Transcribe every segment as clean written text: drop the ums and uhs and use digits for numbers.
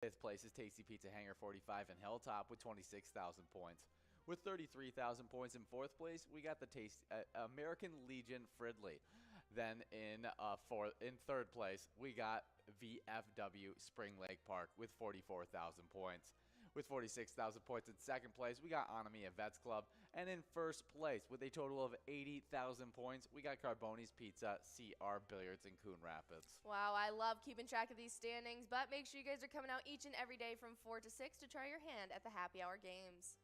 Fifth place is Tasty Pizza Hanger 45 and Hilltop with 26,000 points. With 33,000 points in fourth place, we got the American Legion Fridley. Then in third place, we got VFW Spring Lake Park with 44,000 points. With 46,000 points in second place, we got Anamia Vets Club. And in first place, with a total of 80,000 points, we got Carboni's Pizza, CR Billiards in Coon Rapids. Wow, I love keeping track of these standings, but make sure you guys are coming out each and every day from 4 to 6 to try your hand at the happy hour games.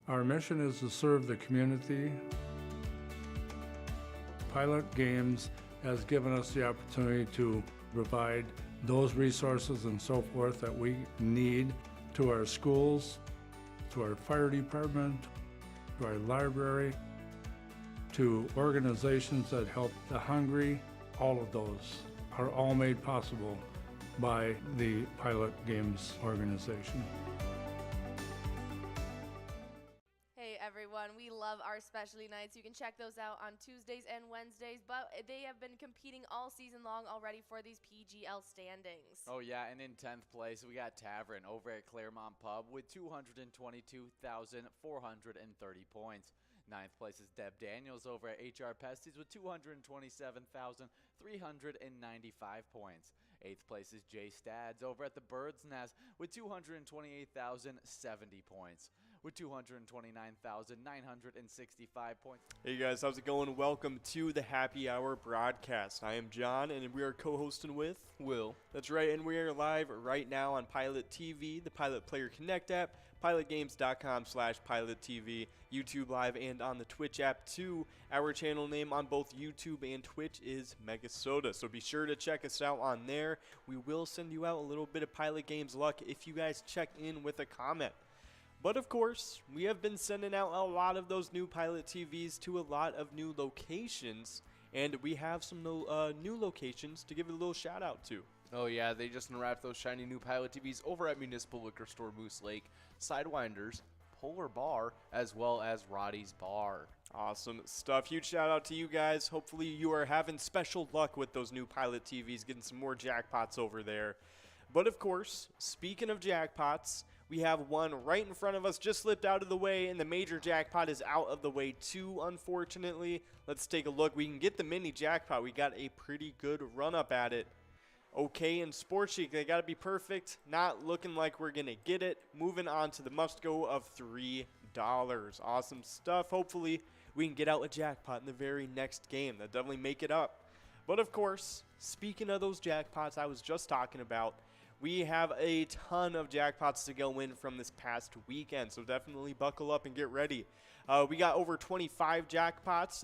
Our mission is to serve the community. Pilot Games has given us the opportunity to provide those resources and so forth that we need to our schools, to our fire department, to our library, to organizations that help the hungry. All of those are all made possible by the Pilot Games organization. Hey everyone, we love our specialty nights. You can check those out on Tuesdays and Wednesdays, but they have been competing all season long already for these PGL standings. Oh yeah, and in 10th place, we got Tavern over at Claremont Pub with 222,430 points. 9th place is Deb Daniels over at HR Pesties with 227,395 points. 8th place is Jay Stads over at the Bird's Nest with 228,070 points. With 229,965 points. Hey guys, how's it going? Welcome to the Happy Hour broadcast. I am John, and we are co-hosting with Will. That's right, and we are live right now on Pilot TV, the Pilot Player Connect app, pilotgames.com/PilotTV, YouTube Live, and on the Twitch app too. Our channel name on both YouTube and Twitch is MegaSota, so be sure to check us out on there. We will send you out a little bit of Pilot Games luck if you guys check in with a comment. But of course, we have been sending out a lot of those new Pilot TVs to a lot of new locations, and we have some new locations to give a little shout out to. Oh yeah, they just unwrapped those shiny new Pilot TVs over at Municipal Liquor Store Moose Lake, Sidewinders, Polar Bar, as well as Roddy's Bar. Awesome stuff. Huge shout out to you guys. Hopefully you are having special luck with those new Pilot TVs, getting some more jackpots over there. But of course, speaking of jackpots, we have one right in front of us, just slipped out of the way, and the major jackpot is out of the way too, unfortunately. Let's take a look. We can get the mini jackpot. We got a pretty good run up at it. Okay, in Sports Chic, they got to be perfect. Not looking like we're going to get it. Moving on to the must-go of $3. Awesome stuff. Hopefully, we can get out a jackpot in the very next game. That'll definitely make it up. But of course, speaking of those jackpots I was just talking about, we have a ton of jackpots to go in from this past weekend, so definitely buckle up and get ready. We got over 25 jackpots,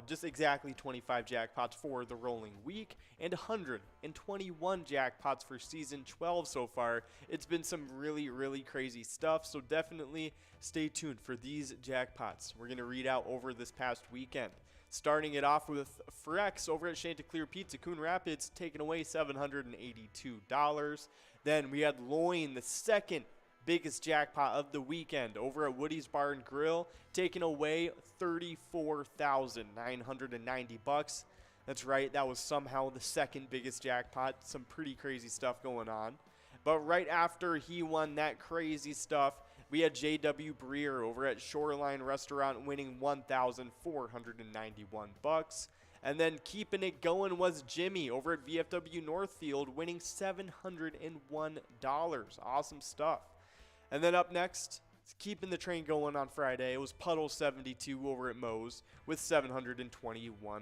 just exactly 25 jackpots for the rolling week, and 121 jackpots for Season 12 so far. It's been some really, really crazy stuff, so definitely stay tuned for these jackpots we're going to read out over this past weekend. Starting it off with Frex over at Chanticleer Pizza, Coon Rapids, taking away $782. Then we had Loin, the second biggest jackpot of the weekend, over at Woody's Bar and Grill, taking away $34,990. That's right, that was somehow the second biggest jackpot. Some pretty crazy stuff going on. But right after he won that crazy stuff, we had J.W. Breer over at Shoreline Restaurant winning $1,491. And then keeping it going was Jimmy over at VFW Northfield winning $701. Awesome stuff. And then up next, keeping the train going on Friday, it was Puddle72 over at Moe's with $721.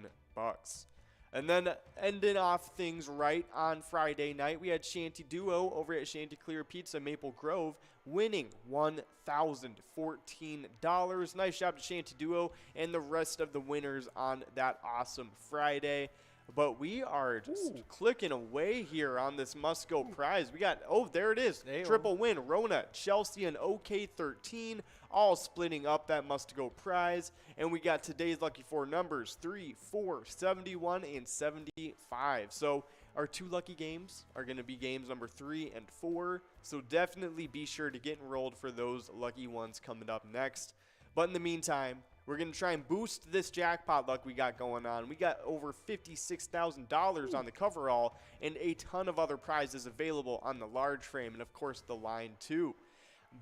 And then ending off things right on Friday night, we had Shanty Duo over at Chanticleer Pizza Maple Grove winning $1,014. Nice job to Shanty Duo and the rest of the winners on that awesome Friday. But we are just clicking away here on this must-go prize. We got, there it is. Triple win. Rona, Chelsea, and OK13 all splitting up that must-go prize. And we got today's lucky four numbers, 3, 4, 71, and 75. So our two lucky games are going to be games number 3 and 4. So definitely be sure to get enrolled for those lucky ones coming up next. But in the meantime, we're going to try and boost this jackpot luck we got going on. We got over $56,000 on the coverall and a ton of other prizes available on the large frame and, of course, the line too.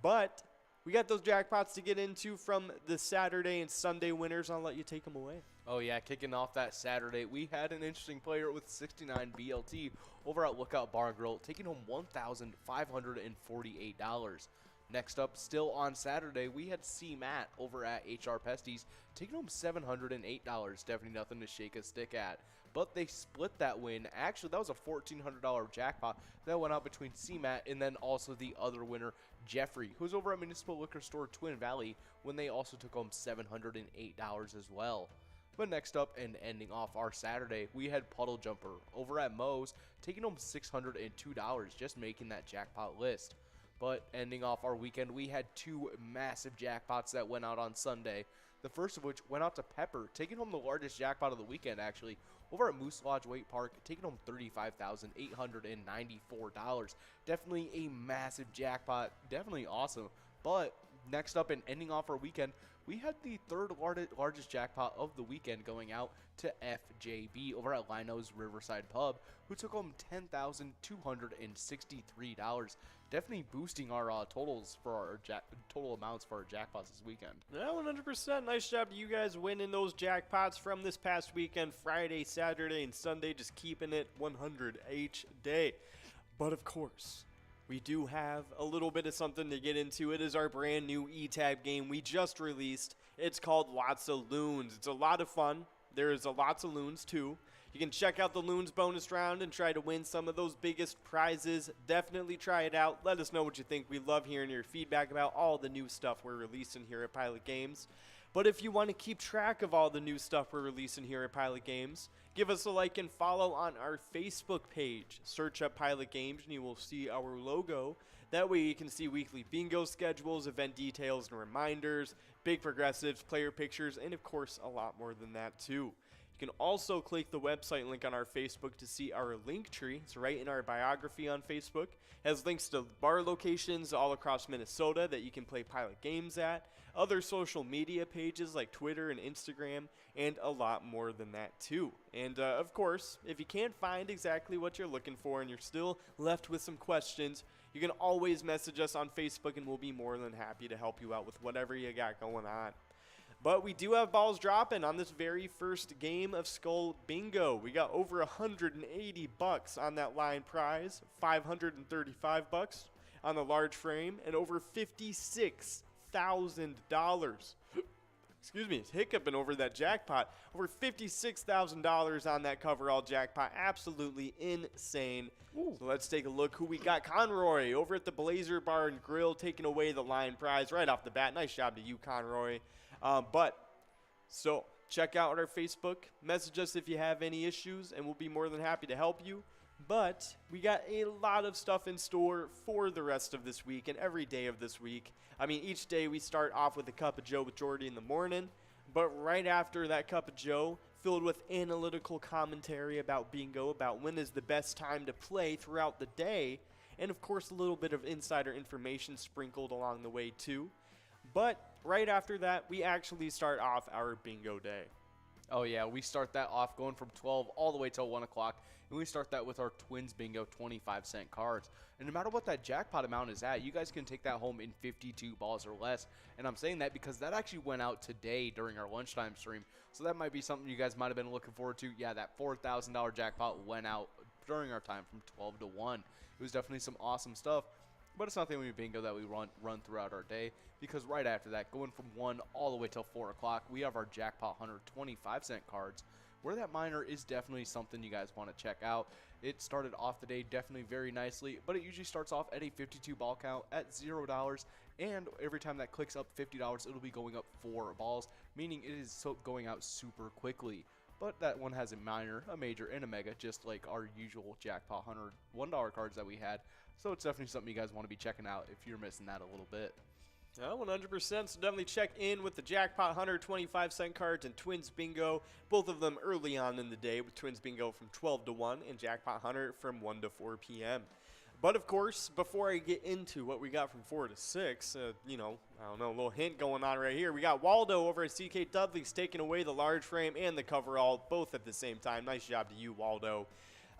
But we got those jackpots to get into from the Saturday and Sunday winners. I'll let you take them away. Oh, yeah, kicking off that Saturday, we had an interesting player with 69 BLT over at Lookout Bar and Grill, taking home $1,548. Next up, still on Saturday, we had C. Matt over at HR Pesties, taking home $708. Definitely nothing to shake a stick at. But they split that win. Actually, that was a $1,400 jackpot that went out between C. Matt and then also the other winner, Jeffrey, who's over at Municipal Liquor Store Twin Valley, when they also took home $708 as well. But next up and ending off our Saturday, we had Puddle Jumper over at Moe's, taking home $602, just making that jackpot list. But ending off our weekend, we had two massive jackpots that went out on Sunday. The first of which went out to Pepper, taking home the largest jackpot of the weekend, actually, over at Moose Lodge Wake Park, taking home $35,894. Definitely a massive jackpot, definitely awesome. But next up and ending off our weekend, we had the third largest jackpot of the weekend going out to FJB over at Lino's Riverside Pub, who took home $10,263. Definitely boosting our totals for our total amounts for our jackpots this weekend. Yeah, 100%. Nice job to you guys winning those jackpots from this past weekend, Friday, Saturday, and Sunday, just keeping it 100 each day. But of course, we do have a little bit of something to get into. It is our brand new E-Tab game we just released. It's called Lots of Loons. It's a lot of fun. There is a lots of loons too. You can check out the Loons bonus round and try to win some of those biggest prizes. Definitely try it out. Let us know what you think. We love hearing your feedback about all the new stuff we're releasing here at Pilot Games. But if you want to keep track of all the new stuff we're releasing here at Pilot Games, give us a like and follow on our Facebook page. Search up Pilot Games and you will see our logo. That way you can see weekly bingo schedules, event details and reminders, big progressives, player pictures, and of course a lot more than that too. You can also click the website link on our Facebook to see our link tree. It's right in our biography on Facebook. It has links to bar locations all across Minnesota that you can play Pilot Games at, other social media pages like Twitter and Instagram, and a lot more than that too. And of course, if you can't find exactly what you're looking for and you're still left with some questions, you can always message us on Facebook and we'll be more than happy to help you out with whatever you got going on. But we do have balls dropping on this very first game of Skull Bingo. We got over $180 on that line prize, $535 on the large frame, and over $56,000. Excuse me, it's hiccuping over that jackpot. Over $56,000 on that coverall jackpot. Absolutely insane. Ooh. So let's take a look who we got. Conroy over at the Blazer Bar and Grill taking away the line prize right off the bat. Nice job to you, Conroy. So check out our Facebook, message us if you have any issues, and we'll be more than happy to help you. But we got a lot of stuff in store for the rest of this week and every day of this week. I mean, each day we start off with a cup of Joe with Jordy in the morning, But right after that cup of joe, filled with analytical commentary about bingo, about when is the best time to play throughout the day, and of course a little bit of insider information sprinkled along the way too. But right after that, we actually start off our bingo day. Oh yeah, we start that off going from 12 all the way till 1 o'clock, and we start that with our Twins Bingo 25-cent cards. And no matter what that jackpot amount is at, you guys can take that home in 52 balls or less. And I'm saying that because that actually went out today during our lunchtime stream, so that might be something you guys might have been looking forward to. Yeah, that $4,000 jackpot went out during our time from 12 to 1. It was definitely some awesome stuff. But it's not the only bingo that we run throughout our day, because right after that, going from 1 all the way till 4 o'clock, we have our Jackpot Hunter 25-cent cards, where that miner is definitely something you guys want to check out. It started off the day definitely very nicely, but it usually starts off at a 52 ball count at $0, and every time that clicks up $50, it'll be going up 4 balls, meaning it is going out super quickly. But that one has a minor, a major, and a mega, just like our usual Jackpot Hunter $1 cards that we had. So it's definitely something you guys want to be checking out if you're missing that a little bit. 100%. So definitely check in with the Jackpot Hunter 25-cent cards and Twins Bingo. Both of them early on in the day, with Twins Bingo from 12 to 1 and Jackpot Hunter from 1 to 4 p.m. But of course, before I get into what we got from 4 to 6, I don't know, a little hint going on right here. We got Waldo over at CK Dudley's taking away the large frame and the coverall both at the same time. Nice job to you, Waldo.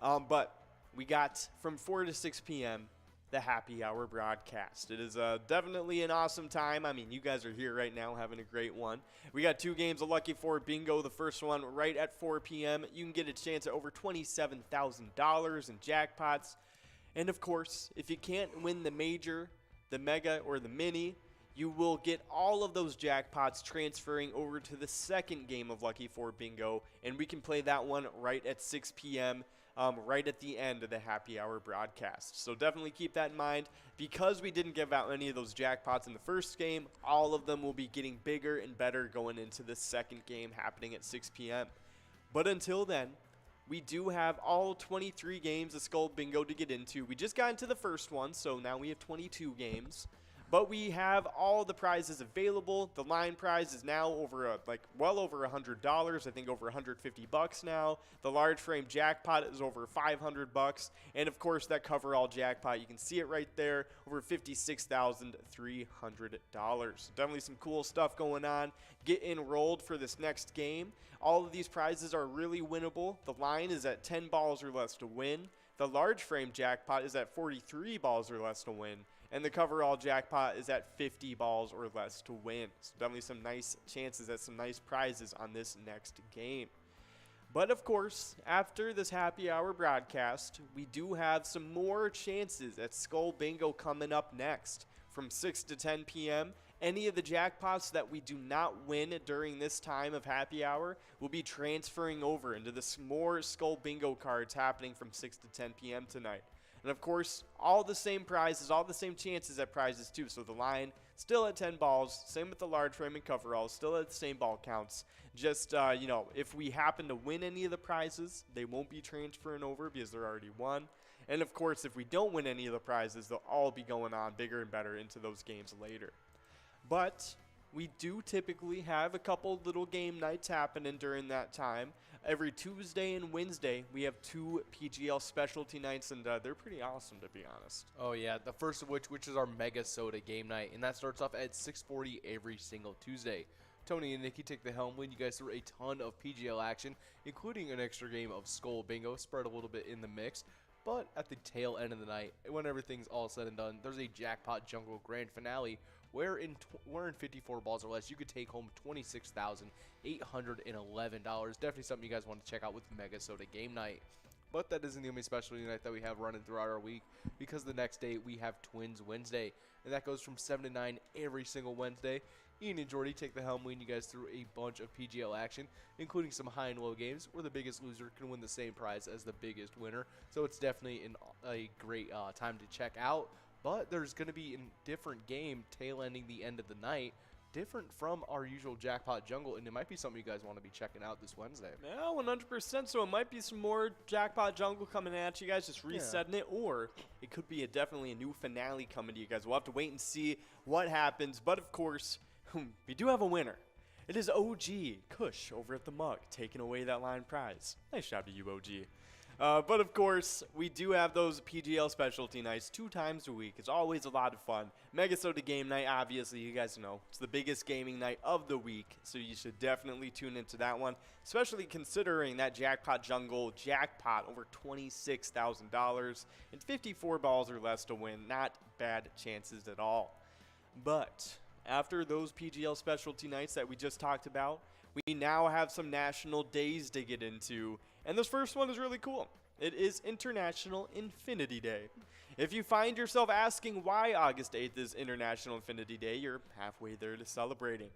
But we got from 4 to 6 p.m. the happy hour broadcast. It is definitely an awesome time. I mean, you guys are here right now having a great one. We got 2 games of Lucky 4 Bingo. The first one right at 4 p.m. You can get a chance at over $27,000 in jackpots. And of course, if you can't win the major, the mega, or the mini, you will get all of those jackpots transferring over to the second game of Lucky 4 Bingo. And we can play that one right at 6 p.m., right at the end of the happy hour broadcast. So definitely keep that in mind. Because we didn't give out any of those jackpots in the first game, all of them will be getting bigger and better going into the second game happening at 6 p.m. But until then, we do have all 23 games of Skull Bingo to get into. We just got into the first one, so now we have 22 games. But we have all the prizes available. The line prize is now over well over $100. I think over $150 now. The large frame jackpot is over $500, and of course that coverall jackpot, you can see it right there, over $56,300. Definitely some cool stuff going on. Get enrolled for this next game. All of these prizes are really winnable. The line is at 10 balls or less to win. The large frame jackpot is at 43 balls or less to win. And the coverall jackpot is at 50 balls or less to win. So definitely some nice chances at some nice prizes on this next game. But of course, after this happy hour broadcast, we do have some more chances at Skull Bingo coming up next. From 6 to 10 p.m., any of the jackpots that we do not win during this time of happy hour will be transferring over into the more Skull Bingo cards happening from 6 to 10 p.m. tonight. And of course, all the same prizes, all the same chances at prizes too. So the line still at 10 balls, same with the large frame and coveralls, still at the same ball counts. Just, if we happen to win any of the prizes, they won't be transferring over because they're already won. And of course, if we don't win any of the prizes, they'll all be going on bigger and better into those games later. But we do typically have a couple little game nights happening during that time. Every Tuesday and Wednesday, we have 2 PGL specialty nights, and they're pretty awesome, to be honest. Oh yeah, the first of which is our MegaSota game night, and that starts off at 6:40 every single Tuesday. Tony and Nikki take the helm, lead you guys through a ton of PGL action, including an extra game of Skull Bingo spread a little bit in the mix. But at the tail end of the night, when everything's all said and done, there's a Jackpot Jungle Grand Finale where in 54 balls or less, you could take home $26,811. Definitely something you guys want to check out with MegaSota Game Night. But that isn't the only specialty night that we have running throughout our week, because the next day we have TwinsWinsDay, and that goes from 7 to 9 every single Wednesday. Ian and Jordy take the helm, leading you guys through a bunch of PGL action, including some high and low games where the biggest loser can win the same prize as the biggest winner. So it's definitely a great time to check out. But there's going to be a different game tail ending the end of the night, different from our usual Jackpot Jungle, and it might be something you guys want to be checking out this Wednesday. Yeah, 100%. So it might be some more Jackpot Jungle coming at you guys, just resetting it, or it could be definitely a new finale coming to you guys. We'll have to wait and see what happens. But of course, we do have a winner. It is OG Kush over at the Mug taking away that line prize. Nice job to you, OG. But of course, we do have those PGL specialty nights 2 times a week. It's always a lot of fun. MegaSota game night, obviously, you guys know, it's the biggest gaming night of the week, so you should definitely tune into that one, especially considering that Jackpot Jungle jackpot over $26,000 and 54 balls or less to win. Not bad chances at all. But after those PGL specialty nights that we just talked about, we now have some national days to get into. And this first one is really cool. It is International Infinity Day. If you find yourself asking why August 8th is International Infinity Day, you're halfway there to celebrating.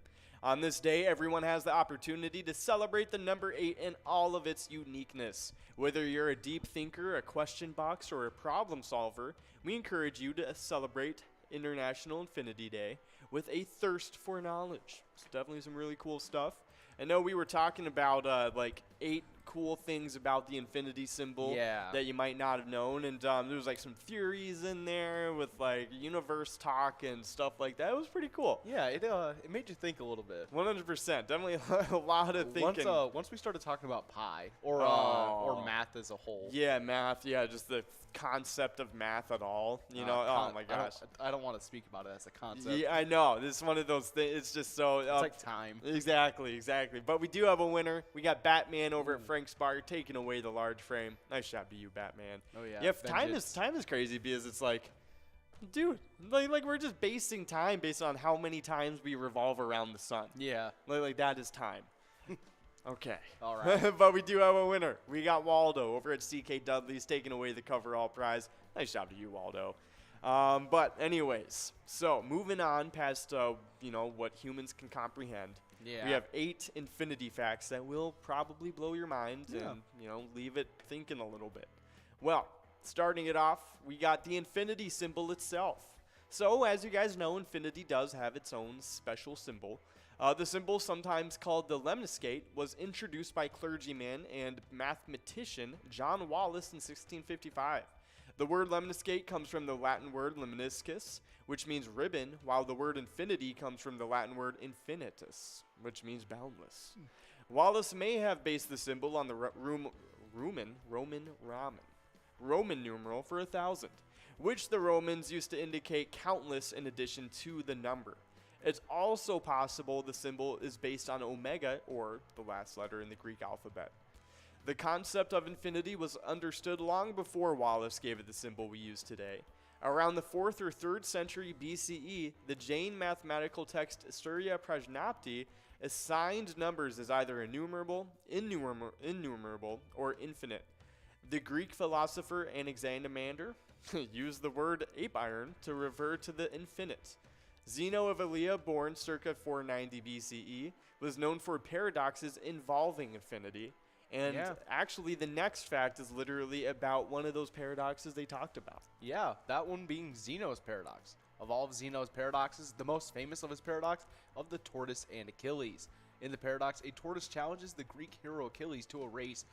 On this day, everyone has the opportunity to celebrate the number 8 in all of its uniqueness. Whether you're a deep thinker, a question box, or a problem solver, we encourage you to celebrate International Infinity Day with a thirst for knowledge. It's definitely some really cool stuff. I know we were talking about like 8 cool things about the infinity symbol that you might not have known, and there was like some theories in there with like universe talk and stuff like that. It was pretty cool. Yeah, it made you think a little bit. 100%, definitely a lot of thinking. Once we started talking about pi or math as a whole. Yeah, math. Yeah, just the concept of math at all. You know, oh my gosh. I don't want to speak about it as a concept. Yeah, I know. This is one of those things. It's just so. It's like time. Exactly. But we do have a winner. We got Batman over at Frank's Bar taking away the large frame. Nice job to you, Batman. Oh yeah. Yeah, time is crazy because it's like, dude, like we're just basing time based on how many times we revolve around the sun. Yeah. Like that is time. Okay. All right. But we do have a winner. We got Waldo over at CK Dudley's taking away the coverall prize. Nice job to you, Waldo. But anyways, so moving on past what humans can comprehend. Yeah. We have 8 infinity facts that will probably blow your mind and leave it thinking a little bit. Well, starting it off, we got the infinity symbol itself. So as you guys know, infinity does have its own special symbol. The symbol, sometimes called the lemniscate, was introduced by clergyman and mathematician John Wallis in 1655. The word lemniscate comes from the Latin word lemniscus, which means ribbon, while the word infinity comes from the Latin word infinitus, which means boundless. Wallis may have based the symbol on the Roman numeral for 1,000, which the Romans used to indicate countless in addition to the number. It's also possible the symbol is based on omega, or the last letter in the Greek alphabet. The concept of infinity was understood long before Wallis gave it the symbol we use today. Around the 4th or 3rd century BCE, the Jain mathematical text Surya Prajnapti assigned numbers as either innumerable, or infinite. The Greek philosopher Anaximander used the word ape iron to refer to the infinite. Zeno of Elea, born circa 490 BCE, was known for paradoxes involving infinity. And actually, the next fact is literally about one of those paradoxes they talked about. Yeah, that one being Zeno's paradox. Of all of Zeno's paradoxes, the most famous of his paradox of the tortoise and Achilles. In the paradox, a tortoise challenges the Greek hero Achilles to a race,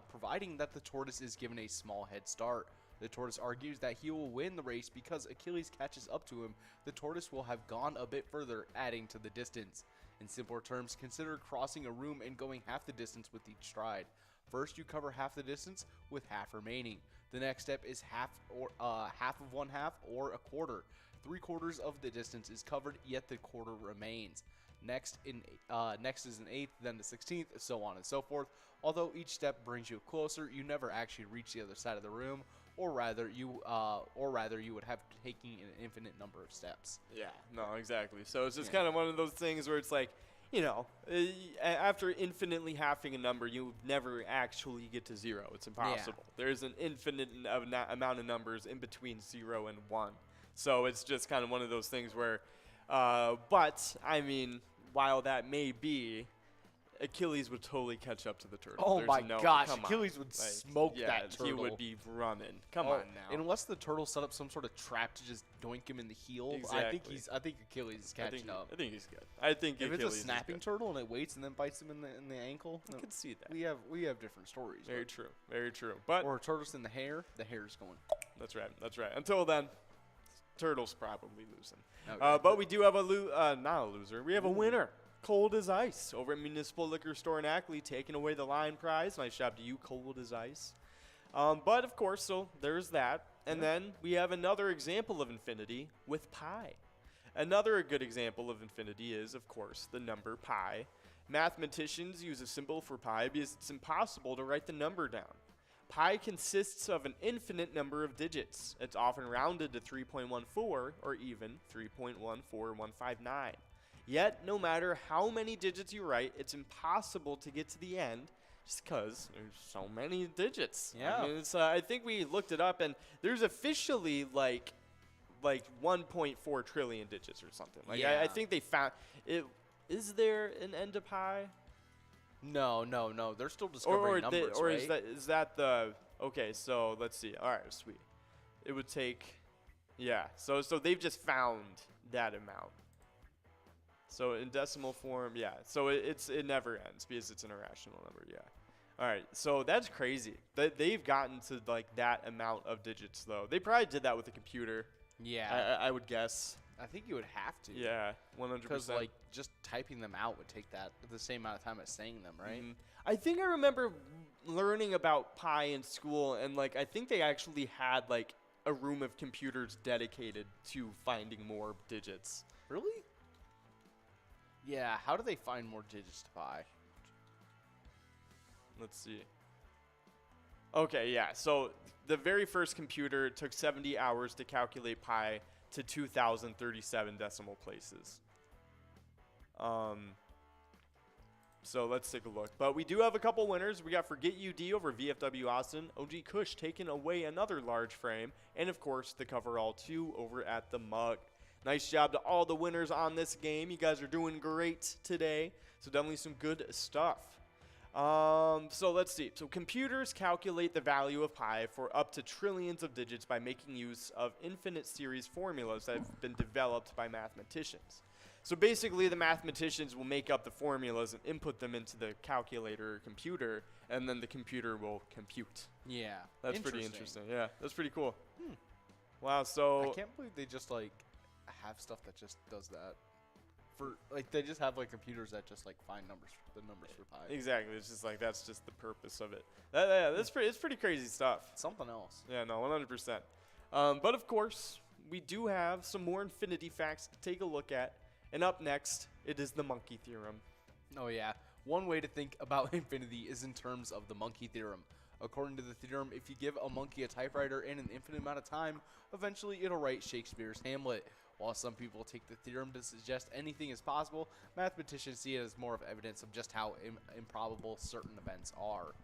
providing that the tortoise is given a small head start. The tortoise argues that he will win the race because Achilles catches up to him. The tortoise will have gone a bit further, adding to the distance. In simpler terms, consider crossing a room and going half the distance with each stride. First, you cover half the distance with half remaining. The next step is half of one half or a quarter. 3/4 of the distance is covered, yet the quarter remains. Next is an eighth, then the 16th, so on and so forth. Although each step brings you closer, you never actually reach the other side of the room, or rather you would have taken an infinite number of steps. Yeah, no, exactly. So it's just kind of one of those things where it's like, after infinitely halving a number, you never actually get to 0. It's impossible. Yeah. There's an infinite amount of numbers in between 0 and 1. So it's just kind of one of those things where, but I mean, while that may be, Achilles would totally catch up to the turtle. Oh my gosh, Achilles would smoke that turtle. He would be running. Come on now. Unless the turtle set up some sort of trap to just doink him in the heel, exactly. I think Achilles is catching up. I think he's good. I think if Achilles it's a snapping turtle and it waits and then bites him in the ankle, I can see that. We have different stories. Very true. Very true. But or a tortoise in the hair's going. That's right. That's right. Until then, turtle's probably losing. Okay. But we do have not a loser. We have a winner. Cold as Ice over at Municipal Liquor Store in Ackley, taking away the line prize. Nice job to you, Cold as Ice. But of course, so there's that. And then we have another example of infinity with pi. Another good example of infinity is, of course, the number pi. Mathematicians use a symbol for pi because it's impossible to write the number down. Pi consists of an infinite number of digits. It's often rounded to 3.14 or even 3.14159. Yet, no matter how many digits you write, it's impossible to get to the end just because there's so many digits. Yeah. I mean, I think we looked it up, and there's officially like 1.4 trillion digits or something. Like Yeah. I think they found it. Is there an end to pi? No. They're still discovering numbers, or right? is that the okay? So let's see. All right, sweet. It would take, yeah. So they've just found that amount. So in decimal form, yeah. So it never ends because it's an irrational number, yeah. All right, so that's crazy. They've gotten to like that amount of digits though. They probably did that with a computer. Yeah. I would guess. I think you would have to. Yeah, 100%. Because like just typing them out would take that the same amount of time as saying them, right? Mhm. I think I remember learning about pi in school, and like I think they actually had like a room of computers dedicated to finding more digits. Really? Yeah. How do they find more digits to pi? Let's see. Okay, yeah. So the very first computer took 70 hours to calculate pi to 2,037 decimal places. So let's take a look. But we do have a couple winners. We got Forget UD over VFW Austin, OG Kush taking away another large frame, and of course the Coverall 2 over at the Mug. Nice job to all the winners on this game. You guys are doing great today. So definitely some good stuff. So let's see. So computers calculate the value of pi for up to trillions of digits by making use of infinite series formulas that have been developed by mathematicians. So basically the mathematicians will make up the formulas and input them into the calculator or computer, and then the computer will compute. Yeah. That's pretty interesting. Yeah, that's pretty cool. Wow, I so can't believe they just like have stuff that just does that. For like they just have like computers that just like find the numbers for pi. exactly, it's just like that's just the purpose of it. That's it's pretty crazy stuff. Something else. Yeah, no, 100%. But of course, we do have some more infinity facts to take a look at. And up next, it is the monkey theorem. Oh yeah. One way to think about infinity is in terms of the monkey theorem. According to the theorem, if you give a monkey a typewriter in an infinite amount of time, eventually it'll write Shakespeare's Hamlet. While some people take the theorem to suggest anything is possible, mathematicians see it as more of evidence of just how improbable certain events are.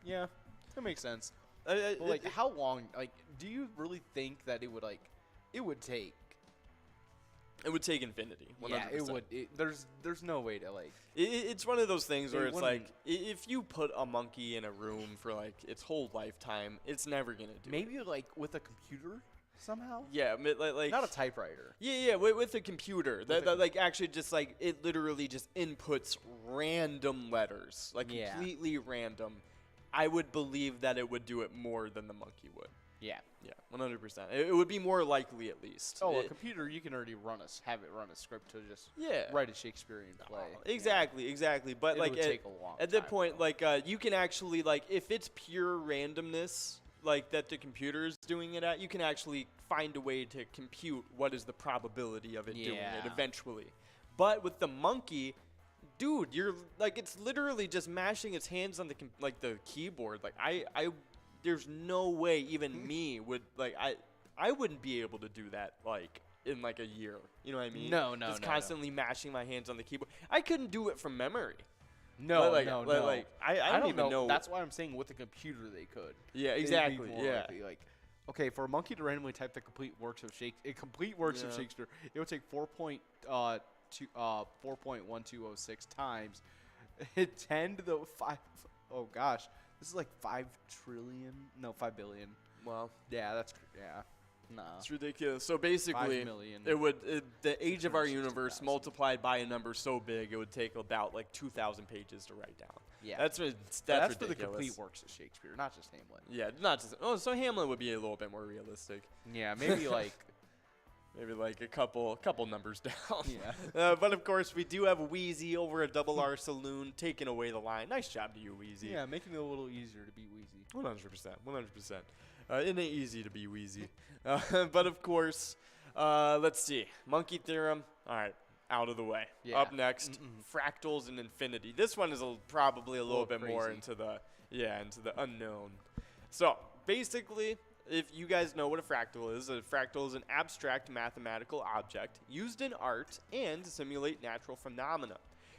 Yeah. That makes sense. But But like, how long? Like, do you really think that it would take? it would take infinity. 100%. Yeah, it would. There's no way to like. It's one of those things where It it's wouldn't- like, if you put a monkey in a room for like its whole lifetime, it's never gonna do it. Maybe like with a computer somehow. Yeah, like Not a typewriter. Yeah, with a computer that like actually just like it literally just inputs random letters, like Yeah. completely random. I would believe that it would do it more than the monkey would. Yeah. Yeah, 100%. It would be more likely at least. Oh, a It- computer you can already have it run a script to just yeah. write a Shakespearean play. Exactly. But It like would take a long at that time, point, though. like you can actually like if it's pure randomness, like that the computer is doing it at, you can actually find a way to compute what is the probability of it doing it Yeah. eventually. But with the monkey, dude, you're like it's literally just mashing its hands on the keyboard. Like I there's no way even me would like I wouldn't be able to do that like in like a year. You know what I mean? No. Just constantly mashing my hands on the keyboard. I couldn't do it from memory. No, Like, no. like, I don't even know. That's why I'm saying with a computer they could. Yeah, It'd be exactly. more Yeah. likely, like, okay, for a monkey to randomly type the complete works of Yeah. Shakespeare, it would take 4.1206 times 10 to the 5. Oh gosh, this is like 5 trillion. No, 5 billion. Well, Yeah, nah. it's ridiculous. So basically, 5 million. the age of our 660,000. universe multiplied by a number so big, it would take about like 2,000 pages to write down. Yeah, That's But that's for the ridiculous. complete works of Shakespeare, not just Hamlet. Yeah, not just. Oh, so Hamlet would be a little bit more realistic. Yeah, maybe like Maybe like a couple numbers down. Yeah. But of course, we do have Wheezy over at Double R Saloon taking away the line. Nice job to you, Wheezy. Yeah, making it a little easier to beat Wheezy. 100%. It ain't easy to be Wheezy. But of course, let's see. Monkey Theorem. All right, out of the way. Yeah. Up next, Fractals and Infinity. This one is probably a little bit more crazy. into the unknown. So basically, if you guys know what a fractal is an abstract mathematical object used in art and to simulate natural phenomena.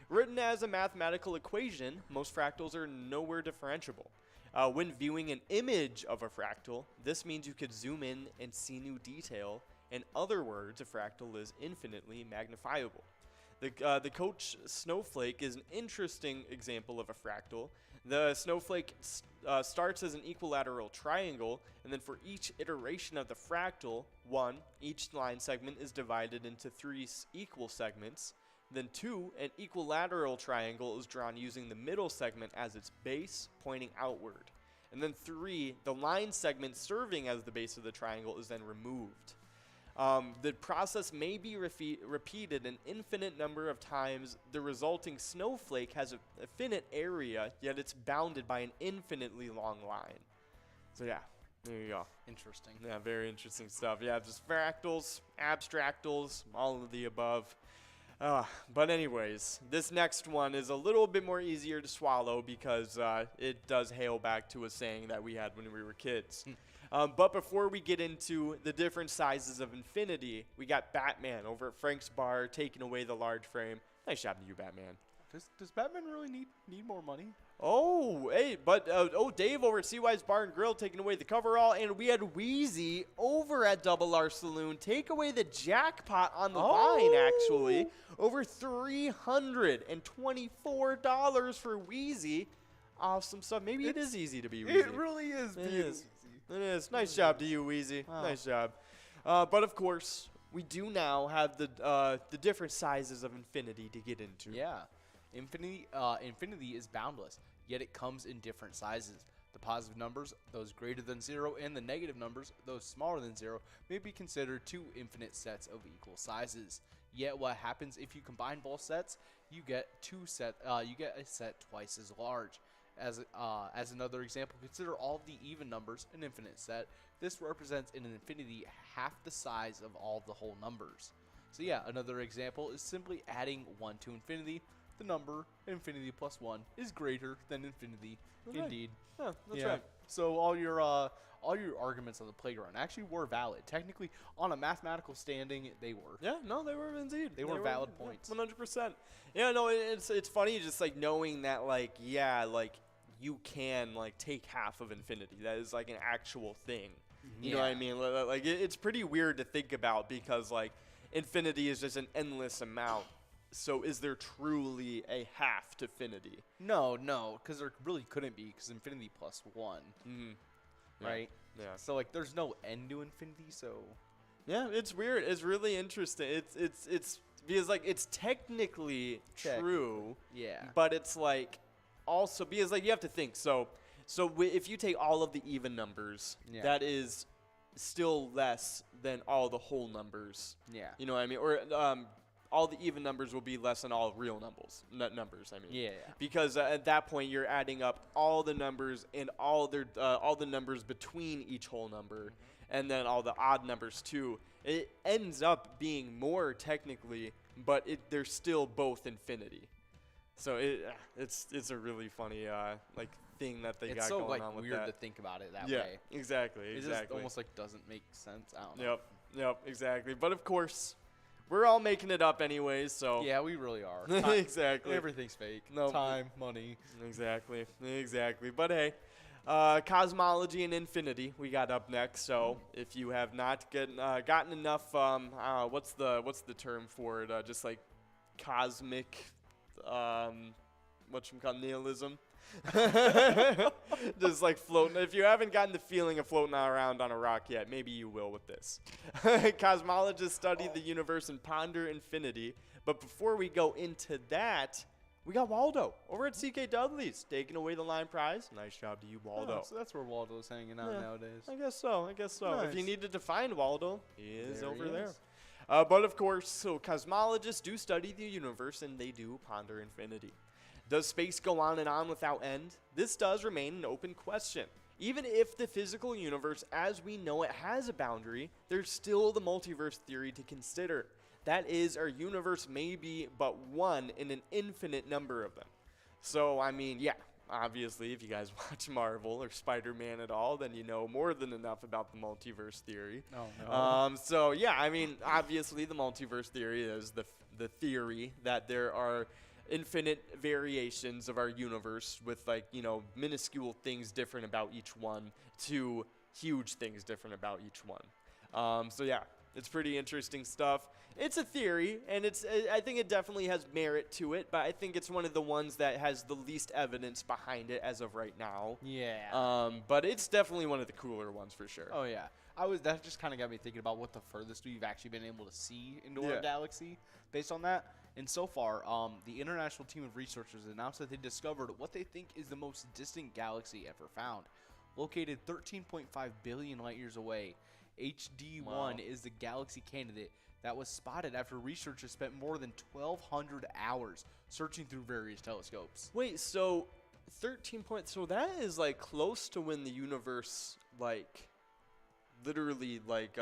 Written as a mathematical equation, most fractals are nowhere differentiable. When viewing an image of a fractal, this means you could zoom in and see new detail. In other words, a fractal is infinitely magnifiable. The Coach snowflake is an interesting example of a fractal. The snowflake starts as an equilateral triangle, and then for each iteration of the fractal, 1, each line segment is divided into 3 equal segments. Then 2, an equilateral triangle is drawn using the middle segment as its base, pointing outward. And then 3, the line segment serving as the base of the triangle is then removed. The process may be repeated an infinite number of times. The resulting snowflake has a finite area, yet it's bounded by an infinitely long line. So yeah, there you go. Interesting. Yeah, very interesting stuff. Yeah, just fractals, abstractals, all of the above. But anyways, this next one is a little bit more easier to swallow because it does hail back to a saying that we had when we were kids. But before we get into the different sizes of infinity, we got Batman over at Frank's Bar taking away the large frame. Nice job to you, Batman. Does Batman really need more money? Oh, hey, but Dave over at CY's Bar and Grill taking away the coverall, and we had Wheezy over at Double R Saloon take away the jackpot on the line, actually. Over $324 for Wheezy. Awesome stuff. Maybe it is easy to be Wheezy. It really is. It is. It is. Nice job to you, Wheezy. Wow. Nice job. But of course, we do now have the different sizes of infinity to get into. Yeah. Infinity is boundless, yet it comes in different sizes. The positive numbers, those greater than 0, and the negative numbers, those smaller than 0, may be considered 2 infinite sets of equal sizes. Yet what happens if you combine both sets? You get a set twice as large. As another example, consider all of the even numbers an infinite set. This represents in an infinity half the size of all of the whole numbers. So yeah, another example is simply adding 1 to infinity. The number infinity plus 1 is greater than infinity. That's right. Indeed. Yeah, that's right. So all your arguments on the playground actually were valid. Technically, on a mathematical standing, they were. Yeah, no, they were indeed. They were valid points. 100%. Yeah, no, it's funny just like knowing that like you can like take half of infinity. That is like an actual thing. You know what I mean? Like it's pretty weird to think about because like infinity is just an endless amount. So is there truly a half to infinity? No, because there really couldn't be because infinity plus 1. Mm-hmm. Right? Yeah. So like there's no end to infinity, so yeah, it's weird. It's really interesting. It's because like it's technically true. Yeah. But it's like also because like you have to think so if you take all of the even numbers, that is still less than all the whole numbers. Yeah. You know what I mean? Or all the even numbers will be less than all real numbers. I mean. Yeah. Because at that point you're adding up all the numbers and all the numbers between each whole number, and then all the odd numbers too. It ends up being more technically, but they're still both infinity. So it's a really funny like thing that they got so going on with that. It's so weird to think about it that way. Yeah, exactly. It just almost like doesn't make sense. I don't know. Yep, exactly. But of course, we're all making it up anyways, so yeah, we really are. Exactly. Everything's fake. No. Time, money. Exactly. But hey, cosmology and infinity we got up next. So if you have not gotten enough, what's the term for it? Just like cosmic, nihilism. Just like floating. If you haven't gotten the feeling of floating around on a rock yet, maybe you will with this. Cosmologists study the universe and ponder infinity. But before we go into that, we got Waldo over at CK Dudley's taking away the line prize. Nice job to you, Waldo. Oh, so that's where Waldo's hanging out nowadays. I guess so. Nice. If you needed to find Waldo, he is There over he there. is. But of course, so cosmologists do study the universe and they do ponder infinity. Does space go on and on without end? This does remain an open question. Even if the physical universe as we know it has a boundary, there's still the multiverse theory to consider. That is, our universe may be but one in an infinite number of them. So, I mean, yeah, obviously, if you guys watch Marvel or Spider-Man at all, then you know more than enough about the multiverse theory. Oh, no. So, yeah, I mean, obviously, the multiverse theory is the theory that there are infinite variations of our universe with, like, you know, minuscule things different about each one to huge things different about each one. So, yeah, it's pretty interesting stuff. It's a theory, and I think it definitely has merit to it, but I think it's one of the ones that has the least evidence behind it as of right now. Yeah. But it's definitely one of the cooler ones for sure. Oh, yeah. That just kind of got me thinking about what the furthest we've actually been able to see into our galaxy based on that. And so far, the international team of researchers announced that they discovered what they think is the most distant galaxy ever found. Located 13.5 billion light years away, HD1 is the galaxy candidate that was spotted after researchers spent more than 1,200 hours searching through various telescopes. Wait, so 13 points. So that is like close to when the universe like literally like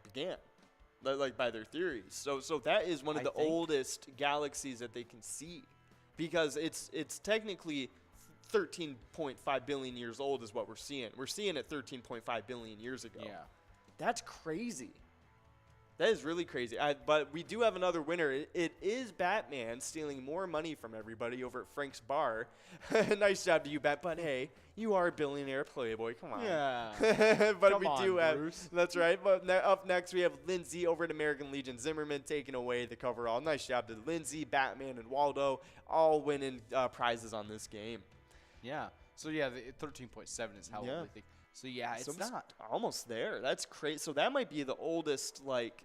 began, like by their theories. So that is one of the oldest galaxies that they can see, because it's technically 13.5 billion years old is what we're seeing. We're seeing it 13.5 billion years ago. Yeah. That's crazy. That is really crazy. But we do have another winner. It is Batman stealing more money from everybody over at Frank's Bar. Nice job to you, Bat. But hey, you are a billionaire playboy. Come on. Yeah. But Come we on, do have. Bruce. That's right. But up next, we have Lindsay over at American Legion Zimmerman taking away the coverall. Nice job to Lindsay, Batman, and Waldo, all winning prizes on this game. Yeah. So, yeah, the 13.7 is how old I think. So, yeah, it's not. Almost there. That's crazy. So that might be the oldest, like.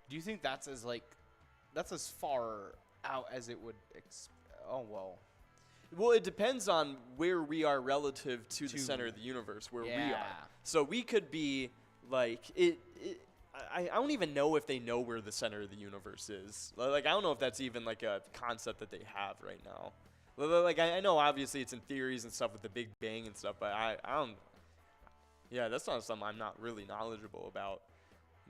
Do you think that's as far out as it would? Oh, well. Well, it depends on where we are relative to the center of the universe, where we are. So we could be like I don't even know if they know where the center of the universe is. Like, I don't know if that's even like a concept that they have right now. Like, I know obviously it's in theories and stuff with the Big Bang and stuff, but I don't. Yeah, that's not something I'm not really knowledgeable about.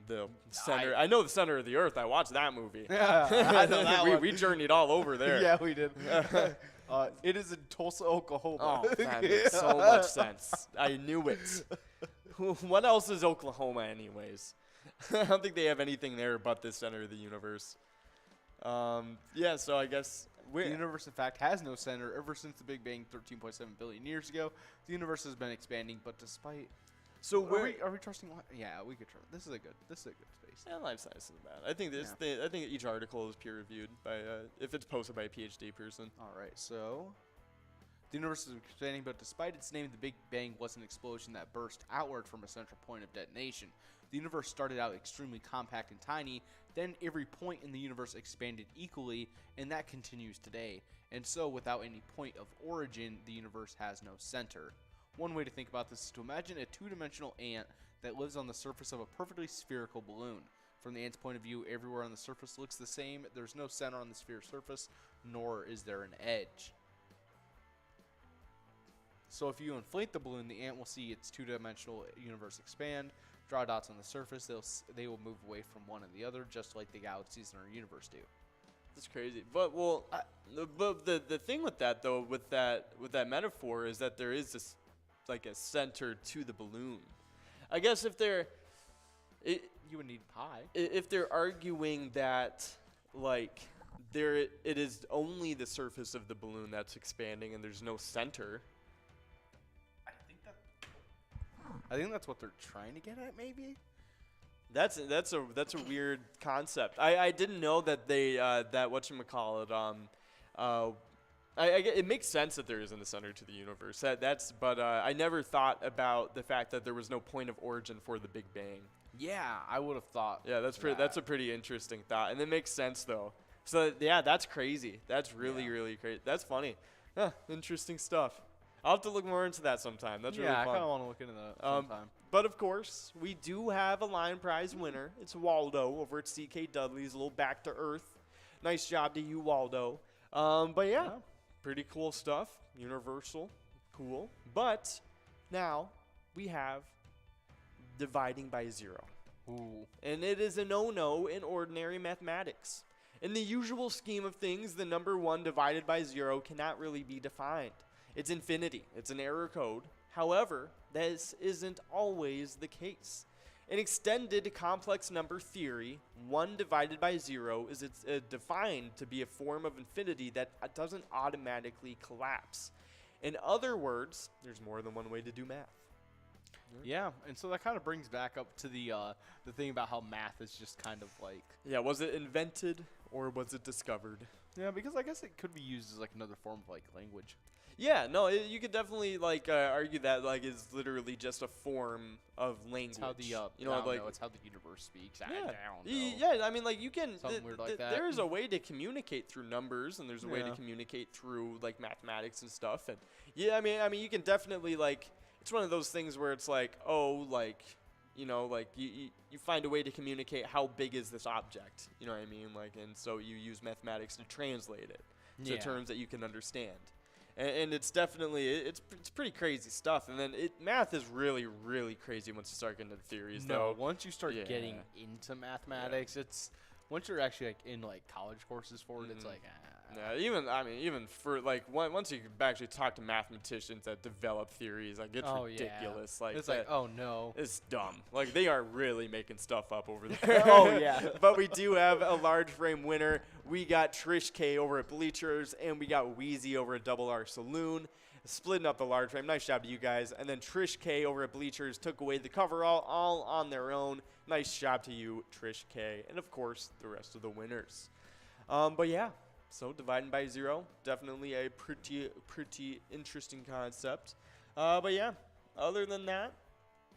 The center. I know the center of the Earth. I watched that movie. Yeah, I know that we journeyed all over there. Yeah, we did. It is in Tulsa, Oklahoma. Oh, that makes so much sense. I knew it. What else is Oklahoma, anyways? I don't think they have anything there but the center of the universe. Yeah, so I guess the universe, in fact, has no center ever since the Big Bang 13.7 billion years ago. The universe has been expanding, but despite. So are we trusting? Yeah, we could trust. This is a good space. Yeah, life science isn't bad. I think I think each article is peer reviewed by if it's posted by a PhD person. All right, so the universe is expanding, but despite its name, the Big Bang was an explosion that burst outward from a central point of detonation. The universe started out extremely compact and tiny. Then every point in the universe expanded equally, and that continues today. And so, without any point of origin, the universe has no center. One way to think about this is to imagine a two-dimensional ant that lives on the surface of a perfectly spherical balloon. From the ant's point of view, everywhere on the surface looks the same. There's no center on the sphere's surface, nor is there an edge. So if you inflate the balloon, the ant will see its two-dimensional universe expand, draw dots on the surface. They will move away from one and the other, just like the galaxies in our universe do. That's crazy. But the thing with that though, with that metaphor, is that there is this like a center to the balloon. I guess if you would need pi. If they're arguing that like it is only the surface of the balloon that's expanding and there's no center. I think that's what they're trying to get at, maybe. That's a weird concept. I didn't know that they that whatchamacallit it makes sense that there isn't a center to the universe. But I never thought about the fact that there was no point of origin for the Big Bang. Yeah, I would have thought. Yeah, that's a pretty interesting thought, and it makes sense though. So yeah, that's crazy. That's really crazy. That's funny. Yeah, interesting stuff. I'll have to look more into that sometime. That's really Yeah, I fun. kind of want to look into that sometime. But of course, we do have a line prize winner. It's Waldo over at CK Dudley's, a little back to earth. Nice job to you, Waldo. But yeah, pretty cool stuff. Universal, cool. But now we have dividing by 0. Ooh. And it is a no-no in ordinary mathematics. In the usual scheme of things, the number 1 divided by 0 cannot really be defined. It's infinity. It's an error code. However, this isn't always the case. In extended complex number theory, 1 divided by 0 is defined to be a form of infinity that doesn't automatically collapse. In other words, there's more than one way to do math. Yeah, and so that kind of brings back up to the thing about how math is just kind of like. Yeah, was it invented or was it discovered? Yeah, because I guess it could be used as like another form of like language. Yeah, no, you could definitely like argue that like is literally just a form of language. It's how the it's how the universe speaks. I don't know. Yeah, I mean like you can. Something weird like that. There is a way to communicate through numbers, and there's a way to communicate through like mathematics and stuff. And yeah, I mean you can definitely like. It's one of those things where it's like, oh, like, you know, like you find a way to communicate how big is this object, you know what I mean? Like, and so you use mathematics to translate it to terms that you can understand. And it's definitely, it's pretty crazy stuff. And then math is really, really crazy once you start getting into theories, though. Once you start getting into mathematics, it's, once you're actually like in like college courses for it, it's like, yeah, even for like once you actually talk to mathematicians that develop theories, like it's ridiculous. Like it's like, oh no, it's dumb. Like they are really making stuff up over there. Oh yeah. But we do have a large frame winner. We got Trish K over at Bleachers, and we got Wheezy over at Double R Saloon. Splitting up the large frame. Nice job to you guys. And then Trish K over at Bleachers took away the coverall all on their own. Nice job to you, Trish K. And of course, the rest of the winners. But yeah. So dividing by 0, definitely a pretty interesting concept. But yeah, other than that,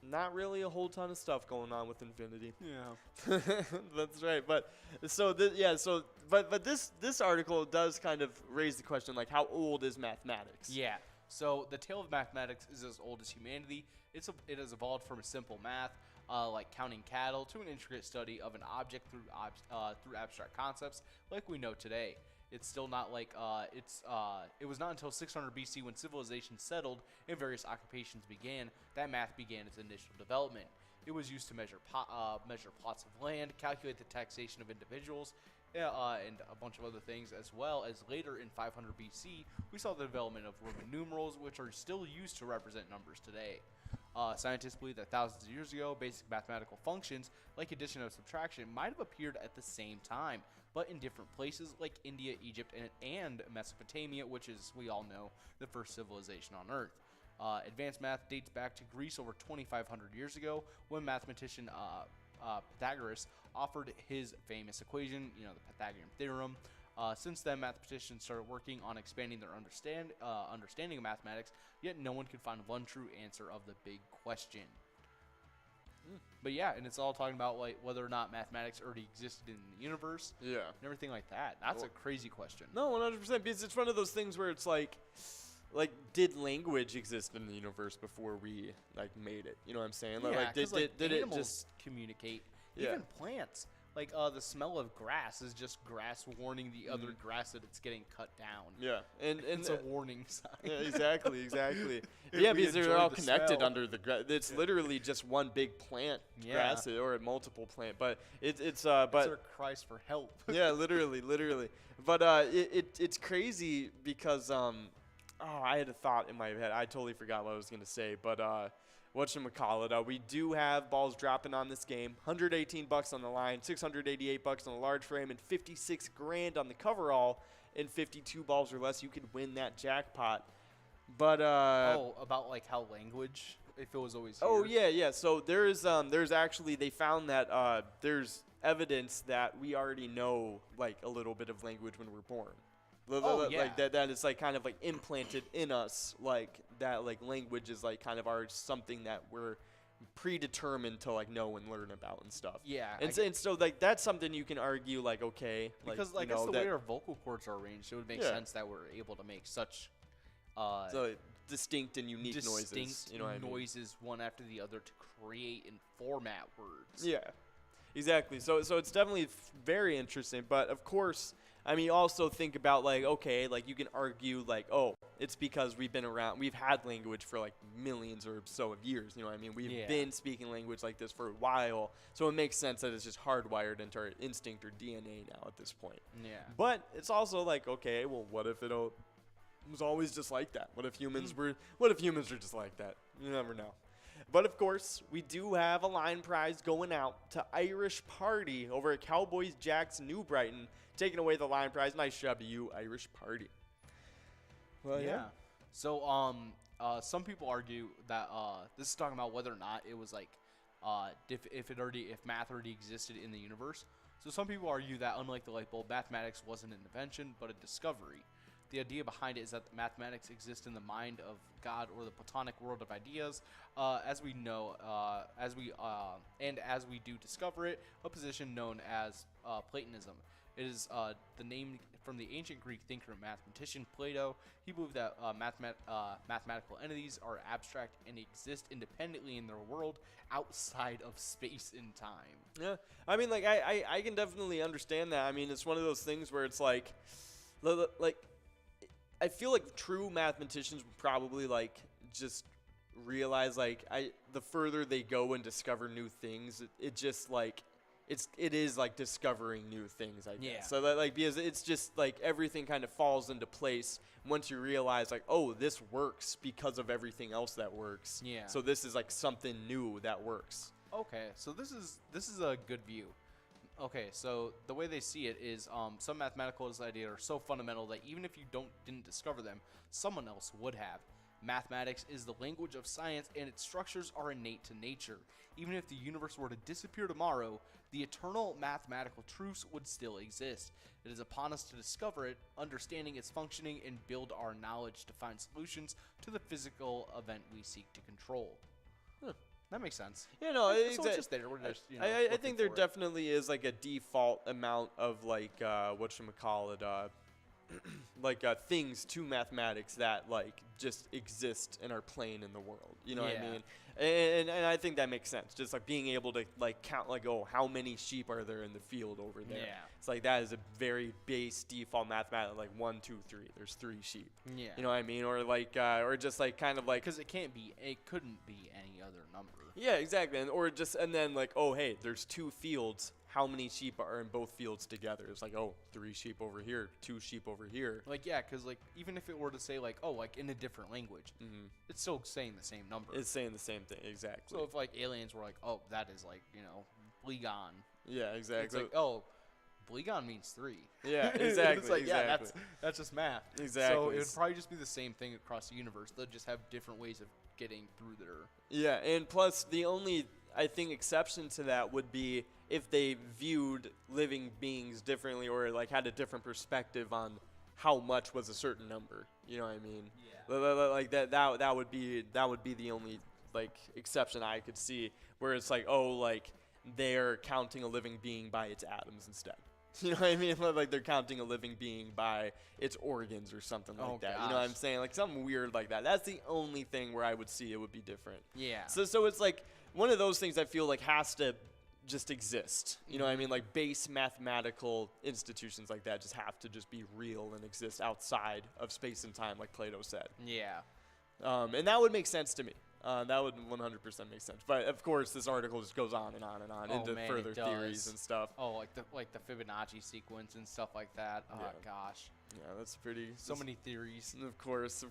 not really a whole ton of stuff going on with Infinity. Yeah, that's right. But so but this article does kind of raise the question like, how old is mathematics? Yeah. So the tale of mathematics is as old as humanity. It has evolved from a simple math, like counting cattle, to an intricate study of an object through abstract concepts like we know today. It's still not like it was not until 600 BC when civilization settled and various occupations began that math began its initial development. It was used to measure plots of land, calculate the taxation of individuals, and a bunch of other things, as well as later in 500 BC, we saw the development of Roman numerals, which are still used to represent numbers today. Scientists believe that thousands of years ago, basic mathematical functions like addition and subtraction might have appeared at the same time, but in different places like India, Egypt, and Mesopotamia, which is, we all know, the first civilization on Earth. Advanced math dates back to Greece over 2,500 years ago when mathematician Pythagoras offered his famous equation, the Pythagorean theorem. Since then, mathematicians started working on expanding their understanding of mathematics, yet no one could find one true answer of the big question. But yeah, and it's all talking about like whether or not mathematics already existed in the universe, and everything like that. That's a crazy question. No, 100%, because it's one of those things where it's like, did language exist in the universe before we like made it? You know what I'm saying? Yeah, like, did it just communicate? Yeah. Even plants. Like the smell of grass is just grass warning the other grass that it's getting cut down. Yeah, and it's a warning sign. Yeah, exactly. Yeah, because they're all connected smell. under the grass. It's literally just one big plant, grass, or a multiple plant. But it's our cries for help. Yeah, literally. But it's crazy because I had a thought in my head. I totally forgot what I was gonna say. But whatchamacallit, we do have balls dropping on this game. $118 on the line, $688 on the large frame, and $56,000 on the coverall. And 52 balls or less, you could win that jackpot. But about like how language, if it was always here. Oh yeah. So there's actually, they found that there's evidence that we already know like a little bit of language when we're born. Like that is like kind of like implanted in us, like that like language is like kind of something that we're predetermined to like know and learn about and stuff. Yeah. And so like that's something you can argue like, okay, because like that's the way our vocal cords are arranged. It would make sense that we're able to make such so distinct and unique noises. You know what I mean? noises one after the other to create and format words. Yeah, exactly. So it's definitely very interesting. But of course, I mean, you also think about like, okay, like you can argue like, oh, it's because we've had language for like millions or so of years. You know what I mean? We've been speaking language like this for a while. So it makes sense that it's just hardwired into our instinct or DNA now at this point. Yeah. But it's also like, okay, well, what if it was always just like that? What if humans were just like that? You never know. But of course, we do have a line prize going out to Irish Party over at Cowboys Jacks New Brighton, taking away the line prize. Nice job to you, Irish Party. Well, yeah. So some people argue that this is talking about whether or not it was like if math already existed in the universe. So some people argue that unlike the light bulb, mathematics wasn't an invention but a discovery. The idea behind it is that mathematics exist in the mind of God or the Platonic world of ideas, as we know, as we do discover it, a position known as Platonism. It is the name from the ancient Greek thinker and mathematician Plato. He believed that mathematical entities are abstract and exist independently in their world outside of space and time. Yeah, I mean, like I can definitely understand that. I mean, it's one of those things where it's like I feel like true mathematicians would probably like just realize like the further they go and discover new things, it just like it is like discovering new things, I guess. Yeah. So that like because it's just like everything kind of falls into place once you realize like, oh, this works because of everything else that works. Yeah. So this is like something new that works. Okay, so this is a good view. Okay, so the way they see it is some mathematical ideas are so fundamental that even if you didn't discover them, someone else would have. Mathematics is the language of science, and its structures are innate to nature. Even if the universe were to disappear tomorrow, the eternal mathematical truths would still exist. It is upon us to discover it, understanding its functioning, and build our knowledge to find solutions to the physical event we seek to control. That makes sense. Yeah, no, So it's just there. We're just, I think there definitely is like a default amount of like whatchamacallit, like things to mathematics that like just exist and are plain in the world. You know what I mean? And I think that makes sense. Just like being able to like count like, oh, how many sheep are there in the field over there? Yeah. It's like that is a very base default mathematics, like 1, 2, 3. There's 3 sheep. Yeah. You know what I mean? Or like or just like kind of like Because it couldn't be any other number. yeah, exactly. And then like, oh, hey, there's 2 fields. How many sheep are in both fields together? It's like, oh, 3 sheep over here, 2 sheep over here. Like, yeah, because like even if it were to say like, oh, like in a different language, it's still saying the same number. It's saying the same thing, exactly. So if like aliens were like, oh, that is like, Blegon. Yeah, exactly. It's like, oh, Blegon means 3. Yeah, exactly. It's like, yeah, exactly. that's just math. Exactly. So it would probably just be the same thing across the universe. They'll just have different ways of getting through their. Yeah, and plus the only I think exception to that would be if they viewed living beings differently or like had a different perspective on how much was a certain number. You know what I mean? Yeah. Like that would be the only like exception I could see where it's like, oh, like they're counting a living being by its atoms instead. You know what I mean? Like they're counting a living being by its organs or something like that. Gosh. You know what I'm saying? Like something weird like that. That's the only thing where I would see it would be different. Yeah. So it's like one of those things I feel like has to just exist. You know what I mean? Like base mathematical institutions like that just have to just be real and exist outside of space and time, like Plato said. Yeah. And that would make sense to me. That would 100% make sense. But of course, this article just goes on and on and on into man, further it does. theories and stuff. Oh, like the Fibonacci sequence and stuff like that. Oh Yeah. gosh. Yeah, that's pretty. So many theories. Of course.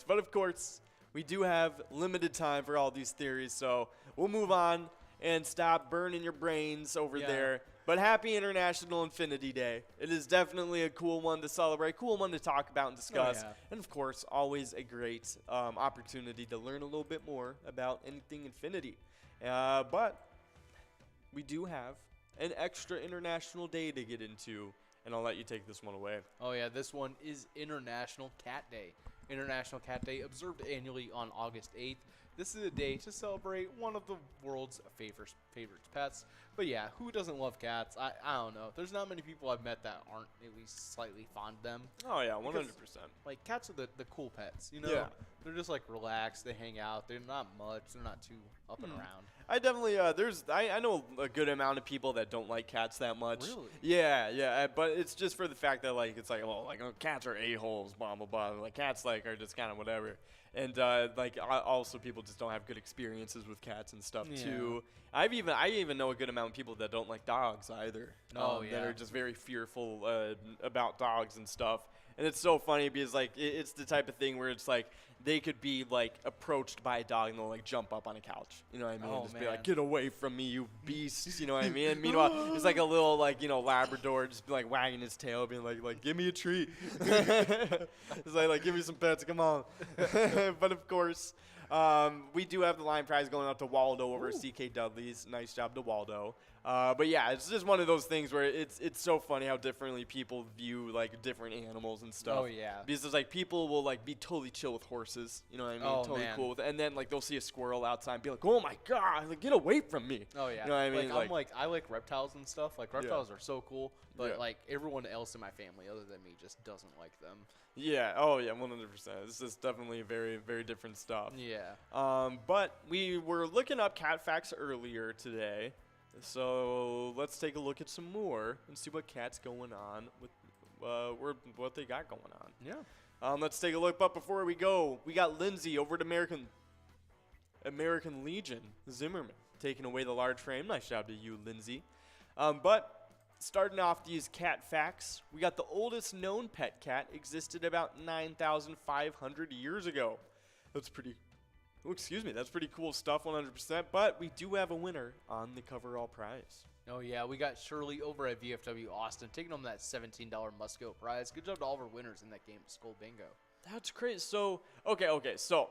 But of course, we do have limited time for all these theories, so we'll move on and stop burning your brains over there. But happy International Infinity Day. It is definitely a cool one to celebrate, cool one to talk about and discuss. Oh, yeah. And, of course, always a great opportunity to learn a little bit more about anything Infinity. But we do have an extra International Day to get into, and I'll let you take this one away. Oh, yeah, this one is International Cat Day. International Cat Day, observed annually on August 8th. this is a day to celebrate one of the world's favorite pets. But yeah, who doesn't love cats? I don't know. There's not many people I've met that aren't at least slightly fond of them. Oh yeah, 100%. Like cats are the cool pets, you know? Yeah. They're just like relaxed, they hang out, they're not much, they're not too up and around. I definitely I know a good amount of people that don't like cats that much. Really? Yeah, but it's just for the fact that like it's like, oh, like cats are a-holes, blah blah blah. Like cats like are just kind of whatever. And also people just don't have good experiences with cats and stuff too. I even know a good amount of people that don't like dogs either. That are just very fearful about dogs and stuff. And it's so funny because like it's the type of thing where it's like they could be like approached by a dog and they'll like jump up on a couch. You know what I mean? Oh, Just be like, get away from me, you beasts. You know what I mean? And meanwhile, it's like a little like Labrador just be like wagging his tail, being like give me a treat. It's like give me some pets, come on. But of course, we do have the line prize going up to Waldo over at CK Dudley's. Nice job to Waldo. But yeah, it's just one of those things where it's so funny how differently people view like different animals and stuff. Oh yeah. Because it's like people will like be totally chill with horses, you know what I mean? Oh, totally man. cool with it. And then like they'll see a squirrel outside and be like, "Oh my god, like get away from me." Oh yeah. You know what I mean? I like reptiles and stuff. Like reptiles are so cool, but Yeah. like everyone else in my family other than me just doesn't like them. Yeah. Oh yeah, 100%. This is definitely very very different stuff. Yeah. But we were looking up cat facts earlier today. So let's take a look at some more and see what cat's going on with what they got going on. Yeah. Let's take a look. But before we go, we got Lindsay over at American Legion Zimmerman taking away the large frame. Nice job to you, Lindsay. But starting off these cat facts, we got the oldest known pet cat existed about 9,500 years ago. That's pretty. Oh, excuse me, that's pretty cool stuff, 100%. But we do have a winner on the coverall prize. Oh yeah, we got Shirley over at VFW Austin taking home that $17 Musco prize. Good job to all of our winners in that game, Skull Bingo. That's crazy. So, okay. So,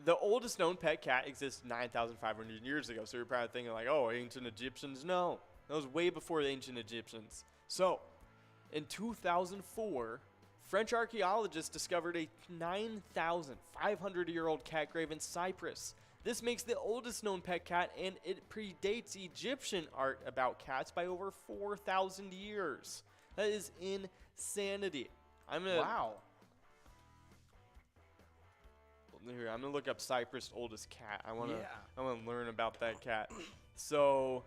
the oldest known pet cat existed 9,500 years ago. So you're probably thinking like, oh, ancient Egyptians? No, that was way before the ancient Egyptians. So, in 2004, French archaeologists discovered a 9,500-year-old cat grave in Cyprus. This makes the oldest known pet cat, and it predates Egyptian art about cats by over 4,000 years. That is insanity. Wow. Here, I'm gonna look up Cyprus' oldest cat. I wanna learn about that cat. So,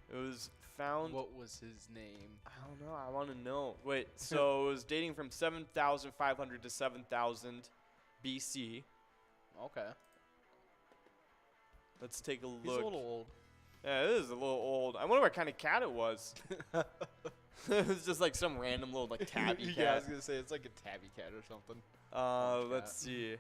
it was found. What was his name? I don't know. I want to know. Wait. So it was dating from 7,500 to 7,000 BC. Okay. Let's take a look. He's a little old. Yeah, it is a little old. I wonder what kind of cat it was. It's just like some random little like tabby cat. Yeah, I was gonna say it's like a tabby cat or something. Let's see.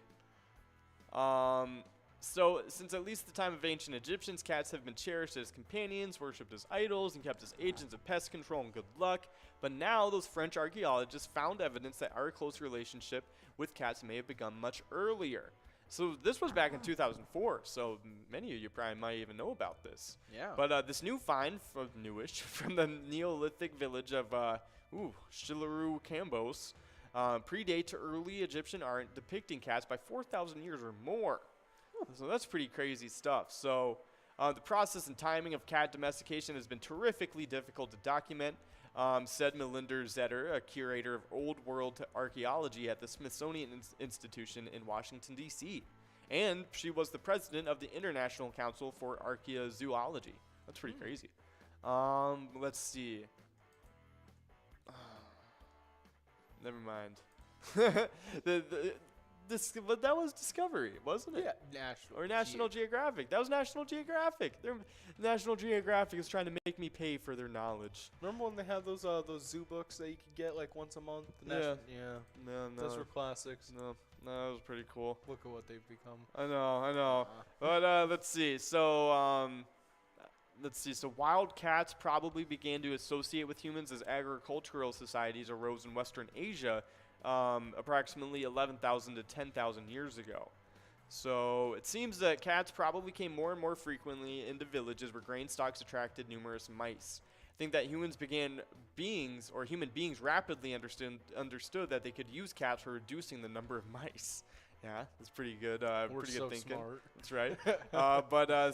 So, since at least the time of ancient Egyptians, cats have been cherished as companions, worshipped as idols, and kept as agents of pest control and good luck. But now, those French archaeologists found evidence that our close relationship with cats may have begun much earlier. So, this was back in 2004, so many of you probably might even know about this. Yeah. But this new find, newish, from the Neolithic village of Shilaru Cambos, predates early Egyptian art depicting cats by 4,000 years or more. So that's pretty crazy stuff. So the process and timing of cat domestication has been terrifically difficult to document, said Melinda Zetter, a curator of Old World Archaeology at the Smithsonian Institution in Washington, D.C. And she was the president of the International Council for Archaeozoology. That's pretty crazy. Let's see. Never mind. But that was Discovery, wasn't it? Yeah, National Geographic. That was National Geographic. National Geographic is trying to make me pay for their knowledge. Remember when they had those zoo books that you could get like once a month? Yeah. No. Those were classics. No, that was pretty cool. Look at what they've become. I know. But let's see. So So wild cats probably began to associate with humans as agricultural societies arose in Western Asia. Approximately 11,000 to 10,000 years ago. So it seems that cats probably came more and more frequently into villages where grain stalks attracted numerous mice. I think that human beings rapidly understood that they could use cats for reducing the number of mice. Yeah, that's pretty good. We're Pretty so good thinking. smart. That's right.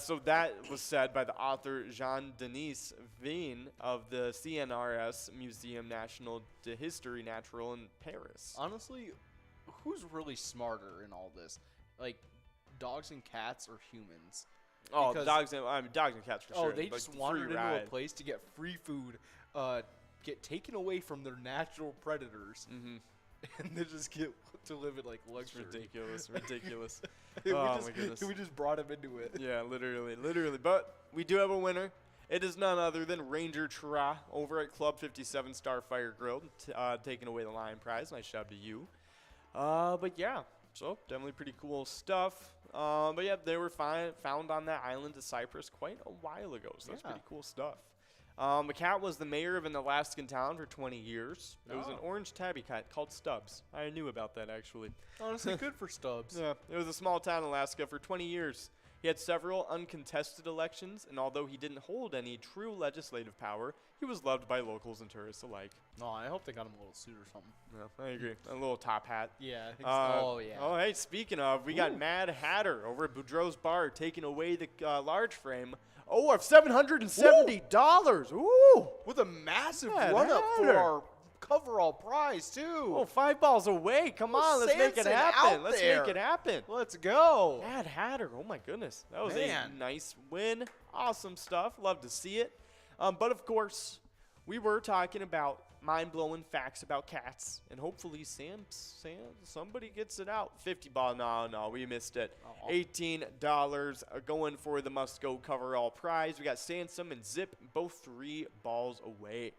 So that was said by the author Jean-Denis Vien of the CNRS Museum National de History Natural in Paris. Honestly, who's really smarter in all this? Like, dogs and cats or humans? Oh, Because- dogs and cats for sure. Oh, they Like, just free wandered into ride. a place to get free food, get taken away from their natural predators, and they just get to live in like luxury. Ridiculous, ridiculous. we Oh, just, my goodness. We just brought them into it. Yeah, literally. But we do have a winner. It is none other than Ranger Tra over at Club 57 Starfire Grill, taking away the lion prize. Nice job to you. But yeah, so definitely pretty cool stuff. But yeah, they were found on that island of Cyprus quite a while ago, so that's Yeah. pretty cool stuff. The cat was the mayor of an Alaskan town for 20 years. It was an Oh. orange tabby cat called Stubbs. I knew about that, actually. Honestly, good for Stubbs. Yeah, it was a small town in Alaska for 20 years. He had several uncontested elections, and although he didn't hold any true legislative power, he was loved by locals and tourists alike. Oh, I hope they got him a little suit or something. Yeah, I agree. A little top hat. Yeah. Oh, hey, speaking of, we got Mad Hatter over at Boudreaux's Bar taking away the large frame. Oh, of $770. Ooh! With a massive Mad run-up for Hatter. our coverall prize, too. Oh, 5 balls away. Come on, let's make it Samson happen. out Let's there. make it happen. Let's go. Mad Hatter. Oh, my goodness. That was Man. a nice win. Awesome stuff. Love to see it. But, of course, we were talking about mind-blowing facts about cats. And hopefully somebody gets it out. 50 ball. No, we missed it. Aw. $18 going for the must-go coverall prize. We got Sansom and Zip, both 3 balls away.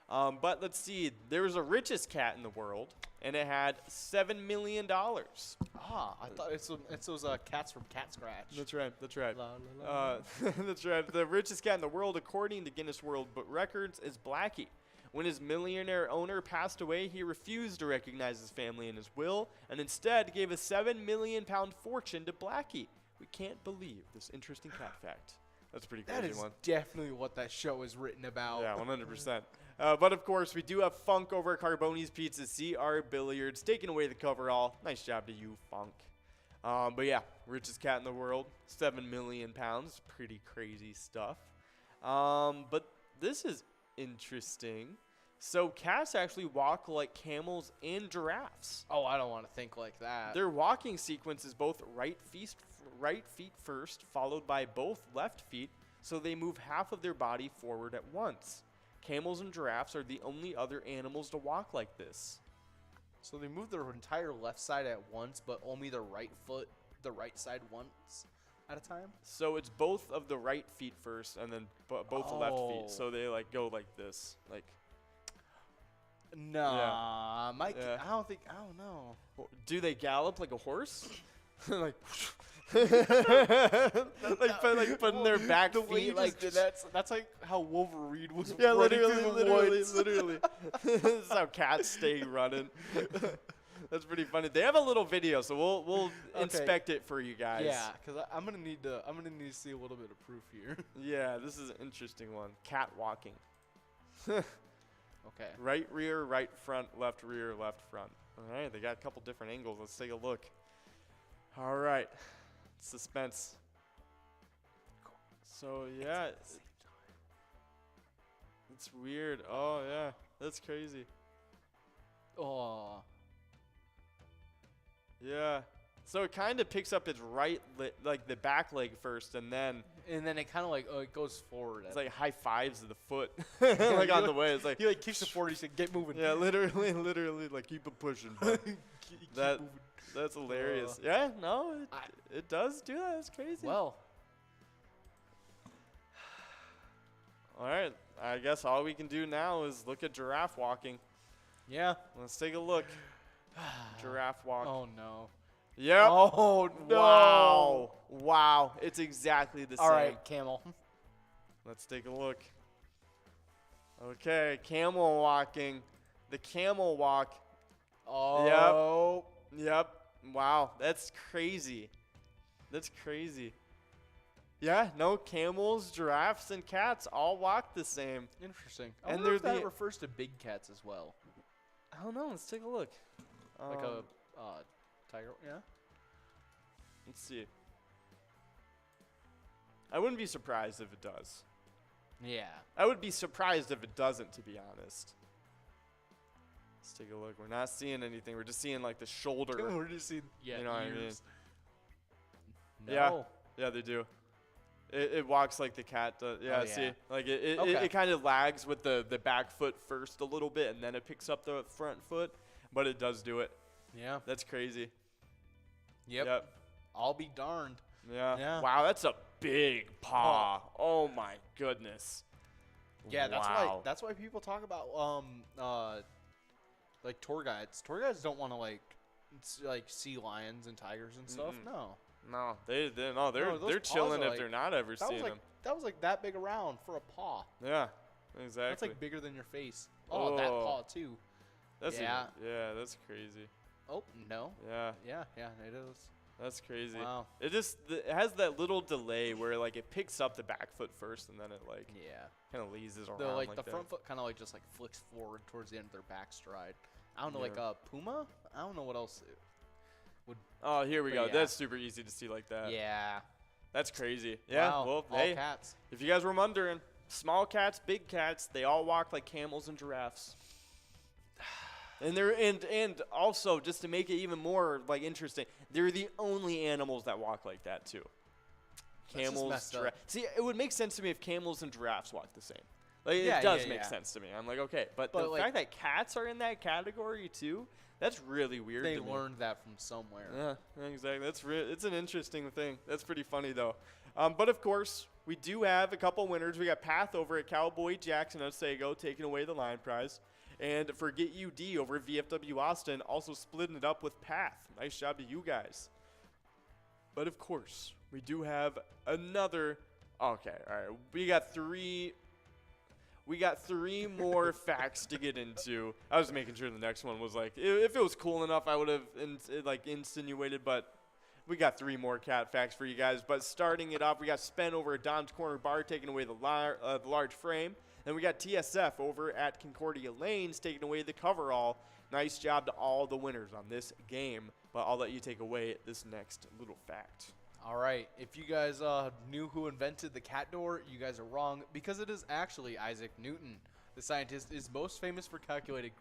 But let's see. There was a richest cat in the world, and it had $7 million. Ah, I thought it's those cats from Cat Scratch. That's right. La, la, la. That's right. The richest cat in the world, according to Guinness World Book Records, is Blackie. When his millionaire owner passed away, he refused to recognize his family in his will and instead gave a £7 million fortune to Blackie. We can't believe this interesting cat fact. That's a pretty crazy That is one. definitely what that show is written about. Yeah, 100%. But of course, we do have Funk over at Carboni's Pizza, CR Billiards, taking away the coverall. Nice job to you, Funk. But yeah, richest cat in the world, 7 million pounds. Pretty crazy stuff. But this is interesting. So cats actually walk like camels and giraffes. Oh, I don't want to think like that. Their walking sequence is both right feet first, followed by both left feet, so they move half of their body forward at once. Camels and giraffes are the only other animals to walk like this. So they move their entire left side at once, but only the right side once at a time? So it's both of the right feet first, and then both the left feet. So they like go like this, like. Nah, Mike. Yeah. I don't know. Do they gallop like a horse? like. like putting their back The way feet you like just did that's like how Wolverine was yeah, running through the woods. literally. This is how cats stay running. That's pretty funny. They have a little video, so we'll Okay. inspect it for you guys. Yeah, because I'm gonna need to see a little bit of proof here. Yeah, this is an interesting one. Cat walking. Okay. Right rear, right front, left rear, left front. All right, they got a couple different angles. Let's take a look. All right, suspense. So yeah, it's weird. Oh yeah, that's crazy. Oh. Yeah. So it kind of picks up its like the back leg first, and then And then it kind of like it goes forward. it's like high fives of the foot, like on the way. It's like he like kicks it forward. He said, "Get moving." yeah, literally, like keep it pushing. bud. Keep That moving. that's hilarious. Yeah, no, it does do that. It's crazy. Well, All right, I guess all we can do now is look at giraffe walking. yeah. Let's take a look. Giraffe walk. Oh no. Yep. Oh no. Wow. It's exactly the All same. right, camel. Let's take a look. Okay, camel walking. The camel walk. Oh. Yep. Wow, that's crazy. That's crazy. Yeah, no, camels, giraffes, and cats all walk the same. Interesting. And I wonder if they're that the- refers to big cats as well, I don't know. Let's take a look. like a tiger. Yeah. Let's see. I wouldn't be surprised if it does. Yeah. I would be surprised if it doesn't, to be honest. Let's take a look. We're not seeing anything. We're just seeing like the shoulder. We're just seeing, yeah, You know what I mean? ears. Yeah. No. Yeah, they do. It walks like the cat does. Yeah, Oh, yeah. see? Like it Okay. kind of lags with the back foot first a little bit, and then it picks up the front foot, but it does do it. Yeah. That's crazy. Yep. I'll be darned. Yeah. Yeah. Wow, that's a big paw. Oh my goodness. Yeah, Wow. that's why people talk about like tour guides. Tour guides don't want to like sea lions and tigers and stuff. Mm-mm. No. No, they're those paws chilling are if like- they're not ever That seeing was them. like that big around for a paw. Yeah, exactly. That's like bigger than your face. Oh, that Oh. paw too. That's yeah. yeah, that's crazy. Oh, no. Yeah, Yeah, it is. that's crazy. Wow. It just it has that little delay where like it picks up the back foot first and then it like Yeah. kind of leases around The like the that. front foot kind of like just like flicks forward towards the end of their back stride. I don't know, Yeah. like a puma. I don't know what else. Oh, here we But go. yeah. That's super easy to see like that. Yeah. That's crazy. Yeah. Wow. Well, all hey, cats. if you guys were wondering, small cats, big cats, they all walk like camels and giraffes. And they're and also just to make it even more like interesting, they're the only animals that walk like that too. That's just Camels, messed up. giraffes. See, it would make sense to me if camels and giraffes walk the same. Like Yeah, it does yeah, make yeah. sense to me. I'm like, okay, but But, the like- fact that cats are in that category too, that's really weird. They to me. learned that from somewhere. Yeah, exactly. That's it's an interesting thing. That's pretty funny though. But of course, we do have a couple winners. We got Path over at Cowboy Jackson Otsego taking away the line prize, and Forget UD over at VFW Austin also splitting it up with Path. Nice job to you guys. But of course, we do have another. Okay, all right. We got three more facts to get into. I was making sure the next one was like, if it was cool enough, I would have insinuated, but we got three more cat facts for you guys. But starting it off, we got Spen over at Don's Corner Bar taking away the large frame. Then we got TSF over at Concordia Lanes taking away the coverall. Nice job to all the winners on this game. But I'll let you take away this next little fact. All right. If you guys knew who invented the cat door, you guys are wrong because it is actually Isaac Newton. The scientist is most famous for calculating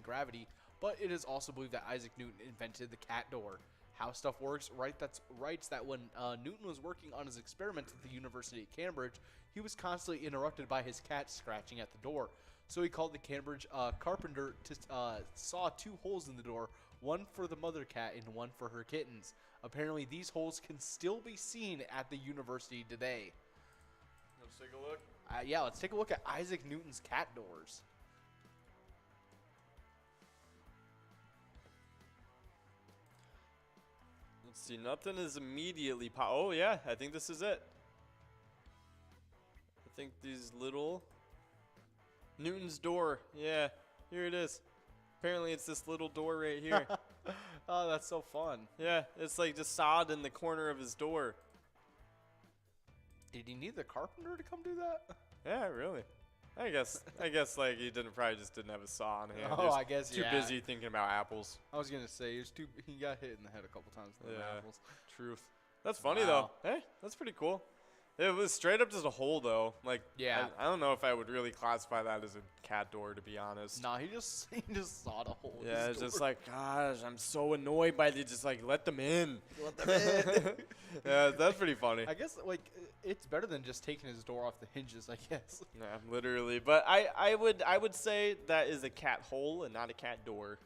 gravity, but it is also believed that Isaac Newton invented the cat door. How stuff works, writes that when Newton was working on his experiments at the University of Cambridge, he was constantly interrupted by his cat scratching at the door. So he called the Cambridge carpenter to saw two holes in the door, one for the mother cat and one for her kittens. Apparently, these holes can still be seen at the university today. Let's take a look. Yeah, let's take a look at Isaac Newton's cat doors. Let's see. Nothing is immediately oh, yeah. I think this is it. I think these little Newton's door. Yeah, here it is. Apparently, it's this little door right here. Oh, that's so fun. Yeah, it's like just sawed in the corner of his door. Did he need the carpenter to come do that? Yeah, really. I guess like he probably just didn't have a saw on hand. Oh, He was I guess, too yeah. busy thinking about apples. I was gonna say he got hit in the head a couple times with the Yeah. apples. Truth. That's funny Wow. though. Hey, that's pretty cool. It was straight up just a hole though. Like, Yeah. I don't know if I would really classify that as a cat door, to be honest. Nah, he just sawed a hole. in Yeah, his it's just door. like, gosh, I'm so annoyed by the just like let them in. Let them in. Yeah, that's pretty funny. I guess like it's better than just taking his door off the hinges. I guess. Yeah, literally. But I would say that is a cat hole and not a cat door.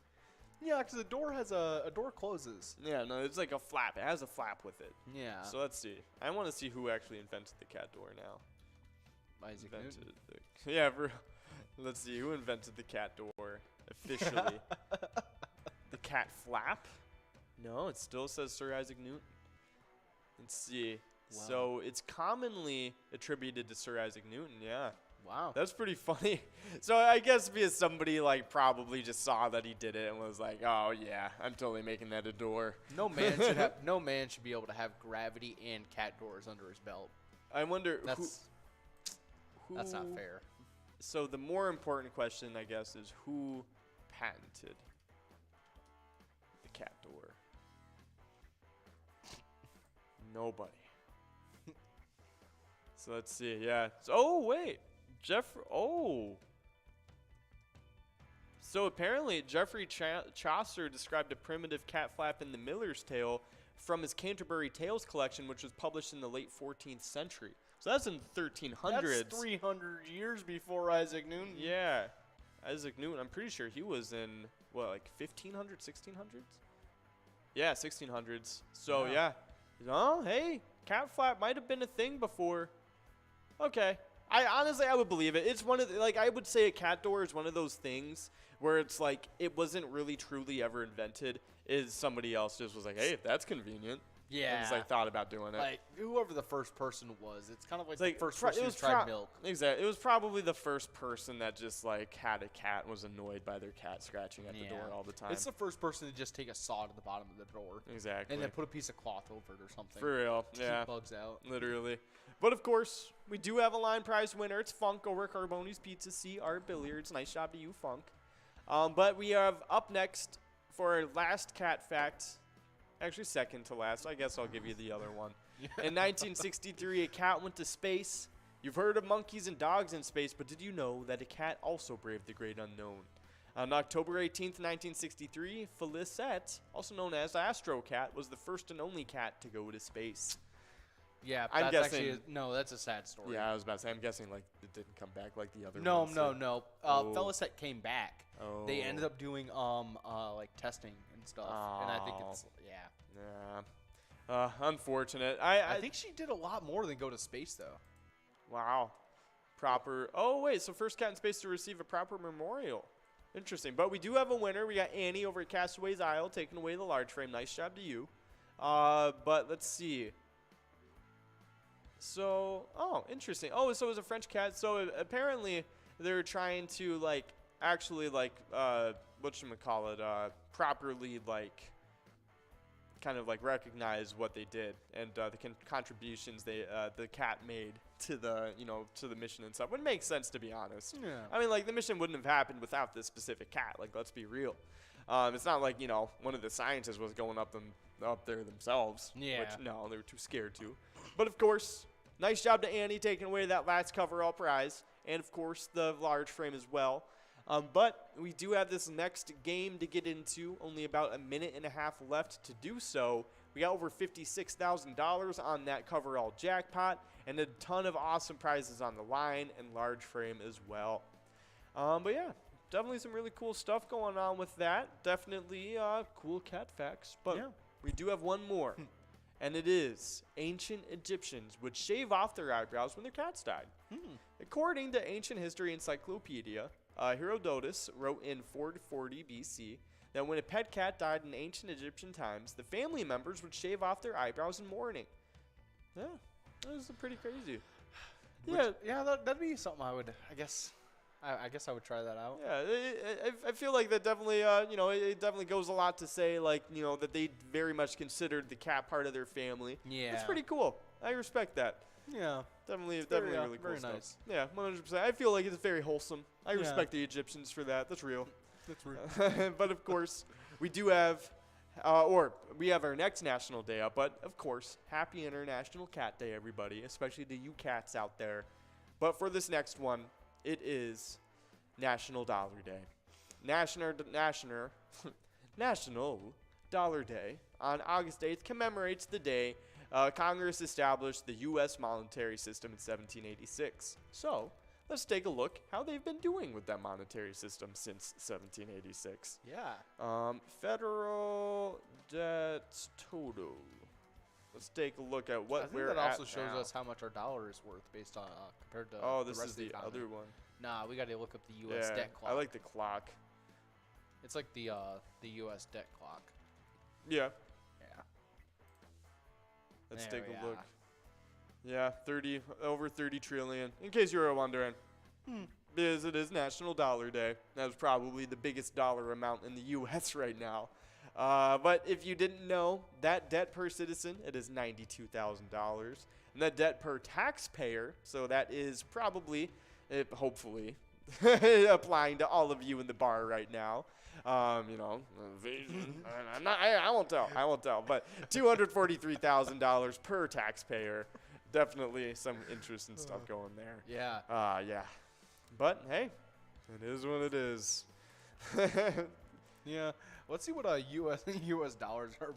Yeah, because the door has a door closes. Yeah, no, it's like a flap. It has a flap with it. Yeah. So let's see. I want to see who actually invented the cat door now. Isaac Invented Newton. yeah, let's see who invented the cat door officially. The cat flap? No, it still says Sir Isaac Newton. Let's see. Wow. So it's commonly attributed to Sir Isaac Newton. Yeah. Wow. That's pretty funny. So I guess because somebody like probably just saw that he did it and was like, "Oh yeah, I'm totally making that a door." No man should be able to have gravity and cat doors under his belt. I wonder That's who not fair. So the more important question, I guess, is who patented the cat door? Nobody. So let's see. Yeah. So, oh wait, So apparently Geoffrey Chaucer described a primitive cat flap in the Miller's Tale from his Canterbury Tales collection, which was published in the late 14th century. So that's in the 1300s. That's 300 years before Isaac Newton. Yeah. Isaac Newton, I'm pretty sure he was in, what, like 1500s, 1600s? Yeah, 1600s. So, yeah. Oh, hey, cat flap might have been a thing before. Okay. I would believe it. It's one of the, like, I would say a cat door is one of those things where it's like it wasn't really truly ever invented. Is somebody else just was like, hey, that's convenient. Yeah. And just like thought about doing it. Like whoever the first person was, it's kind of like, Like, the first person who tried milk. Exactly. It was probably the first person that just like had a cat and was annoyed by their cat scratching at the door all the time. It's the first person to just take a saw to the bottom of the door. Exactly. And then put a piece of cloth over it or something. For real. To Yeah. keep bugs out. Literally. But of course, we do have a line prize winner. It's Funk over at Carboni's Pizza CR Billiards. Nice job to you, Funk. But we have up next for our last cat fact. Actually, second to last. I guess I'll give you the other one. In 1963, a cat went to space. You've heard of monkeys and dogs in space, but did you know that a cat also braved the great unknown? On October 18th, 1963, Felicette, also known as Astro Cat, was the first and only cat to go to space. Yeah, I'm that's guessing- actually no, that's a sad story. Yeah, I was about to say, I'm guessing like it didn't come back like the other No, ones. no. Oh. Felicette came back. Oh. They ended up doing like testing and stuff, and I think it's Yeah. Unfortunate. I think she did a lot more than go to space though. Wow. Proper. Oh, wait. So first cat in space to receive a proper memorial. Interesting. But we do have a winner. We got Annie over at Castaway's Isle taking away the large frame. Nice job to you. But let's see. So, oh, interesting. Oh, so it was a French cat. So apparently they're trying to like actually like whatchamacallit, properly like kind of like recognize what they did and the contributions the cat made to the to the mission and stuff. Would make sense, to be honest. Yeah. I mean, like the mission wouldn't have happened without this specific cat. Like, let's be real. It's not like one of the scientists was going up there themselves. Yeah. Which no, they were too scared to. But of course, nice job to Annie taking away that last coverall prize, and of course the large frame as well. But we do have this next game to get into. Only about a minute and a half left to do so. We got over $56,000 on that coverall jackpot, and a ton of awesome prizes on the line and large frame as well. But yeah, definitely some really cool stuff going on with that. Definitely cool cat facts. But we do have one more, and it is ancient Egyptians would shave off their eyebrows when their cats died. According to Ancient History Encyclopedia, Herodotus wrote in 440 BC that when a pet cat died in ancient Egyptian times, the family members would shave off their eyebrows in mourning. Yeah, that was pretty crazy. Yeah, that'd be something I would. I guess I would try that out. Yeah, I feel like that definitely, it definitely goes a lot to say, like, that they very much considered the cat part of their family. Yeah, it's pretty cool. I respect that. Yeah, definitely very, really cool very stuff. nice. Yeah, 100%. I feel like it's very wholesome. I respect the Egyptians for that. That's real. That's real. But of course, we do have, we have our next national day up. But of course, happy International Cat Day, everybody, especially to you cats out there. But for this next one, it is National Dollar Day. National Dollar Day on August 8th commemorates the day Congress established the U.S. monetary system in 1786. So, let's take a look how they've been doing with that monetary system since 1786. Yeah. Federal debt total. Let's take a look at what we're at that also shows now. us how much our dollar is worth based on compared to Oh, the this rest is of the the economy. other one. Nah, we got to look up the U.S. Yeah, debt clock. I like the clock. It's like the U.S. debt clock. Yeah. Yeah. Let's There take we a look. are. Yeah, over 30 trillion. In case you were wondering, because it is National Dollar Day. That's probably the biggest dollar amount in the U.S. right now. But if you didn't know, that debt per citizen, it is $92,000. And that debt per taxpayer, so that is probably, hopefully, applying to all of you in the bar right now. Invasion. I won't tell. But $243,000 per taxpayer. Definitely some interesting stuff going there. Yeah. Yeah. But hey, it is what it is. Yeah. Let's see what U.S. dollars are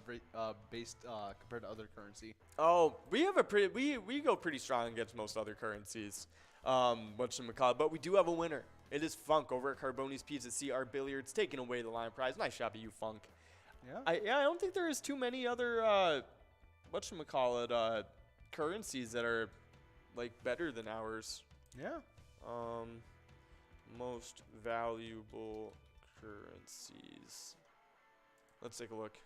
based compared to other currency. Oh, we have we go pretty strong against most other currencies. But we do have a winner. It is Funk over at Carboni's Pizza CR Billiards, taking away the line prize. Nice job at you, Funk. Yeah. I don't think there is too many other currencies that are like better than ours. Yeah. Most valuable currencies. Let's take a look.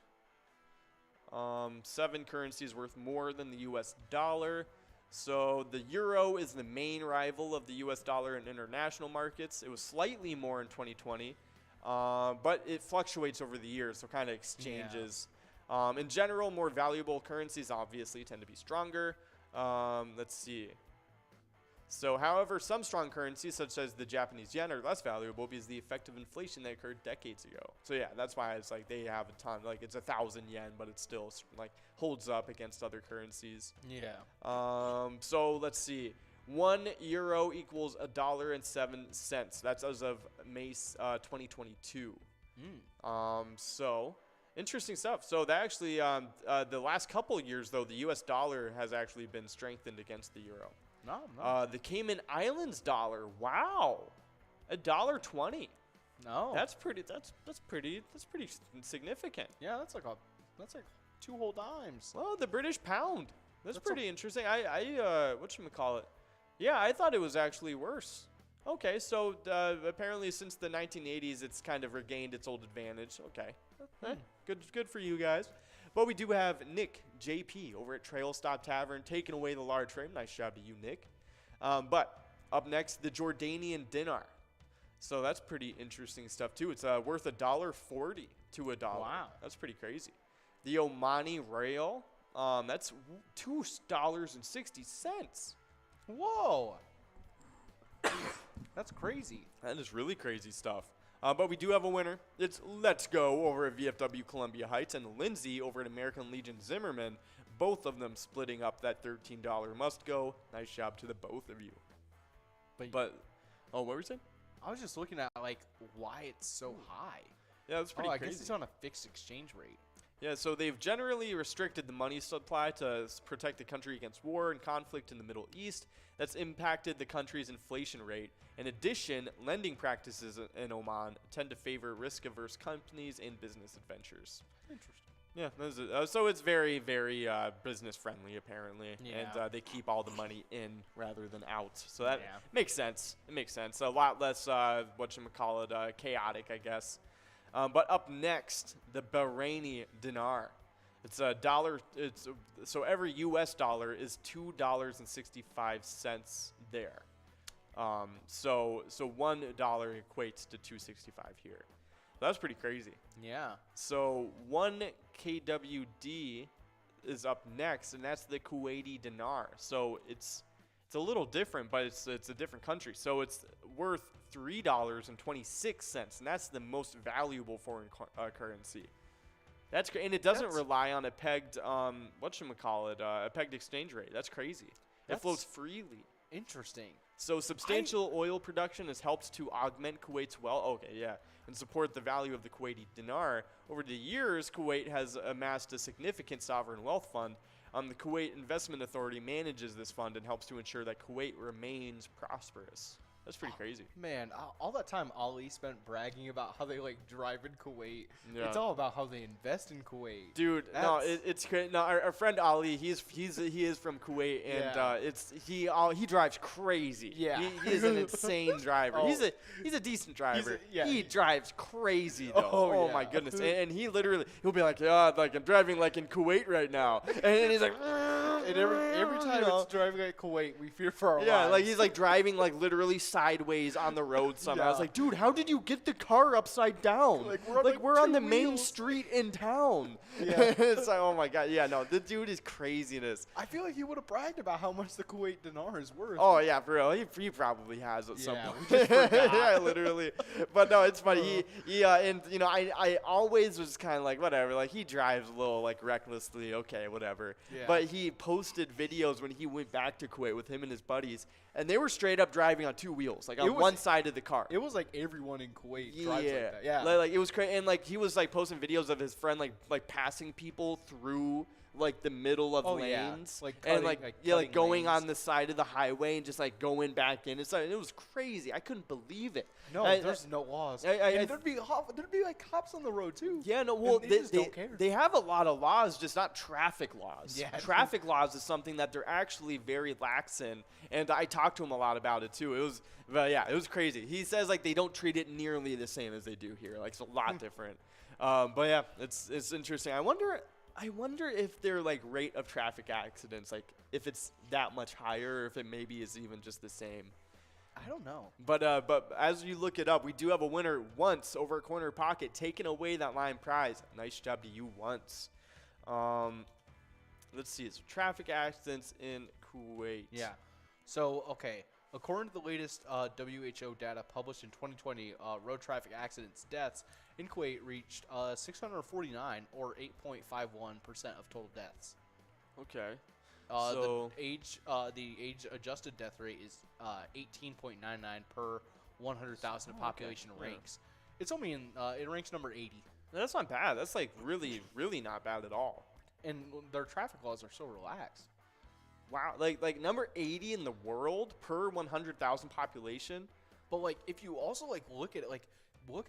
7 currencies worth more than the U.S. dollar. So the euro is the main rival of the U.S. dollar in international markets. It was slightly more in 2020, but it fluctuates over the years, so kind of exchanges. Yeah. In general, more valuable currencies obviously tend to be stronger. Let's see. So, however, some strong currencies, such as the Japanese yen, are less valuable because of the effect of inflation that occurred decades ago. So, yeah, that's why it's like they have a ton. Like, it's 1,000 yen, but it still, like, holds up against other currencies. Yeah. So, let's see. 1 euro equals $1.07. That's as of May 2022. So, interesting stuff. So, that actually, the last couple of years, though, the U.S. dollar has actually been strengthened against the euro. No. The Cayman Islands dollar. Wow, $1.20. No. That's pretty significant. Yeah, that's like 2 whole dimes. Well, the British pound. That's pretty interesting. Whatchamacallit? Yeah, I thought it was actually worse. Okay, so apparently since the 1980s, it's kind of regained its old advantage. Okay, good for you guys. But we do have Nick JP over at Trail Stop Tavern taking away the large frame. Nice job to you, Nick. But up next, the Jordanian dinar. So that's pretty interesting stuff too. It's worth $1.40 to $1. Wow, that's pretty crazy. The Omani Real, that's $2.60. Whoa, that's crazy. That is really crazy stuff. But we do have a winner. It's Let's Go over at VFW Columbia Heights and Lindsay over at American Legion Zimmerman. Both of them splitting up that $13 must go. Nice job to the both of you. But what were you saying? I was just looking at like why it's so high. Yeah, that's pretty crazy. I guess it's on a fixed exchange rate. Yeah, so they've generally restricted the money supply to protect the country against war and conflict in the Middle East. That's impacted the country's inflation rate. In addition, lending practices in Oman tend to favor risk-averse companies and business adventures. Interesting. Yeah, so it's very, very business-friendly, apparently. Yeah. And they keep all the money in rather than out. So that makes sense. It makes sense. A lot less, chaotic, I guess. But up next, the Bahraini dinar. It's $1. So every U.S. dollar is $2.65 there. So $1 equates to $2.65 here. That's pretty crazy. Yeah. So 1 KWD is up next, and that's the Kuwaiti dinar. So it's a little different, but it's a different country. So it's worth $3.26, and that's the most valuable foreign currency. That's great, and it doesn't rely on a pegged a pegged exchange rate. That's crazy. It floats freely. Interesting. So substantial oil production has helped to augment Kuwait's and support the value of the Kuwaiti dinar. Over the years, Kuwait has amassed a significant sovereign wealth fund. The Kuwait Investment Authority manages this fund and helps to ensure that Kuwait remains prosperous. That's pretty crazy. Man, all that time Ali spent bragging about how they drive in Kuwait. Yeah. It's all about how they invest in Kuwait. Dude, it's great. No, our friend Ali, he is from Kuwait, and he drives crazy. Yeah. He is an insane driver. He's a decent driver. He drives crazy though. Oh my goodness. And he'll be like, I'm driving like in Kuwait right now, and he's like. And every time it's driving at Kuwait, we fear for our lives. Yeah, like he's like driving like literally sideways on the road somehow. I was like, dude, how did you get the car upside down? Like, We're on two the main wheels. street in town. Yeah. It's like, oh my god, yeah, no, the dude is craziness. I feel like he would have bragged about how much the Kuwait dinar is worth. Oh yeah, for real, he probably has at some Yeah, point. we just forgot. Yeah, literally. But no, it's funny. And you know, I always was kind of like whatever. Like he drives a little like recklessly, okay, whatever. Yeah. But he posted videos when he went back to Kuwait with him and his buddies, and they were straight up driving on two wheels, like on one side of the car. It was like everyone in Kuwait drives like that. Yeah. Like it was crazy, and like he was like posting videos of his friend like passing people through like the middle of lanes, Like and cutting- like cutting going lanes. on the side of the highway and just like going back in. It's like, it was crazy. I couldn't believe it. No, there's no laws. And there'd be like cops on the road too. Yeah, no, well, And they just don't care. They have a lot of laws, just not traffic laws. Yeah. Traffic laws is something that they're actually very lax in, and I talked to him a lot about it too. It was crazy. He says like they don't treat it nearly the same as they do here. Like it's a lot different. But yeah, it's interesting. I wonder if their like rate of traffic accidents, like if it's that much higher, or if it maybe is even just the same. I don't know. But as you look it up, we do have a winner once over at Corner Pocket, taking away that line prize. Nice job to you once. Let's see. It's traffic accidents in Kuwait. Yeah. So, okay. According to the latest WHO data published in 2020, road traffic accidents deaths in Kuwait reached 649, or 8.51% of total deaths. Okay. The age-adjusted death rate is 18.99 per 100,000 of population ranks. It's only it ranks number 80, That's not bad. That's like really, really not bad at all. and their traffic laws are so relaxed. Wow. Like number 80 in the world per 100,000 population. But like, if you also like look at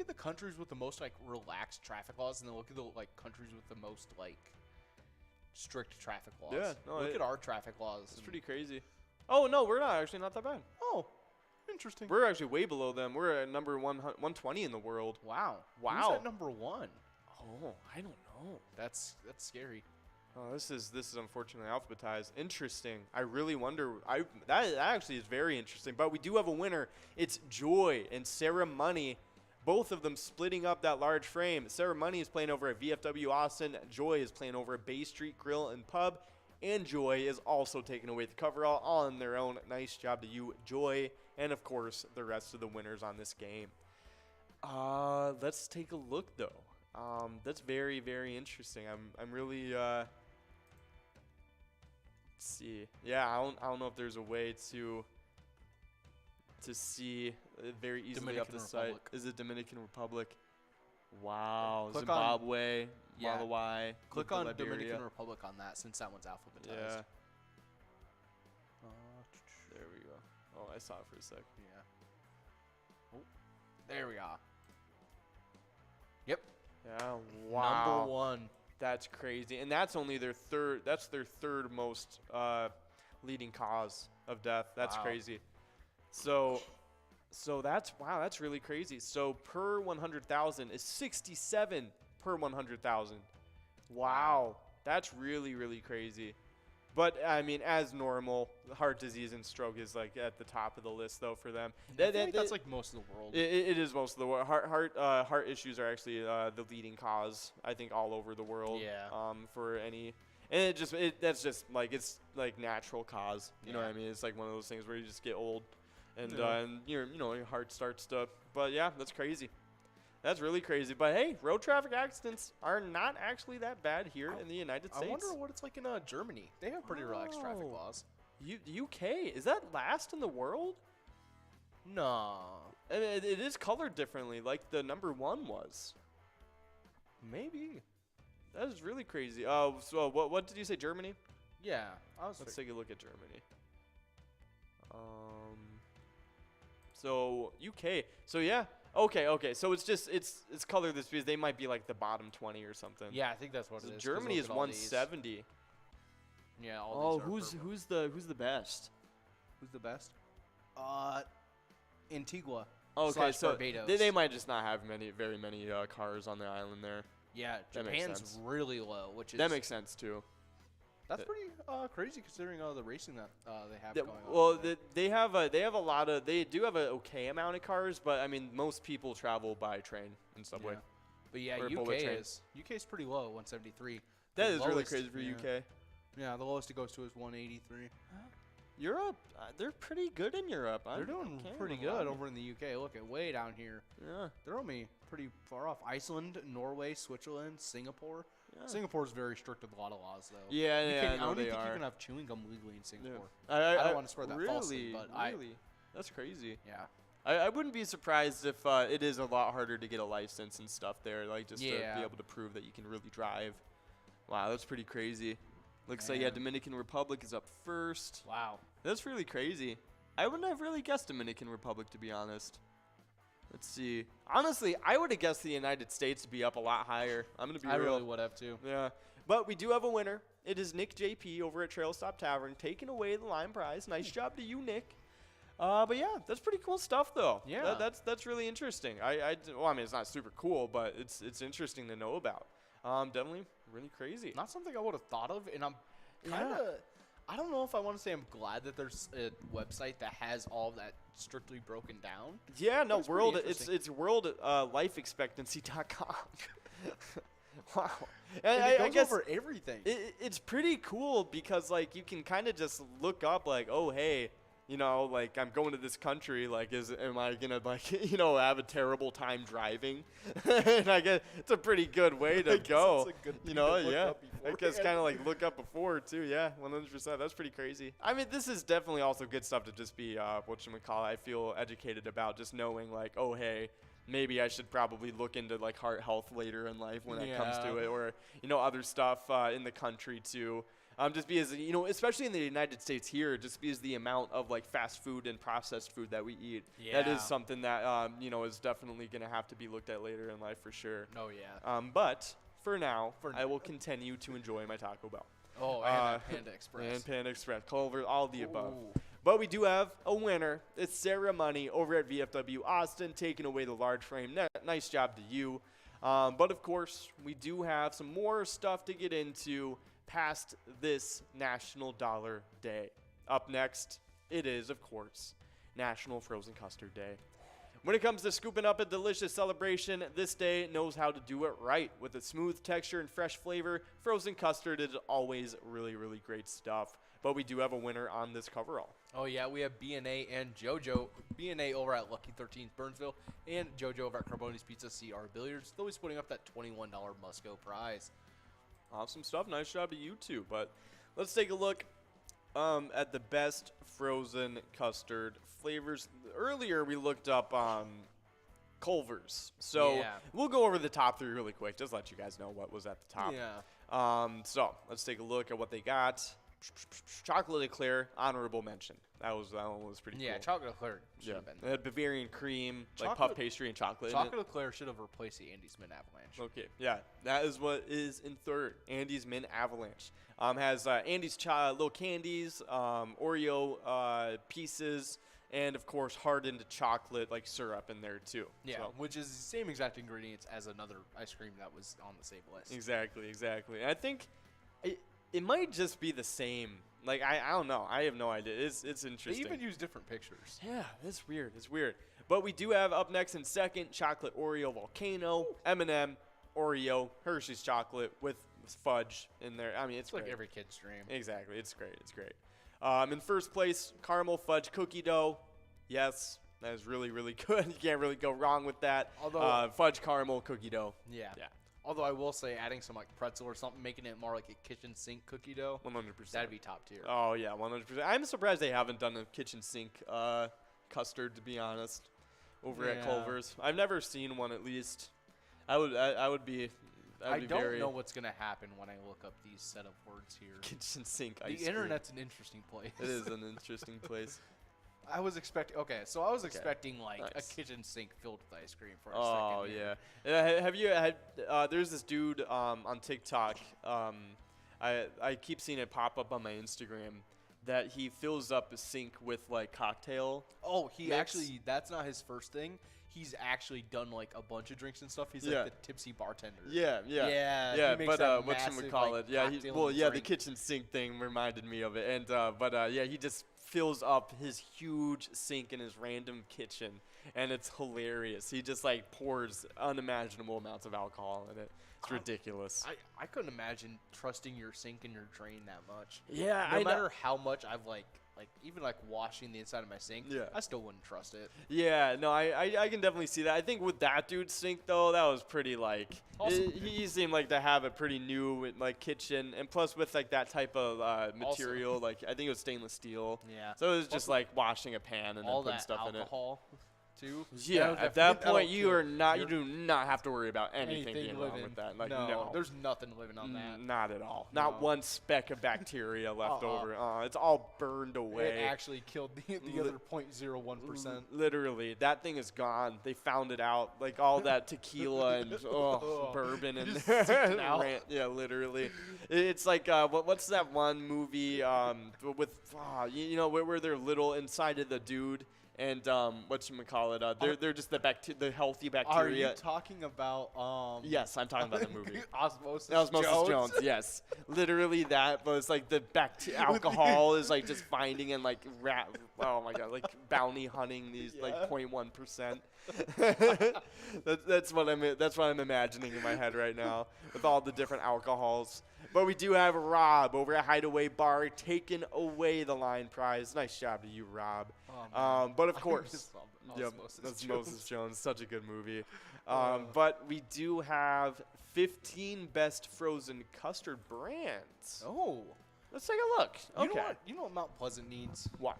the countries with the most like relaxed traffic laws, and then look at the like countries with the most like strict traffic laws. Yeah, no, look at our traffic laws. It's pretty crazy. Oh no, we're not actually not that bad. Oh, interesting. We're actually way below them. We're at number 120 in the world. Wow. Wow. Who's at number one? Oh, I don't know. That's scary. Oh, this is unfortunately alphabetized. Interesting. I really wonder. That actually is very interesting. But we do have a winner. It's Joy and Sarah Money, both of them splitting up that large frame. Sarah Money is playing over at VFW Austin. Joy is playing over at Bay Street Grill and Pub. And Joy is also taking away the coverall all on their own. Nice job to you, Joy, and of course the rest of the winners on this game. Let's take a look though. That's very, very interesting. I'm really let's see. Yeah, I don't know if there's a way to see very easily up the site. Is it Dominican Republic? Wow. Click Zimbabwe, yeah. Malawi. Click look at on Liberia. Dominican Republic on that, since that one's alphabetized. Yeah. There we go. Oh, I saw it for a sec. Yeah. Oh, there we are. Yep. Yeah. Wow. Number one. That's crazy, and that's only their third. That's their third most leading cause of death. That's Wow. crazy. So that's wow. That's really crazy. So per 100,000 is 67 per 100,000. Wow, that's really, really crazy. But I mean, as normal, heart disease and stroke is like at the top of the list though for them. I think that's like most of the world. It is most of the world. Heart issues are actually the leading cause, I think, all over the world. Yeah. For any, and that's just like it's like natural cause. You know what I Yeah. mean? It's like one of those things where you just get old, and Yeah. and your heart starts to. But yeah, that's crazy. That's really crazy. But hey, road traffic accidents are not actually that bad here in the United States. I wonder what it's like in Germany. They have pretty relaxed traffic Oh. laws. UK, is that last in the world? No. I mean, it is colored differently, like the number one was. Maybe. That is really crazy. So what did you say? Germany? Yeah. Let's take a look at Germany. So UK. So yeah. Okay. So it's colored this because they might be like the bottom 20 or something. Yeah, I think that's what So it is. 'cause Germany look is at all these. 170. Yeah. All Oh, these are purple. who's the best? Who's the best? Antigua. Okay, slash so Barbados. they might just not have very many cars on the island there. Yeah, That makes Japan's sense. really low, which is That makes sense too. That's pretty crazy considering the racing that they have Yeah, going on. well, they have a lot of they do have an okay amount of cars, but I mean most people travel by train and subway. Yeah. But yeah, Or bullet train. UK is pretty low, 173. That The is really lowest- crazy for yeah. UK. Yeah, the lowest it goes to is 183. Europe, they're pretty good in Europe. They're doing pretty good over in the UK. Look at way down here. Yeah. They're only pretty far off. Iceland, Norway, Switzerland, Singapore. Yeah. Singapore's very strict with a lot of laws, though. Yeah, You yeah, can- I know don't they even think are. you can have chewing gum legally in Singapore. I don't wanna spread that really, falsely, but really, that's crazy. Yeah. I wouldn't be surprised if it is a lot harder to get a license and stuff there, like just to Yeah. be able to prove that you can really drive. Wow, that's pretty crazy. Looks like Man. Dominican Republic is up first. Wow. That's really crazy. I wouldn't have really guessed Dominican Republic, to be honest. Let's see. Honestly, I would have guessed the United States to be up a lot higher. I'm gonna be I real. really would have, too. Yeah. But we do have a winner. It is Nick JP over at Trail Stop Tavern, taking away the Lime Prize. Nice job to you, Nick. But yeah, that's pretty cool stuff, though. Yeah. That's really interesting. Well, I mean, it's not super cool, but it's interesting to know about. Definitely really crazy. Not something I would have thought of, and I'm kind of. I don't know if I want to say I'm glad that there's a website that has all of that strictly broken down. Yeah, no, That's pretty it's worldlifeexpectancy.com. Wow. And And it I goes guess over everything. it's pretty cool because like you can kind of just look up like, oh hey, you know, like I'm going to this country, like am I gonna like you know have a terrible time driving? And I guess it's a pretty good way to go. it's a good You thing know, to look yeah. up I guess beforehand. kind of like look up before too. Yeah, 100%. That's pretty crazy. I mean, this is definitely also good stuff to just be whatchamacallit, I feel educated about, just knowing like, oh hey, maybe I should probably look into like heart health later in life when it comes to Yeah. it, or you know other stuff in the country too. Just because, you know, especially in the United States here, just because the amount of like fast food and processed food that we eat, that Yeah. is something that you know is definitely going to have to be looked at later in life for sure. Oh yeah. But for now, For I will continue to enjoy my Taco Bell Oh, and Panda Express. and Panda Express, Culver, all the above. Ooh. But we do have a winner. It's Sarah Money over at VFW Austin, taking away the large frame. Nice job to you. But of course, we do have some more stuff to get into past this National Dollar Day. Up next, it is, of course, National Frozen Custard Day. When it comes to scooping up a delicious celebration, this day knows how to do it right. With a smooth texture and fresh flavor, frozen custard is always really, really great stuff. But we do have a winner on this coverall. Oh yeah, we have B&A and JoJo. B&A over at Lucky 13th Burnsville, and JoJo over at Carboni's Pizza CR Billiards. They'll be putting up that $21 must-go prize. Awesome stuff. Nice job to you too. But let's take a look at the best frozen custard flavors. Earlier we looked up Culver's. So Yeah. we'll go over the top three really quick. Just let you guys know what was at the top. Yeah. So let's take a look at what they got. Chocolate eclair, honorable mention. That one was pretty Yeah, cool. chocolate eclair should Yeah. have been It there. had Bavarian cream, like puff Chocolate- pastry and chocolate in it. Chocolate eclair should have replaced the Andy's Mint Avalanche. Okay, yeah, that is what is in third. Andy's Mint Avalanche has Andy's little candies, Oreo pieces, and of course hardened chocolate like syrup in there too. Yeah, So, which is the same exact ingredients as another ice cream that was on the same list. exactly. And I think it might just be the same. Like I don't know. I have no idea. It's They interesting. even use different pictures. Yeah, it's weird. It's weird. But we do have up next in second, chocolate Oreo volcano, M&M, Oreo, Hershey's chocolate with fudge in there. I mean, it's It's like great. every kid's dream. Exactly. It's great. It's great. In first place, caramel fudge cookie dough. Yes, that is really, really good. You can't really go wrong with that. Although- fudge caramel cookie dough. Yeah. Yeah. Although I will say, adding some like pretzel or something, making it more like a kitchen sink cookie dough, 100%. that'd be top tier. Oh, yeah, 100%. I'm surprised they haven't done a kitchen sink custard, to be honest, over at Yeah. Culver's. I've never seen one, at least. I would be I don't very know what's gonna happen when I look up these set of words here. kitchen sink ice The cream. internet's an interesting place. It is an interesting place. I was expecting. Okay, so I was expecting like nice. a kitchen sink filled with ice cream for a Oh, second. yeah. here. Have you had, there's this dude on TikTok. I keep seeing it pop up on my Instagram. that he fills up a sink with like cocktail. Oh, he mix. actually, that's not his first thing. He's actually done like a bunch of drinks and stuff. He's Yeah. like the tipsy bartender. Yeah. he makes But that whatchamacallit? massive, Yeah, cocktail the drink. kitchen sink thing reminded me of it. And yeah, he just fills up his huge sink in his random kitchen, and it's hilarious. He just like pours unimaginable amounts of alcohol in it. It's ridiculous. I couldn't imagine trusting your sink and your drain that much. Yeah, No matter how much I've like even like washing the inside of my sink, Yeah. I still wouldn't trust it. Yeah, no, I can definitely see that. I think with that dude's sink though, that was pretty like Also- he seemed like to have a pretty new like kitchen, and plus with like that type of material, like I think it was stainless steel. Yeah. So it was just like washing a pan and then All putting that stuff alcohol, too. in it. Yeah, at that point you You're- do not have to worry about anything being wrong living. with that. Like no, there's nothing living on that. not at all. Not No. one speck of bacteria left over. It's all burned away. It actually killed the other 0.01%. Literally, that thing is gone. They found it out. Like all that tequila and bourbon and Just sticking out. yeah, literally. It's like what's that one movie with you know where they're little inside of the dude and whatchamacallit, they're just the healthy Are you bacteria. talking about Yes, I'm talking about the movie. Osmosis Jones, yes. Literally that, but it's like the alcohol is like just finding and like oh my god, like bounty hunting these like 0.1%. That's what I'm imagining in my head right now with all the different alcohols. But we do have Rob over at Hideaway Bar taking away the line prize. Nice job to you, Rob. But of course, that's Moses Jones. Such a good movie. But we do have 15 best frozen custard brands. Oh, Let's take a look. you Okay. know what? You know what Mount Pleasant needs? What?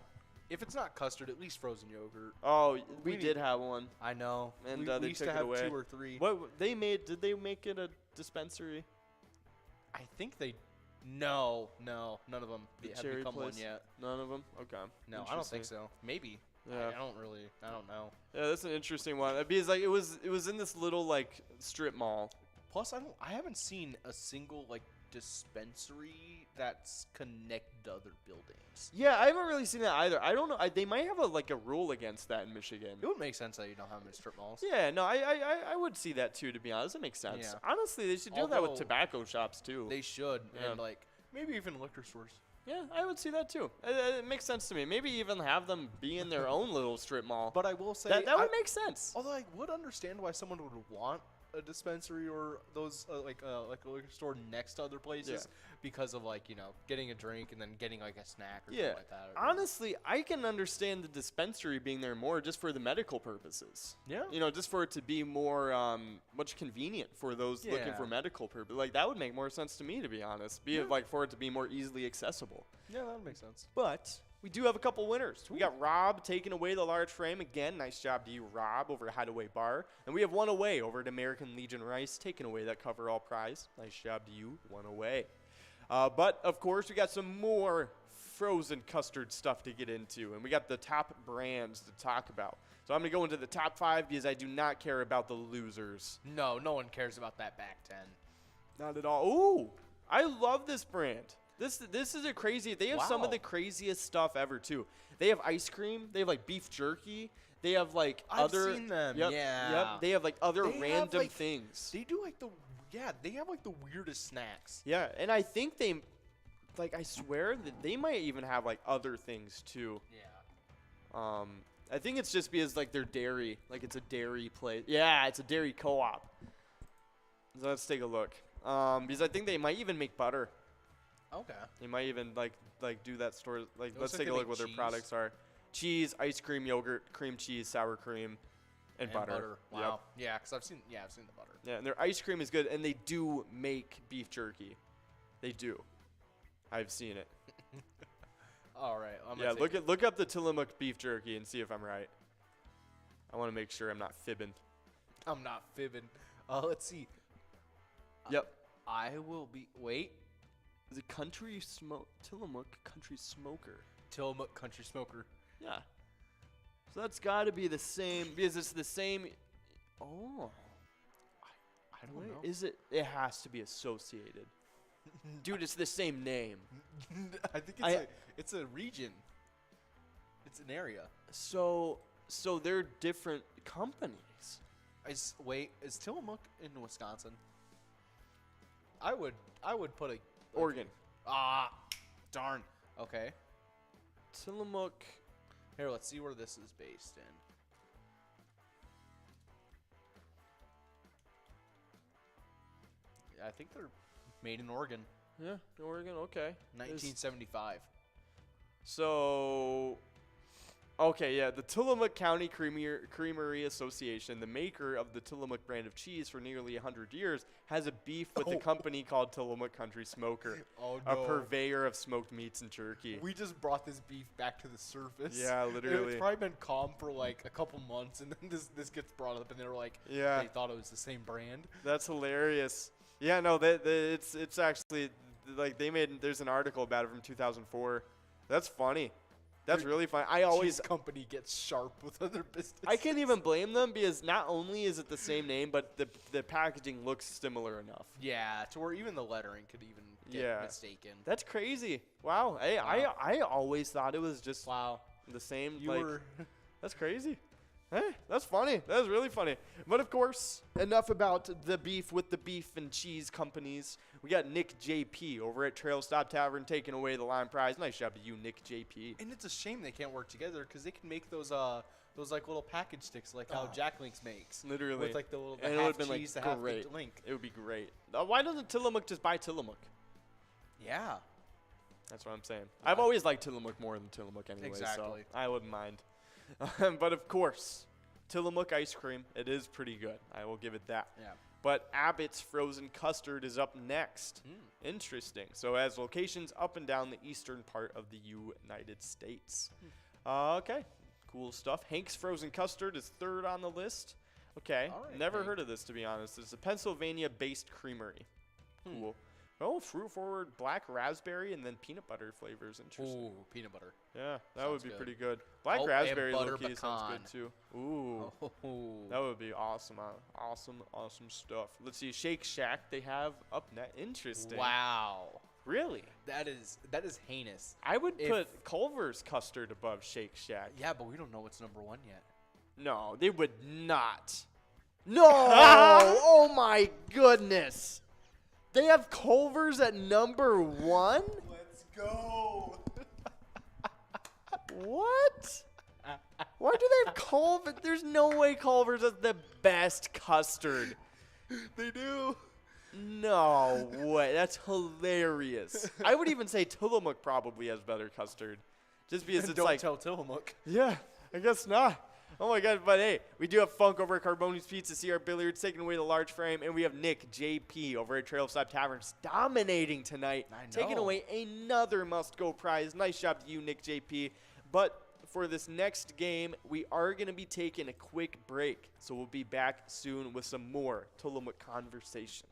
If it's not custard, at least frozen yogurt. Oh, we We did need- have one. I know. And, we, they we used took to it have away. 2 or 3. What did they make it a dispensary? I think they. No, none of them The have cherry become one place? yet. None of them. Okay. No, I don't think Interesting. so. Maybe. Yeah. I don't know. Yeah, that's an interesting one. Because like it was in this little like strip mall. Plus, I haven't seen a single like dispensary that's connected to other buildings. Yeah, I haven't really seen that either. I don't know. They might have a rule against that in Michigan. It would make sense that you don't have them in strip malls. Yeah, no, I would see that too. To be honest, it makes sense. Yeah. Honestly, they should do that with Although- tobacco shops too. They should, Yeah. and like maybe even liquor stores. Yeah, I would see that too. It makes sense to me. Maybe even have them be in their own little strip mall. But I will say that would make sense. Although I would understand why someone would want a dispensary or those like a liquor store next to other places because of like getting a drink and then getting like a snack or Yeah, something like that. honestly, I can understand the dispensary being there more just for the medical purposes. Yeah. Just for it to be more much convenient for those looking Yeah. for medical purposes. Like that would make more sense to me, to be honest. Be it like for it to be more easily accessible. Yeah, that would make sense. But we do have a couple winners. We got Rob taking away the large frame again. Nice job to you, Rob, over at Hideaway Bar. And we have one away over at American Legion Rice, taking away that coverall prize. Nice job to you, one away. But of course, we got some more frozen custard stuff to get into, and we got the top brands to talk about. So I'm gonna go into the top 5 because I do not care about the losers. No one cares about that back 10. Not at all. Ooh, I love this brand. This is a crazy. They have some of Wow. the craziest stuff ever too. They have ice cream. They have like beef jerky. They have like I've other. seen them, Yep, yeah. Yep. They have like other They have, random like- things. They do like they have like the weirdest snacks. Yeah, and I think I swear that they might even have like other things too. Yeah. I think it's just because like they're dairy, like it's a dairy place. Yeah, it's a dairy co-op. So let's take a look. Because I think they might even make butter. Okay. They might even like do that store. Like, It let's looks like take they a look make what their cheese. products are: cheese, ice cream, yogurt, cream cheese, sour cream, and butter. Yep. Wow. Yeah, because I've seen the butter. Yeah, and their ice cream is good, and they do make beef jerky. They do. I've seen it. All right. Yeah, look up the Tillamook beef jerky and see if I'm right. I want to make sure I'm not fibbing. I'm not fibbing. Let's see. Yep. I will be. Wait. Is it Tillamook Country Smoker? Tillamook Country Smoker. Yeah. So that's got to be the same because it's the same. Oh. I don't know. Is it? It has to be associated. Dude, it's the same name. I think it's a region. It's an area. So they're different companies. Is Tillamook in Wisconsin? I would put a Oregon. Darn. Okay. Tillamook. Here, let's see where this is based in. I think they're made in Oregon. Yeah, Oregon. Okay. 1975. So, okay, yeah, the Tillamook County Creamery Association, the maker of the Tillamook brand of cheese for nearly 100 years, has a beef with a company called Tillamook Country Smoker, a purveyor of smoked meats and jerky. We just brought this beef back to the surface. Yeah, literally. It's probably been calm for like a couple months, and then this gets brought up, and they were like, yeah, they thought it was the same brand. That's hilarious. Yeah, no, it's actually like there's an article about it from 2004. That's funny. That's really fun. Cheese company gets sharp with other businesses. I can't even blame them because not only is it the same name, but the packaging looks similar enough. Yeah, to where even the lettering could even get mistaken. That's crazy. Wow. Hey, Wow. I always thought it was just the same. That's crazy. Hey, that's funny. That's really funny. But of course, enough about the beef with the beef and cheese companies. We got Nick JP over at Trail Stop Tavern taking away the line prize. Nice job to you, Nick JP. And it's a shame they can't work together because they can make those like little package sticks like how Jack Links makes. Literally. With like the little and half it been cheese, like the half great. link. It would be great. Why doesn't Tillamook just buy Tillamook? Yeah. That's what I'm saying. I've always liked Tillamook more than Tillamook anyway, Exactly. so I wouldn't mind. But of course, Tillamook ice cream, it is pretty good. I will give it that. Yeah. But Abbott's frozen custard is up next. Interesting. So it has locations up and down the eastern part of the United States. Okay. Cool stuff. Hank's frozen custard is third on the list. Okay. All right, Never Hank. heard of this, to be honest. It's a Pennsylvania-based creamery. Cool. Oh, fruit forward, black raspberry, and then peanut butter flavors. Interesting. Ooh, peanut butter. Yeah, that Sounds would be good. pretty good. Black Oh, and raspberry butter low-key sounds pecan. good too. Ooh, that would be awesome. Awesome stuff. Let's see, Shake Shack they have up next. Interesting. Wow. Really? That is heinous. I would put Culver's custard above Shake Shack. Yeah, but we don't know what's number one yet. No, they would not. No! Oh my goodness. They have Culver's at number one? Let's go. What? Why do they have Culver's? There's no way Culver's is the best custard. They do. No way. That's hilarious. I would even say Tillamook probably has better custard. Just because it's don't like. tell Tillamook. Yeah, I guess not. Oh my God, but hey, we do have Funk over at Carboni's Pizza, CR Billiards taking away the large frame, and we have Nick JP over at Trail Stop Taverns dominating tonight, taking away another must-go prize. Nice job to you, Nick JP. But for this next game, we are going to be taking a quick break, so we'll be back soon with some more Tillamook conversation.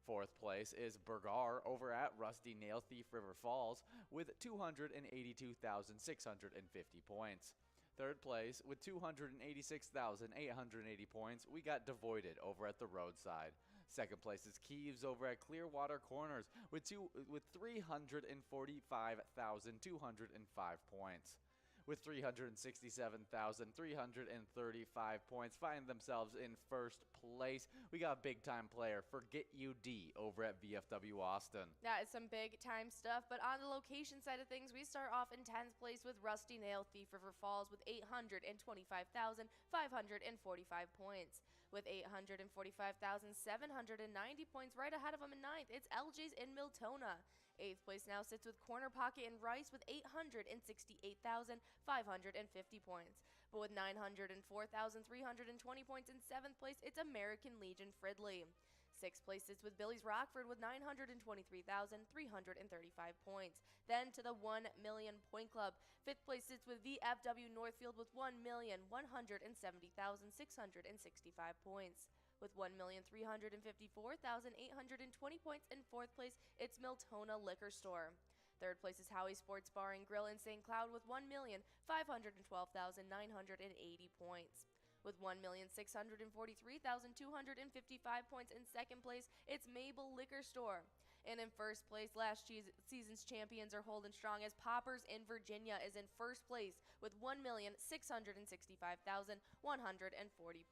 Fourth place is Burgar over at Rusty Nail Thief River Falls with 282,650 points. Third place with 286,880 points, we got Devoided over at the Roadside. Second place is Keeves over at Clearwater Corners with 345,205 points. With 367,335 points, find themselves in first place. We got a big-time player, Forget You D, over at VFW Austin. That is some big-time stuff, but on the location side of things, we start off in 10th place with Rusty Nail Thief River Falls with 825,545 points. With 845,790 points right ahead of them in 9th, it's LJ's in Miltona. 8th place now sits with Corner Pocket and Rice with 868,550 points. But with 904,320 points in 7th place, it's American Legion Fridley. 6th place sits with Billy's Rockford with 923,335 points. Then to the 1 million point club. 5th place sits with VFW Northfield with 1,170,665 points. With 1,354,820 points in 4th place, it's Miltona Liquor Store. 3rd place is Howie Sports Bar and Grill in St. Cloud with 1,512,980 points. With 1,643,255 points in 2nd place, it's Mabel Liquor Store. And in first place, last season's champions are holding strong as Poppers in Virginia is in first place with 1,665,140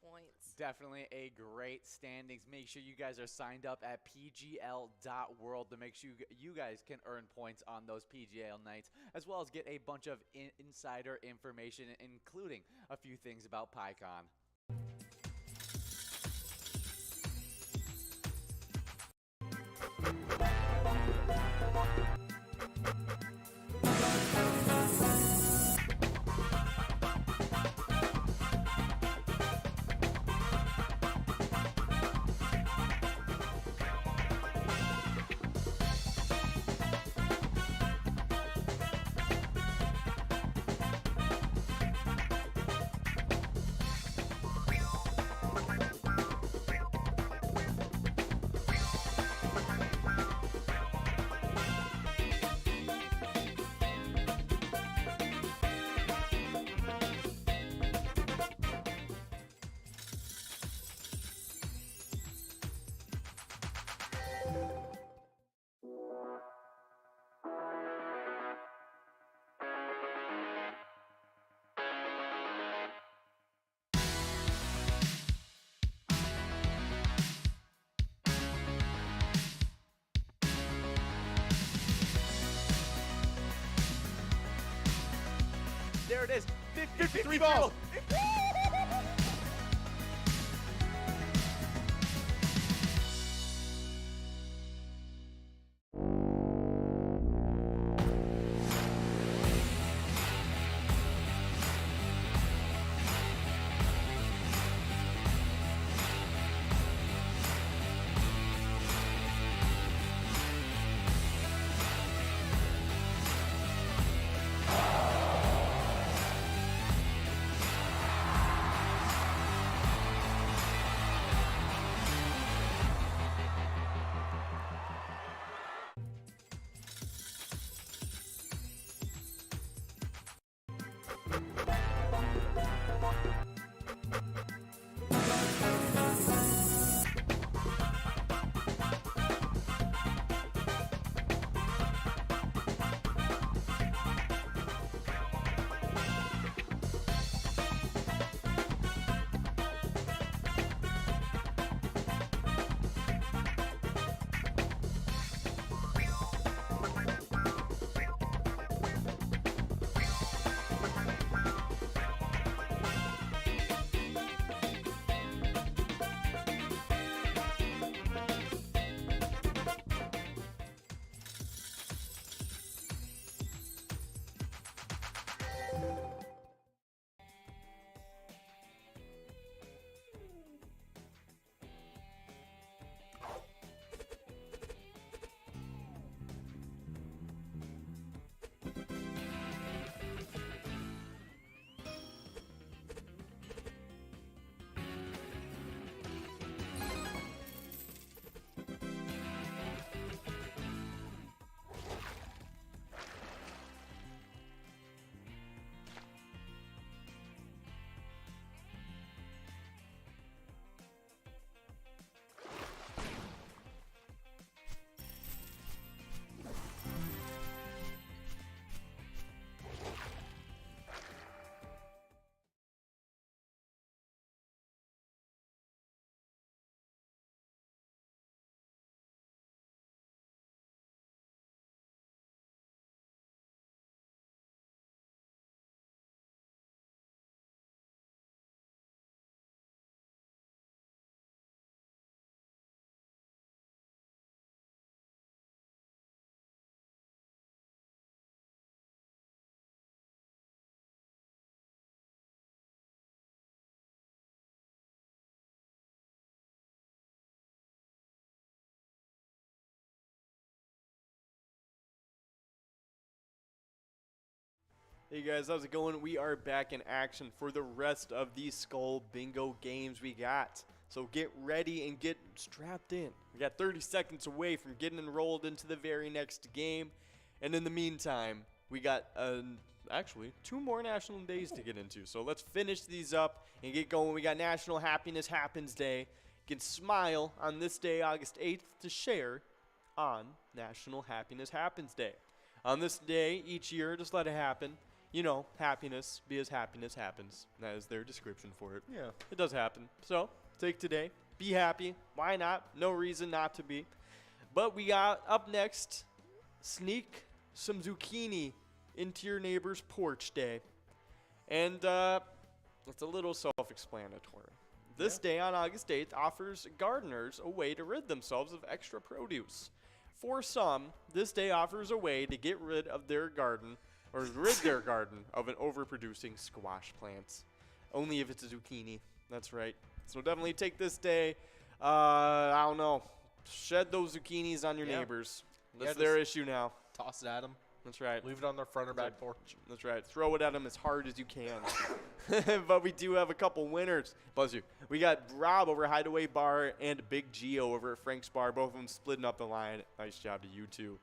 points. Definitely a great standings. Make sure you guys are signed up at pgl.world to make sure you guys can earn points on those PGL nights, as well as get a bunch of insider information, including a few things about PyCon. There it is. 53 balls. Hey guys, how's it going? We are back in action for the rest of these Skull Bingo games we got. So get ready and get strapped in. We got 30 seconds away from getting enrolled into the very next game. And in the meantime, we got actually 2 more national days to get into. So let's finish these up and get going. We got National Happiness Happens Day. You can smile on this day, August 8th, to share on National Happiness Happens Day. On this day each year, just let it happen. You know, happiness, because happiness happens. That is their description for it. Yeah, it does happen. So, take today. Be happy. Why not? No reason not to be. But we got up next, sneak some zucchini into your neighbor's porch day. And it's a little self-explanatory. This day on August 8th offers gardeners a way to rid themselves of extra produce. For some, this day offers a way to get rid of their garden, or rid their garden of an overproducing squash plant. Only if it's a zucchini. That's right. So definitely take this day, I don't know, shed those zucchinis on your neighbors. That's their issue now. Toss it at them. That's right. Leave it on their front or back porch. That's right. Throw it at them as hard as you can. But we do have a couple winners. Bless you. We got Rob over Hideaway Bar and Big Geo over at Frank's Bar. Both of them splitting up the line. Nice job to you two.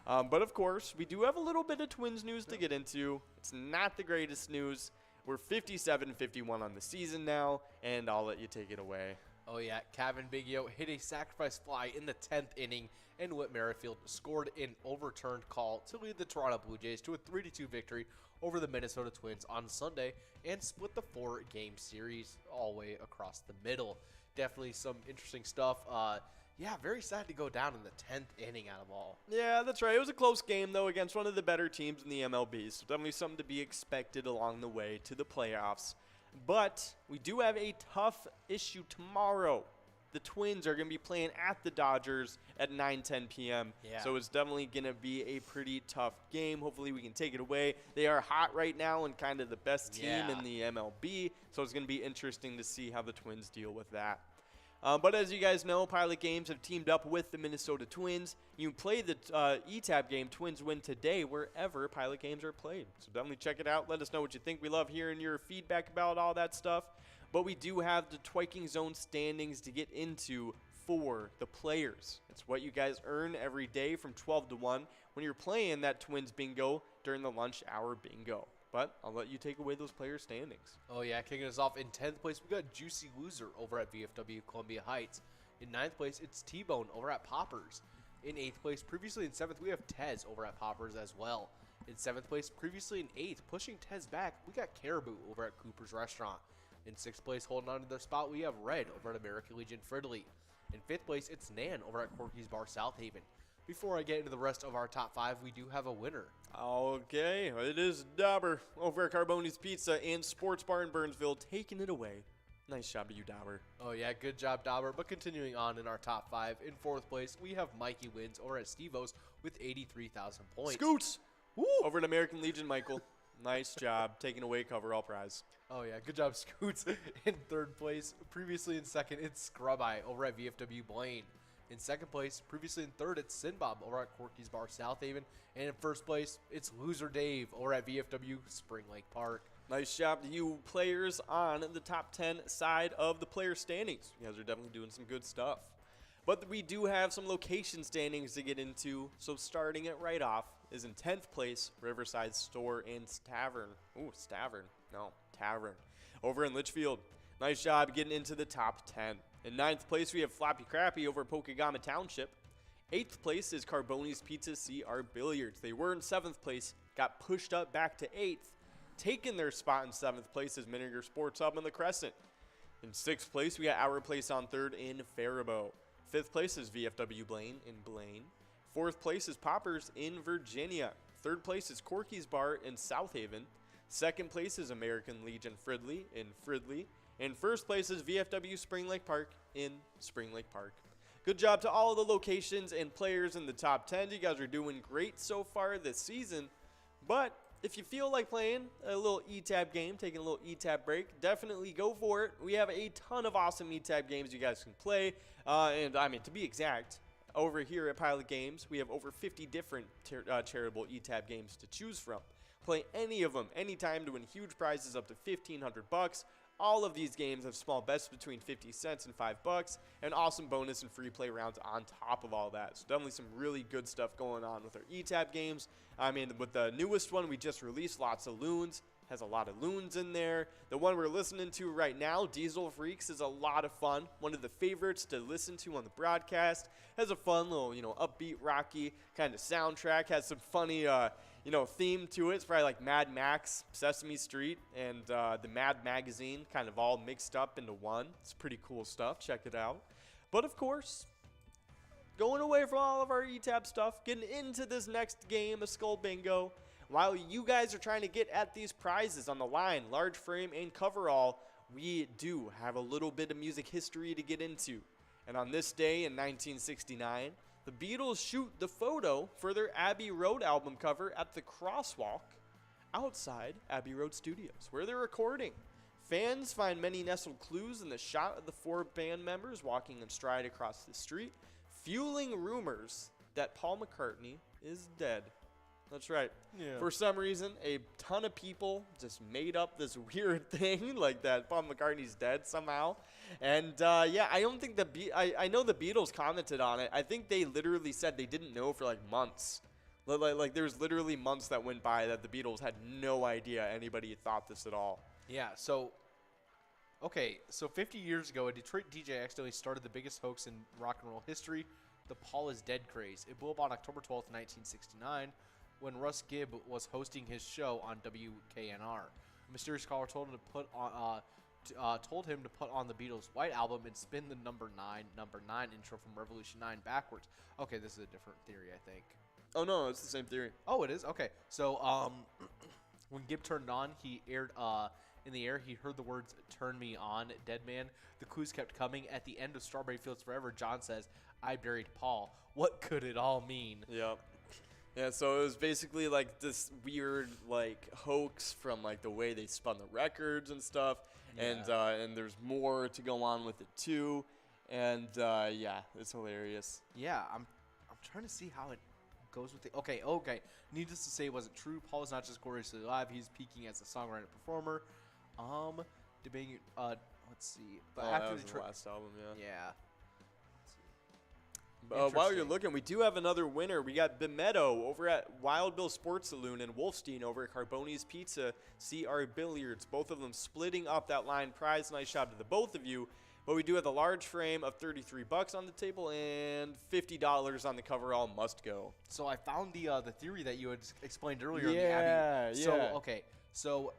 But of course, we do have a little bit of Twins news to get into. It's not the greatest news. We're 57-51 on the season now, and I'll let you take it away. Oh, yeah. Kevin Biggio hit a sacrifice fly in the 10th inning, and Whit Merrifield scored an overturned call to lead the Toronto Blue Jays to a 3-2 victory over the Minnesota Twins on Sunday and split the 4-game series all the way across the middle. Definitely some interesting stuff. Yeah, very sad to go down in the 10th inning out of all. Yeah, that's right. It was a close game, though, against one of the better teams in the MLB, so definitely something to be expected along the way to the playoffs. But we do have a tough issue tomorrow. The Twins are going to be playing at the Dodgers at 9:10 p.m. Yeah. So it's definitely going to be a pretty tough game. Hopefully we can take it away. They are hot right now and kind of the best team in the MLB. So it's going to be interesting to see how the Twins deal with that. But as you guys know, Pilot Games have teamed up with the Minnesota Twins. You can play the ETAB game Twins Win Today wherever Pilot Games are played. So definitely check it out. Let us know what you think. We love hearing your feedback about all that stuff. But we do have the Twiking Zone standings to get into for the players. It's what you guys earn every day from 12 to 1 when you're playing that Twins Bingo during the lunch hour bingo. But I'll let you take away those player standings. Oh, yeah. Kicking us off in 10th place, we got Juicy Loser over at VFW Columbia Heights. In 9th place, it's T-Bone over at Poppers. In 8th place, previously in 7th, we have Tez over at Poppers as well. In 7th place, previously in 8th, pushing Tez back, we got Caribou over at Cooper's Restaurant. In 6th place, holding on to their spot, we have Red over at American Legion Fridley. In 5th place, it's Nan over at Corky's Bar South Haven. Before I get into the rest of our top 5, we do have a winner. Okay, it is Dauber over at Carboni's Pizza and Sports Bar in Burnsville, taking it away. Nice job to you, Dauber. Oh, yeah, good job, Dauber. But continuing on in our top 5, in 4th place, we have Mikey Wins over at Steve-O's with 83,000 points. Scoots! Woo! Over at American Legion, Michael. Nice job, taking away coverall prize. Oh, yeah, good job, Scoots. In 3rd place, previously in 2nd, it's Scrub Eye over at VFW Blaine. In 2nd place, previously in 3rd, it's Sinbob over at Corky's Bar South Haven. And in 1st place, it's Loser Dave over at VFW Spring Lake Park. Nice job to you players on the top 10 side of the player standings. You guys are definitely doing some good stuff. But we do have some location standings to get into. So starting it right off is in 10th place, Riverside Store and Tavern. Ooh, Stavern. No, Tavern. Over in Litchfield. Nice job getting into the top 10. In 9th place, we have Floppy Crappy over Pokegama Township. 8th place is Carboni's Pizza CR Billiards. They were in 7th place, got pushed up back to 8th. Taking their spot in 7th place is Miniger Sports Hub in the Crescent. In 6th place, we got Our Place on 3rd in Faribault. 5th place is VFW Blaine in Blaine. 4th place is Poppers in Virginia. 3rd place is Corky's Bar in South Haven. 2nd place is American Legion Fridley in Fridley. And 1st place is VFW Spring Lake Park in Spring Lake Park. Good job to all the locations and players in the top 10. You guys are doing great so far this season. But if you feel like playing a little ETAB game, taking a little ETAB break, definitely go for it. We have a ton of awesome ETAB games you guys can play. And I mean, to be exact, over here at Pilot Games, we have over 50 different charitable ETAB games to choose from. Play any of them anytime to win huge prizes up to $1,500. All of these games have small bets between 50 cents and $5, and awesome bonus and free play rounds on top of all that. So definitely some really good stuff going on with our ETAB games. I mean, with the newest one we just released, Lots of Loons, has a lot of loons in there. The one we're listening to right now, Diesel Freaks, is a lot of fun. One of the favorites to listen to on the broadcast. Has a fun little, upbeat, rocky kind of soundtrack. Has some funny, theme to it. It's probably like Mad Max, Sesame Street, and the Mad Magazine kind of all mixed up into one. It's pretty cool stuff. Check it out. But of course, going away from all of our ETAP stuff, getting into this next game of Skull Bingo. While you guys are trying to get at these prizes on the line, large frame and coverall, we do have a little bit of music history to get into. And on this day in 1969, the Beatles shoot the photo for their Abbey Road album cover at the Crosswalk outside Abbey Road Studios, where they're recording. Fans find many nestled clues in the shot of the 4 band members walking in stride across the street, fueling rumors that Paul McCartney is dead. That's right. Yeah. For some reason, a ton of people just made up this weird thing like that Paul McCartney's dead somehow. And I don't think I know the Beatles commented on it. I think they literally said they didn't know for like months. Like there's literally months that went by that the Beatles had no idea anybody thought this at all. Yeah, so 50 years ago, a Detroit DJ accidentally started the biggest hoax in rock and roll history, the Paul is dead craze. It blew up on October 12th, 1969. When Russ Gibb was hosting his show on WKNR. A mysterious caller told him to put on the Beatles' White Album and spin the number 9 intro from Revolution 9 backwards. Okay, this is a different theory, I think. Oh no, it's the same theory. Oh, it is? Okay. So, when Gibb turned on, he aired in the air, he heard the words "Turn me on, dead man." The clues kept coming. At the end of Strawberry Fields Forever, John says, "I buried Paul." What could it all mean? Yep. Yeah, so it was basically like this weird like hoax from like the way they spun the records and stuff, and there's more to go on with it too, and it's hilarious. Yeah, I'm trying to see how it goes with the. Okay. Needless to say, it wasn't true. Paul is not just gloriously alive; he's peaking as a songwriter and performer. Debating. Let's see. But after that was the the last album, yeah. Yeah. While you're looking, we do have another winner. We got Bimetto over at Wild Bill Sports Saloon and Wolfstein over at Carboni's Pizza, CR Billiards. Both of them splitting up that line prize. Nice job to the both of you. But we do have the large frame of $33 on the table and $50 on the coverall must go. So I found the theory that you had explained earlier. On the Abbey. So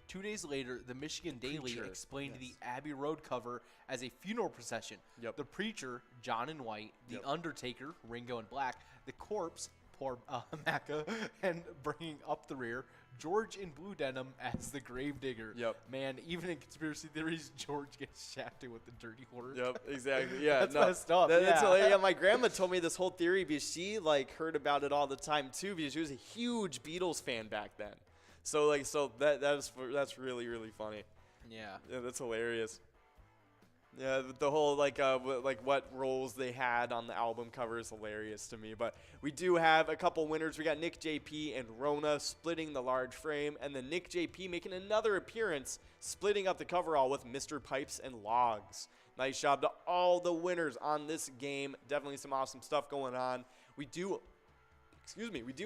2 days later, the Michigan Daily explained the Abbey Road cover as a funeral procession. Yep. The preacher, John in white, the Undertaker, Ringo in black, the corpse, poor Macca, and bringing up the rear, George in blue denim as the gravedigger. Yep. Man, even in conspiracy theories, George gets shafted with the dirty horse. Yep, exactly. Yeah, That's messed up. My grandma told me this whole theory because she heard about it all the time too because she was a huge Beatles fan back then. So that's really, really funny. Yeah. Yeah, that's hilarious. Yeah, the whole what roles they had on the album cover is hilarious to me. But we do have a couple winners. We got Nick JP and Rona splitting the large frame, and then Nick JP making another appearance, splitting up the coverall with Mr. Pipes and Logs. Nice job to all the winners on this game. Definitely some awesome stuff going on. We do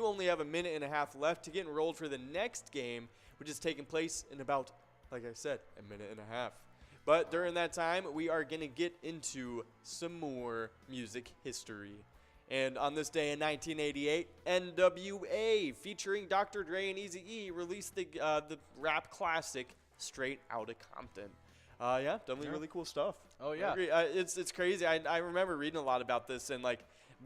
only have a minute and a half left to get enrolled for the next game, which is taking place in about, like I said, a minute and a half. But during that time, we are going to get into some more music history. And on this day in 1988, NWA, featuring Dr. Dre and Eazy-E, released the rap classic Straight Outta Compton. Definitely really cool stuff. Oh, yeah. It's crazy. I remember reading a lot about this, and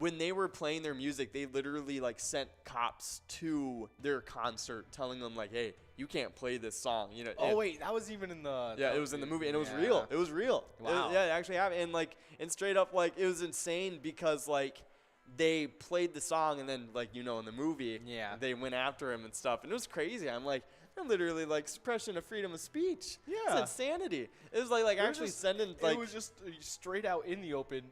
when they were playing their music, they literally sent cops to their concert telling them hey, you can't play this song. Wait, that was even in the it was in the movie, and it was real. It was real. Wow. It actually happened. And straight up it was insane because they played the song and then in the movie, they went after him and stuff, and it was crazy. I'm they're literally suppression of freedom of speech. Yeah, it's insanity. It was actually sending it was just straight out in the open.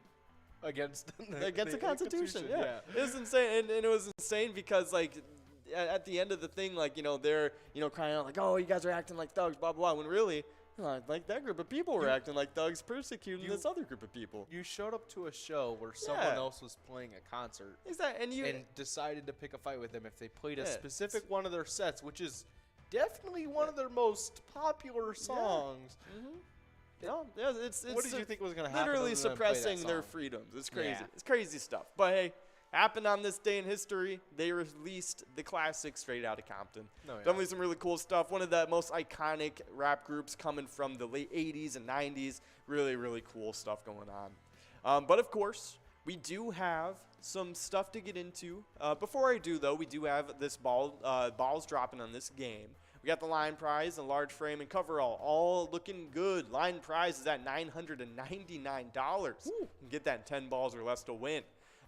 Against the Constitution, yeah. It was insane, and it was insane because at the end of the thing, they're crying out oh, you guys are acting like thugs, blah blah blah. When really, that group of people were acting like thugs, persecuting this other group of people. You showed up to a show where someone else was playing a concert, and decided to pick a fight with them if they played a specific one of their sets, which is definitely one of their most popular songs. No, yeah, it's What did you think was going to happen? literally other than play that suppressing their song? freedoms. It's crazy. Yeah. It's crazy stuff. But hey, happened on this day in history. They released the classic Straight Outta Compton. Oh, yeah. Definitely some really cool stuff. One of the most iconic rap groups coming from the late 80s and 90s. Really, really cool stuff going on. But of course, we do have some stuff to get into. Before I do, though, we do have this balls dropping on this game. We got the line prize and large frame and coverall, all looking good. Line prize is at $999. You can get that in 10 balls or less to win.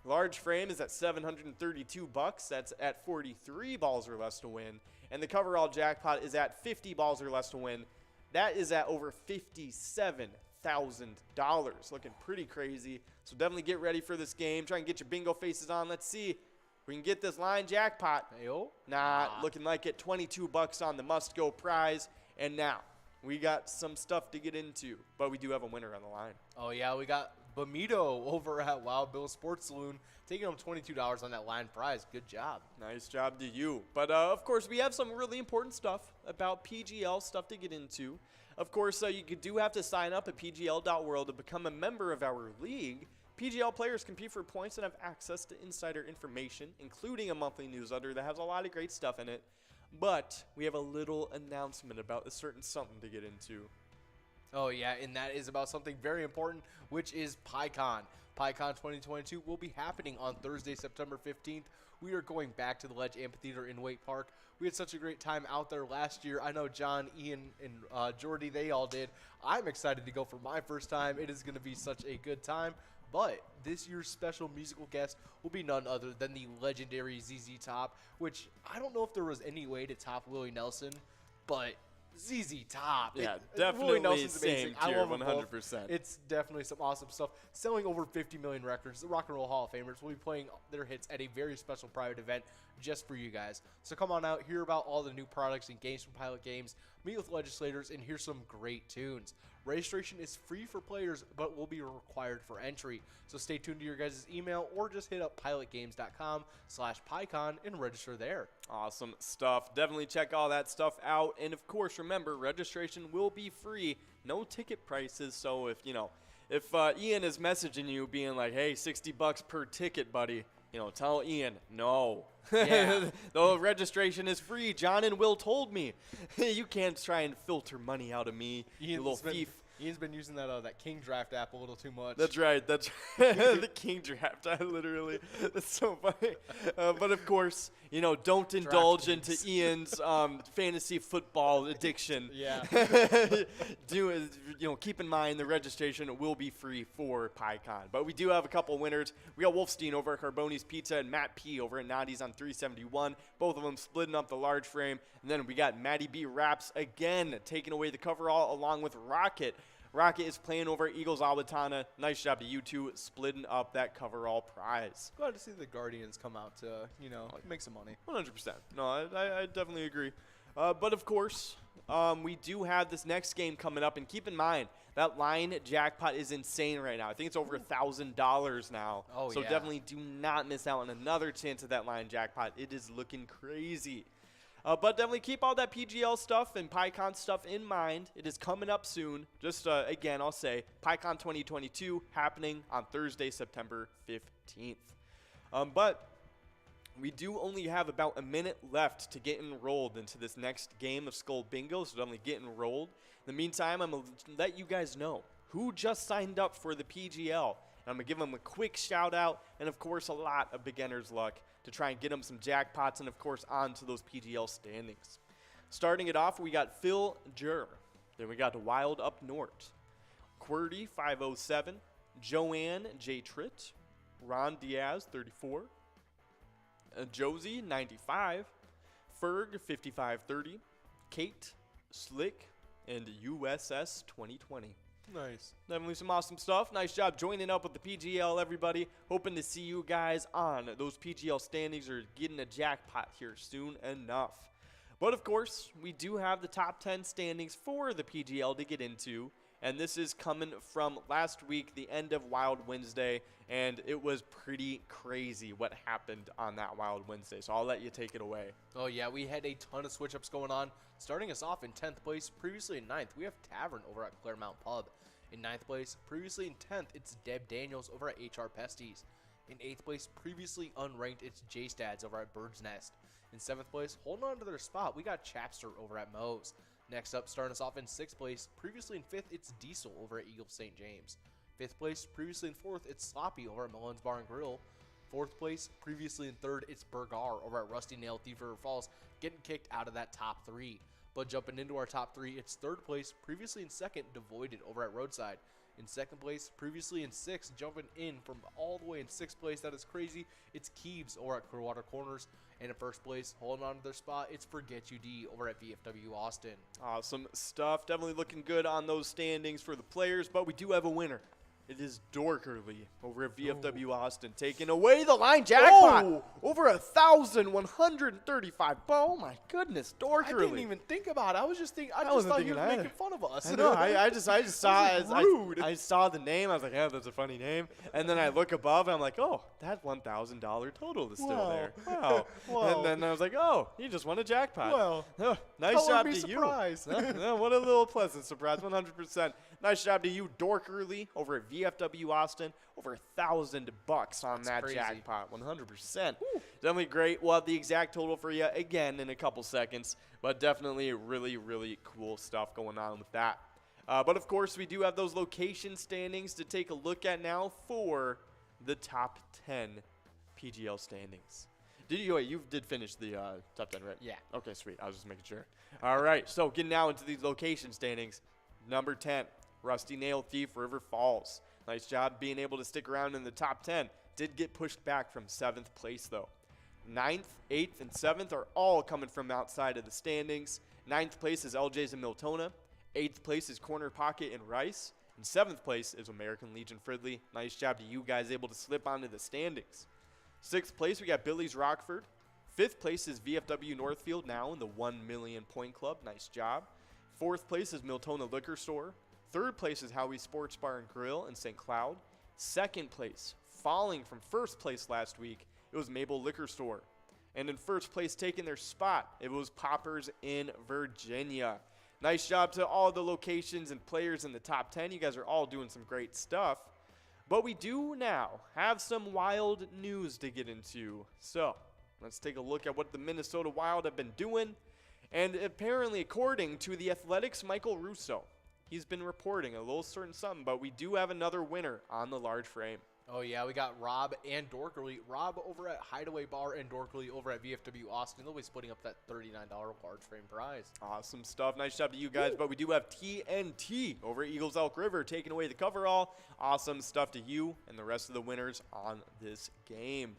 Large frame is at $732. That's at 43 balls or less to win. And the coverall jackpot is at 50 balls or less to win. That is at over $57,000. Looking pretty crazy. So definitely get ready for this game. Try and get your bingo faces on. Let's see. We can get this line jackpot. Ayo. Looking like it. $22 on the must-go prize. And now, we got some stuff to get into, but we do have a winner on the line. Oh, yeah, we got Bamito over at Wild Bill Sports Saloon taking home $22 on that line prize. Good job. Nice job to you. But, of course, we have some really important stuff about PGL stuff to get into. Of course, you do have to sign up at pgl.world to become a member of our league. PGL players compete for points and have access to insider information, including a monthly newsletter that has a lot of great stuff in it. But we have a little announcement about a certain something to get into. Oh, yeah, and that is about something very important, which is PyCon. PyCon 2022 will be happening on Thursday, September 15th. We are going back to the Ledge Amphitheater in Wake Park. We had such a great time out there last year. I know John, Ian, and Jordy, they all did. I'm excited to go for my first time. It is going to be such a good time. But this year's special musical guest will be none other than the legendary ZZ Top, which I don't know if there was any way to top Willie Nelson, but ZZ Top. Yeah, Willie definitely Nelson's same amazing. I tier, love them both. 100%. It's definitely some awesome stuff. Selling over 50 million records, the Rock and Roll Hall of Famers will be playing their hits at a very special private event just for you guys. So come on out, hear about all the new products and games from Pilot Games, meet with legislators, and hear some great tunes. Registration is free for players, but will be required for entry. So stay tuned to your guys' email or just hit up pilotgames.com/PyCon and register there. Awesome stuff. Definitely check all that stuff out. And of course, remember, registration will be free. No ticket prices. So if Ian is messaging you being like, hey, $60 per ticket, buddy, tell Ian, no. Yeah. The registration is free. John and Will told me. You can't try and filter money out of me, you little thief. Ian's been using that King Draft app a little too much. That's right. The King Draft. That's so funny. But of course, don't indulge into Ian's fantasy football addiction. Yeah. Keep in mind the registration will be free for PyCon. But we do have a couple winners. We got Wolfstein over at Carboni's Pizza and Matt P over at Nadi's on 371. Both of them splitting up the large frame. And then we got Maddie B Raps again taking away the coverall along with Rocket. Rocket is playing over Eagles Awatana. Nice job to you two splitting up that coverall prize. Glad to see the Guardians come out to, make some money. 100%. No, I definitely agree. But of course, we do have this next game coming up. And keep in mind, that line jackpot is insane right now. I think it's over $1,000 now. Oh, so yeah. definitely do not miss out on another chance at that line jackpot. It is looking crazy. But definitely keep all that PGL stuff and PyCon stuff in mind. It is coming up soon. Just, again, I'll say PyCon 2022 happening on Thursday, September 15th. But we do only have about a minute left to get enrolled into this next game of Skull Bingo, so definitely get enrolled. In the meantime, I'm going to let you guys know who just signed up for the PGL. And I'm going to give them a quick shout out and, of course, a lot of beginner's luck to try and get them some jackpots and, of course, onto those PGL standings. Starting it off, we got Phil Jur. Then we got Wild Up North. Quirty, 507. Joanne J. Tritt. Ron Diaz, 34. Josie, 95. Ferg, 5530. Kate, Slick, and USS 2020. Nice. Definitely some awesome stuff. Nice job joining up with the PGL, everybody. Hoping to see you guys on those PGL standings or getting a jackpot here soon enough. But, of course, we do have the top 10 standings for the PGL to get into. And this is coming from last week, the end of Wild Wednesday, and it was pretty crazy what happened on that Wild Wednesday. So I'll let you take it away. Oh, yeah, we had a ton of switch-ups going on. Starting us off in 10th place, previously in 9th, we have Tavern over at Claremont Pub. In 9th place, previously in 10th, it's Deb Daniels over at HR Pesties. In 8th place, previously unranked, it's J-Stads over at Bird's Nest. In 7th place, holding on to their spot, we got Chapster over at Moe's. Next up, starting us off in 6th place, previously in 5th, it's Diesel over at Eagle St. James. 5th place, previously in 4th, it's Sloppy over at Mullins Bar and Grill. 4th place, previously in 3rd, it's Burgar over at Rusty Nail Thief River Falls, getting kicked out of that top 3. But jumping into our top 3, it's 3rd place, previously in 2nd, Devoided over at Roadside. In 2nd place, previously in 6th, jumping in from all the way in 6th place, that is crazy, it's Keebs over at Clearwater Corners. And in 1st place, holding on to their spot, it's Forget You D over at VFW Austin. Awesome stuff. Definitely looking good on those standings for the players, but we do have a winner. It is Dorkerly over at VFW Austin, taking away the line jackpot. Over 1,135. Oh my goodness, Dorkerly. I didn't even think about it. I was just thinking. I just thought you were making fun of us. I know. I just saw I saw the name. I was like, yeah, that's a funny name. And then I look above, and I'm like, oh, that $1,000 total is still there. Wow. And then I was like, oh, you just won a jackpot. Well, nice job to surprised. you. What a little pleasant surprise. 100%. Nice job to you, Dorkerly, over at VFW Austin. Over $1,000 on that crazy. jackpot. 100%. Definitely great. We'll have the exact total for you again in a couple seconds, but definitely really, really cool stuff going on with that. But of course, we do have those location standings to take a look at now for the top 10 PGL standings. You did finish the top 10, right? Yeah. Okay, sweet. I was just making sure. All right, so getting now into these location standings. Number 10, Rusty Nail Thief River Falls. Nice job being able to stick around in the top 10. Did get pushed back from 7th place, though. 9th, 8th, and 7th are all coming from outside of the standings. 9th place is LJ's in Miltona. 8th place is Corner Pocket in Rice. And 7th place is American Legion Fridley. Nice job to you guys able to slip onto the standings. 6th place, we got Billy's Rockford. 5th place is VFW Northfield, now in the 1 million point club. Nice job. 4th place is Miltona Liquor Store. 3rd place is Howie's Sports Bar and Grill in St. Cloud. 2nd place, falling from 1st place last week, it was Maple Liquor Store. And in 1st place, taking their spot, it was Poppers in Virginia. Nice job to all the locations and players in the top 10. You guys are all doing some great stuff. But we do now have some Wild news to get into. So let's take a look at what the Minnesota Wild have been doing. And apparently, according to the Athletics' Michael Russo, he's been reporting a little certain something, but we do have another winner on the large frame. Oh, yeah, we got Rob and Dorkerly. Rob over at Hideaway Bar and Dorkerly over at VFW Austin. They'll be splitting up that $39 large frame prize. Awesome stuff. Nice job to you guys. But we do have TNT over at Eagles Elk River taking away the coverall. Awesome stuff to you and the rest of the winners on this game.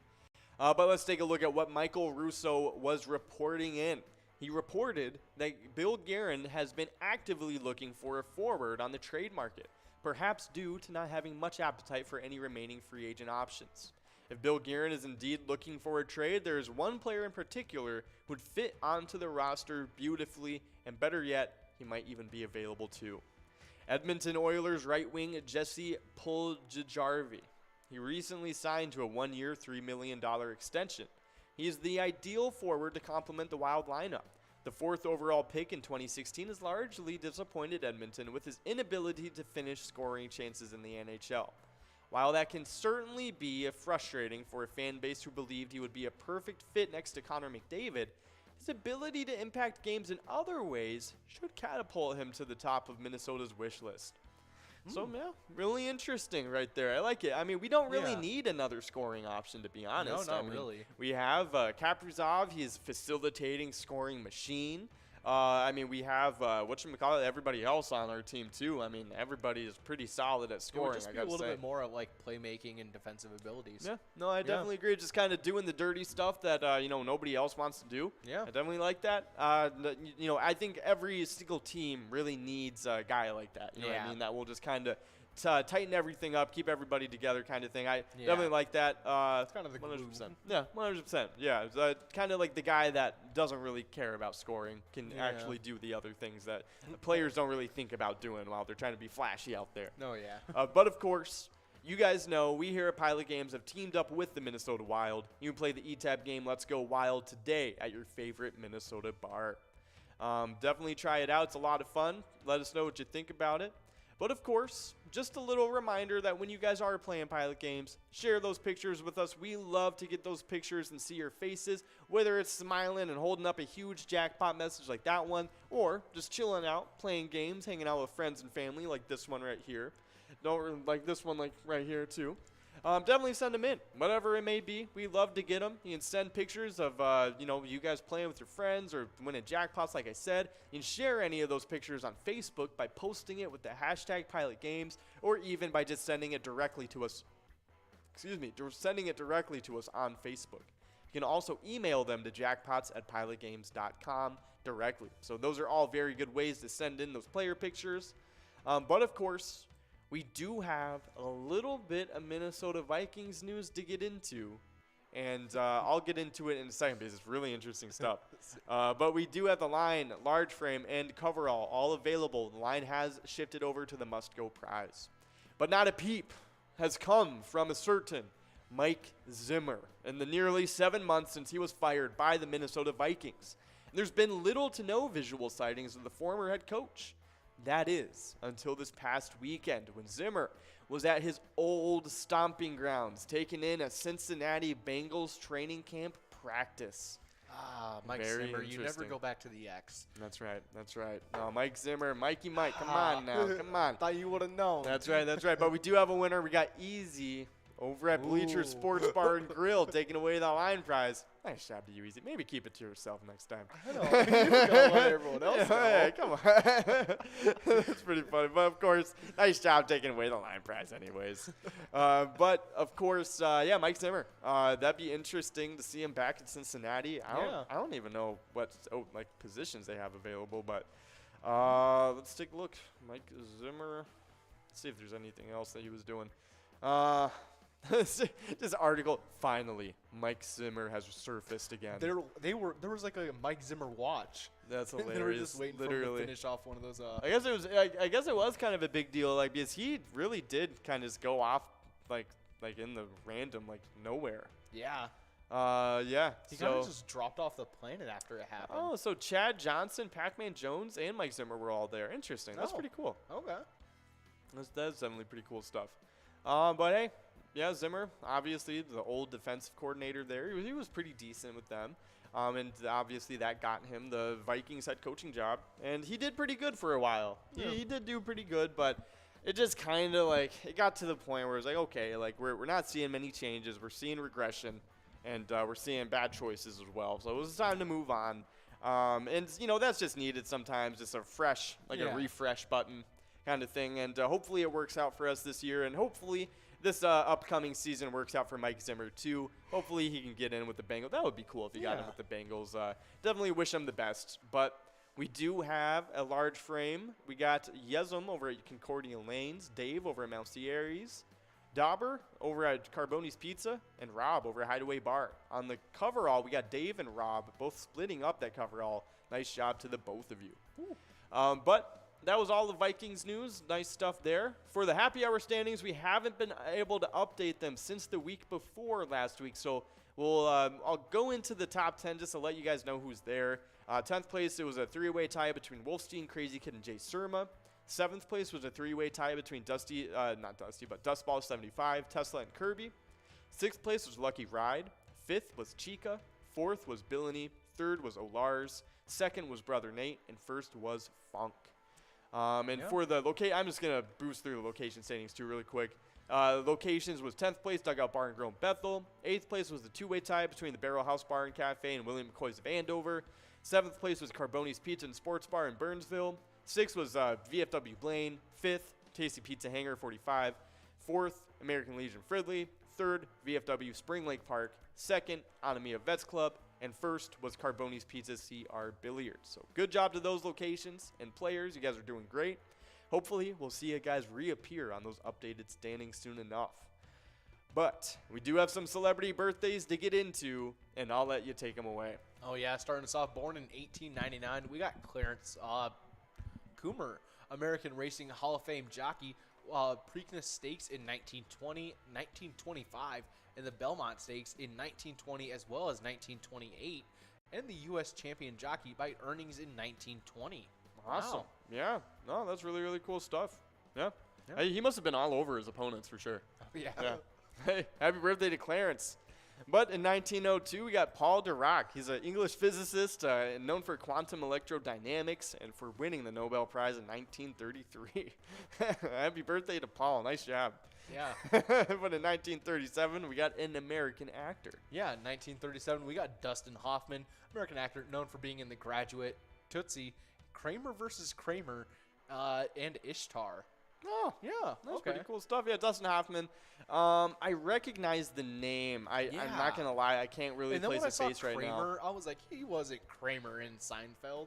But let's take a look at what Michael Russo was reporting in. He reported that Bill Guerin has been actively looking for a forward on the trade market, perhaps due to not having much appetite for any remaining free agent options. If Bill Guerin is indeed looking for a trade, there is one player in particular who would fit onto the roster beautifully, and better yet, he might even be available too. Edmonton Oilers right wing Jesse Puljujarvi. He recently signed to a 1-year, $3 million extension. He is the ideal forward to complement the Wild lineup. The 4th overall pick in 2016 has largely disappointed Edmonton with his inability to finish scoring chances in the NHL. While that can certainly be frustrating for a fan base who believed he would be a perfect fit next to Connor McDavid, his ability to impact games in other ways should catapult him to the top of Minnesota's wish list. So, yeah, really interesting right there. I like it. I mean, we don't really need another scoring option, to be honest. No, not really. We have Kaprizov. He's facilitating scoring machine. I mean, we have, everybody else on our team, too. I mean, everybody is pretty solid at scoring, just be a little bit more of, like, playmaking and defensive abilities. Yeah, no, I definitely agree. Just kind of doing the dirty stuff that, nobody else wants to do. Yeah. I definitely like that. I think every single team really needs a guy like that. You know what I mean? That will just kind of tighten everything up, keep everybody together kind of thing. I definitely like that. It's kind of the 100%. glue. Yeah, 100%. Yeah, kind of like the guy that doesn't really care about scoring can actually do the other things that players don't really think about doing while they're trying to be flashy out there. Oh, yeah. But of course, you guys know we here at Pilot Games have teamed up with the Minnesota Wild. You can play the ETAB game Let's Go Wild today at your favorite Minnesota bar. Definitely try it out. It's a lot of fun. Let us know what you think about it. But of course, just a little reminder that when you guys are playing Pilot Games, share those pictures with us. We love to get those pictures and see your faces, whether it's smiling and holding up a huge jackpot message like that one, or just chilling out, playing games, hanging out with friends and family like this one right here. Don't like this one like right here too. Definitely send them in, whatever it may be. We love to get them. You can send pictures of, you guys playing with your friends or winning jackpots, like I said. You can share any of those pictures on Facebook by posting it with the hashtag Pilot Games, or even by just sending it directly to us. Sending it directly to us on Facebook. You can also email them to jackpots@pilotgames.com directly. So those are all very good ways to send in those player pictures. But of course, we do have a little bit of Minnesota Vikings news to get into, and I'll get into it in a second because it's really interesting stuff. But we do have the line, large frame, and coverall all available. The line has shifted over to the must-go prize. But not a peep has come from a certain Mike Zimmer in the nearly 7 months since he was fired by the Minnesota Vikings. And there's been little to no visual sightings of the former head coach. That is, until this past weekend when Zimmer was at his old stomping grounds, taking in a Cincinnati Bengals training camp practice. Mike Very Zimmer, you never interesting. go back to the X. That's right. No, Mike Zimmer, Mikey Mike, come on now, come on. Thought you would have known. That's right. But we do have a winner. We got Easy over at Bleacher Sports Bar and Grill taking away the line prize. Nice job to you, Easy. Maybe keep it to yourself next time. I know. You gotta let everyone else know. Yeah, come on. That's pretty funny. But, of course, nice job taking away the line prize anyways. But, of course, Mike Zimmer. That'd be interesting to see him back in Cincinnati. I don't even know what positions they have available. But let's take a look. Mike Zimmer. Let's see if there's anything else that he was doing. This article, finally, Mike Zimmer has surfaced again. There was like a Mike Zimmer watch. That's hilarious. They were just waiting for him to finish off one of those. I guess it was kind of a big deal, because he really did kind of just go off like in the random, nowhere. Yeah. He kind of just dropped off the planet after it happened. Oh, so Chad Johnson, Pac-Man Jones, and Mike Zimmer were all there. Interesting. That's pretty cool. Okay. That's definitely pretty cool stuff. But hey. Yeah, Zimmer, obviously the old defensive coordinator there. He was pretty decent with them. And obviously that got him the Vikings head coaching job. And he did pretty good for a while. Yeah. He did do pretty good, but it just kind of it got to the point where it was okay, we're not seeing many changes. We're seeing regression, and we're seeing bad choices as well. So it was time to move on. And, that's just needed sometimes, just a fresh, a refresh button kind of thing. And hopefully it works out for us this year, and hopefully this upcoming season works out for Mike Zimmer, too. Hopefully he can get in with the Bengals. That would be cool if he got in with the Bengals. Definitely wish him the best. But we do have a large frame. We got Yezum over at Concordia Lanes, Dave over at Mount Sierras, Dauber over at Carboni's Pizza, and Rob over at Hideaway Bar. On the coverall, we got Dave and Rob both splitting up that coverall. Nice job to the both of you. But that was all the Vikings news. Nice stuff there. For the happy hour standings, we haven't been able to update them since the week before last week. So I'll go into the top 10 just to let you guys know who's there. 10th place, it was a three-way tie between Wolfstein, Crazy Kid, and Jay Surma. 7th place was a three-way tie between Dustball 75, Tesla, and Kirby. 6th place was Lucky Ride. 5th was Chica. 4th was Billany. 3rd was Olars. 2nd was Brother Nate. And 1st was Funk. For the I'm just going to boost through the location standings too really quick. Locations was 10th place, Dugout Bar and Grill in Bethel. 8th place was the two-way tie between the Barrel House Bar and Cafe and William McCoy's of Andover. 7th place was Carboni's Pizza and Sports Bar in Burnsville. 6th was VFW Blaine. 5th, Tasty Pizza Hangar 45. 4th, American Legion Fridley. 3rd, VFW Spring Lake Park. 2nd, Anamia Vets Club. And 1st was Carboni's Pizza CR Billiards. So good job to those locations and players. You guys are doing great. hopefully we'll see you guys reappear on those updated standings soon enough. But we do have some celebrity birthdays to get into, and I'll let you take them away. Oh, yeah, starting us off, born in 1899, we got Clarence Coomer, American Racing Hall of Fame jockey, Preakness Stakes in 1920, 1925, and the Belmont Stakes in 1920 as well as 1928, and the U.S. champion jockey by earnings in 1920. Awesome. Wow. Yeah. No, that's really, really cool stuff. Yeah. Yeah. Hey, he must have been all over his opponents for sure. Yeah. Yeah. Hey, happy birthday to Clarence. But in 1902, we got Paul Dirac. He's an English physicist known for quantum electrodynamics and for winning the Nobel Prize in 1933. Happy birthday to Paul. Nice job. Yeah. But in 1937, we got an American actor. Yeah, in 1937, we got Dustin Hoffman, American actor known for being in The Graduate, Tootsie, Kramer versus Kramer, and Ishtar. Oh, Yeah, that's pretty cool stuff. Yeah, Dustin Hoffman. I recognize the name. I'm not going to lie. I can't really And then place when I his saw face right now. Kramer, I was like, he wasn't Kramer in Seinfeld.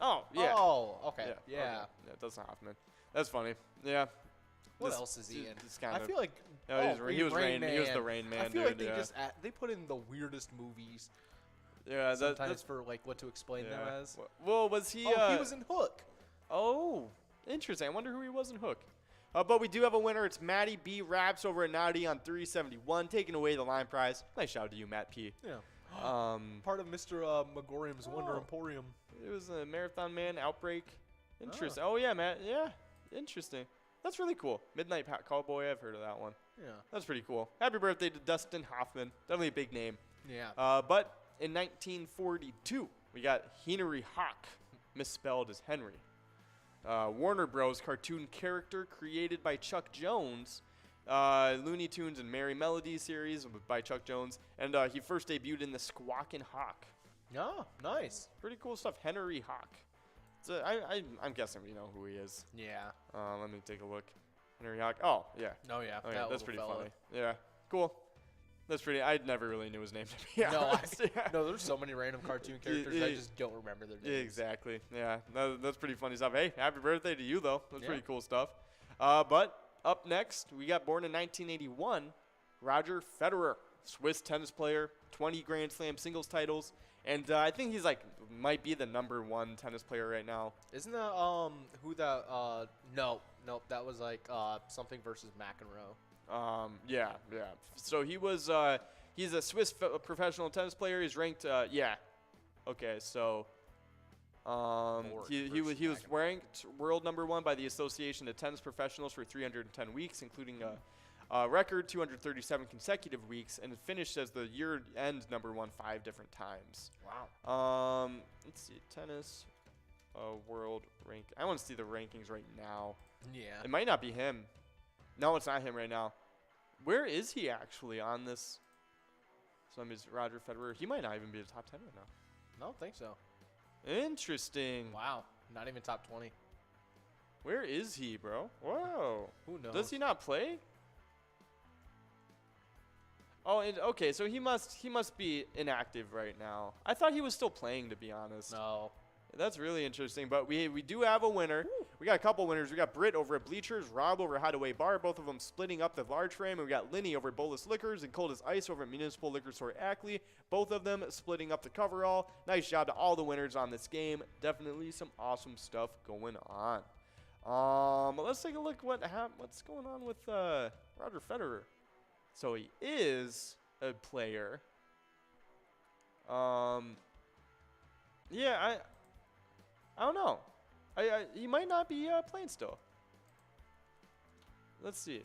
Oh, yeah. Oh, okay. Yeah. Yeah. Okay. Yeah, Dustin Hoffman. That's funny. Yeah. What This- else is he in? this kind I of- feel like No, he was Rain Rain. He was Man. the Rain Man, I feel dude. like they yeah. just they put in the weirdest movies Yeah, sometimes that's for like what to explain them yeah. as. Well, was he? He was in Hook. Oh, interesting. I wonder who he was in Hook. But we do have a winner. It's Matty B. Raps over at Naughty on 371, taking away the line prize. Nice shout out to you, Matt P. Yeah. Um, Part of Mr. Megorium's Wonder Oh. Emporium. it was a Marathon Man Outbreak. Interesting. Oh, yeah, Matt. Yeah, interesting. That's really cool. Midnight Cowboy. I've heard of that one. Yeah. That's pretty cool. Happy birthday to Dustin Hoffman. Definitely a big name. Yeah. But in 1942, we got Henry Hawk, misspelled as Henry. Warner Bros. Cartoon character created by Chuck Jones. Looney Tunes and Merry Melody series by Chuck Jones. And he first debuted in the Squawkin' Hawk. Oh, nice. Pretty cool stuff. Henry Hawk. I'm guessing we know who he is. Yeah. Let me take a look. Henry Hawk. Oh, yeah. Oh, yeah. Oh, yeah. That That's little pretty fella. funny. Yeah. Cool. That's pretty. I never really knew his name, to be No, honest. Yeah. no, there's so many random cartoon characters I just don't remember their Yeah, names. exactly. Yeah, that's pretty funny stuff. Hey, happy birthday to you, though. That's Yeah. pretty cool stuff. But up next, we got born in 1981, Roger Federer, Swiss tennis player, 20 Grand Slam singles titles, and I think he's might be the #1 tennis player right now. Isn't that who that no, that was something versus McEnroe. Yeah. So he was he's a Swiss professional tennis player. He's ranked yeah. Okay, so he was ranked world #1 by the Association of Tennis Professionals for 310 weeks, including a record 237 consecutive weeks, and finished as the year-end #1 5 different times. Wow. Let's see, tennis world rank. I want to see the rankings right now. Yeah. It might not be him. No, it's not him right now. Where is he actually on this? So I'm just Roger Federer. He might not even be the top 10 right now. I don't think so. Interesting. Wow. Not even top 20. Where is he, bro? Whoa. Who knows? Does he not play? Oh, okay. So he must be inactive right now. I thought he was still playing, to be honest. No. That's really interesting. But we do have a winner. Woo. We got a couple winners. We got Britt over at Bleachers, Rob over at Hideaway Bar, both of them splitting up the large frame. And we got Linny over at Bolus Liquors and Cold as Ice over at Municipal Liquor Store Ackley, both of them splitting up the coverall. Nice job to all the winners on this game. Definitely some awesome stuff going on. But let's take a look what's going on with Roger Federer. So he is a player. Yeah, I don't know. He might not be playing still. Let's see.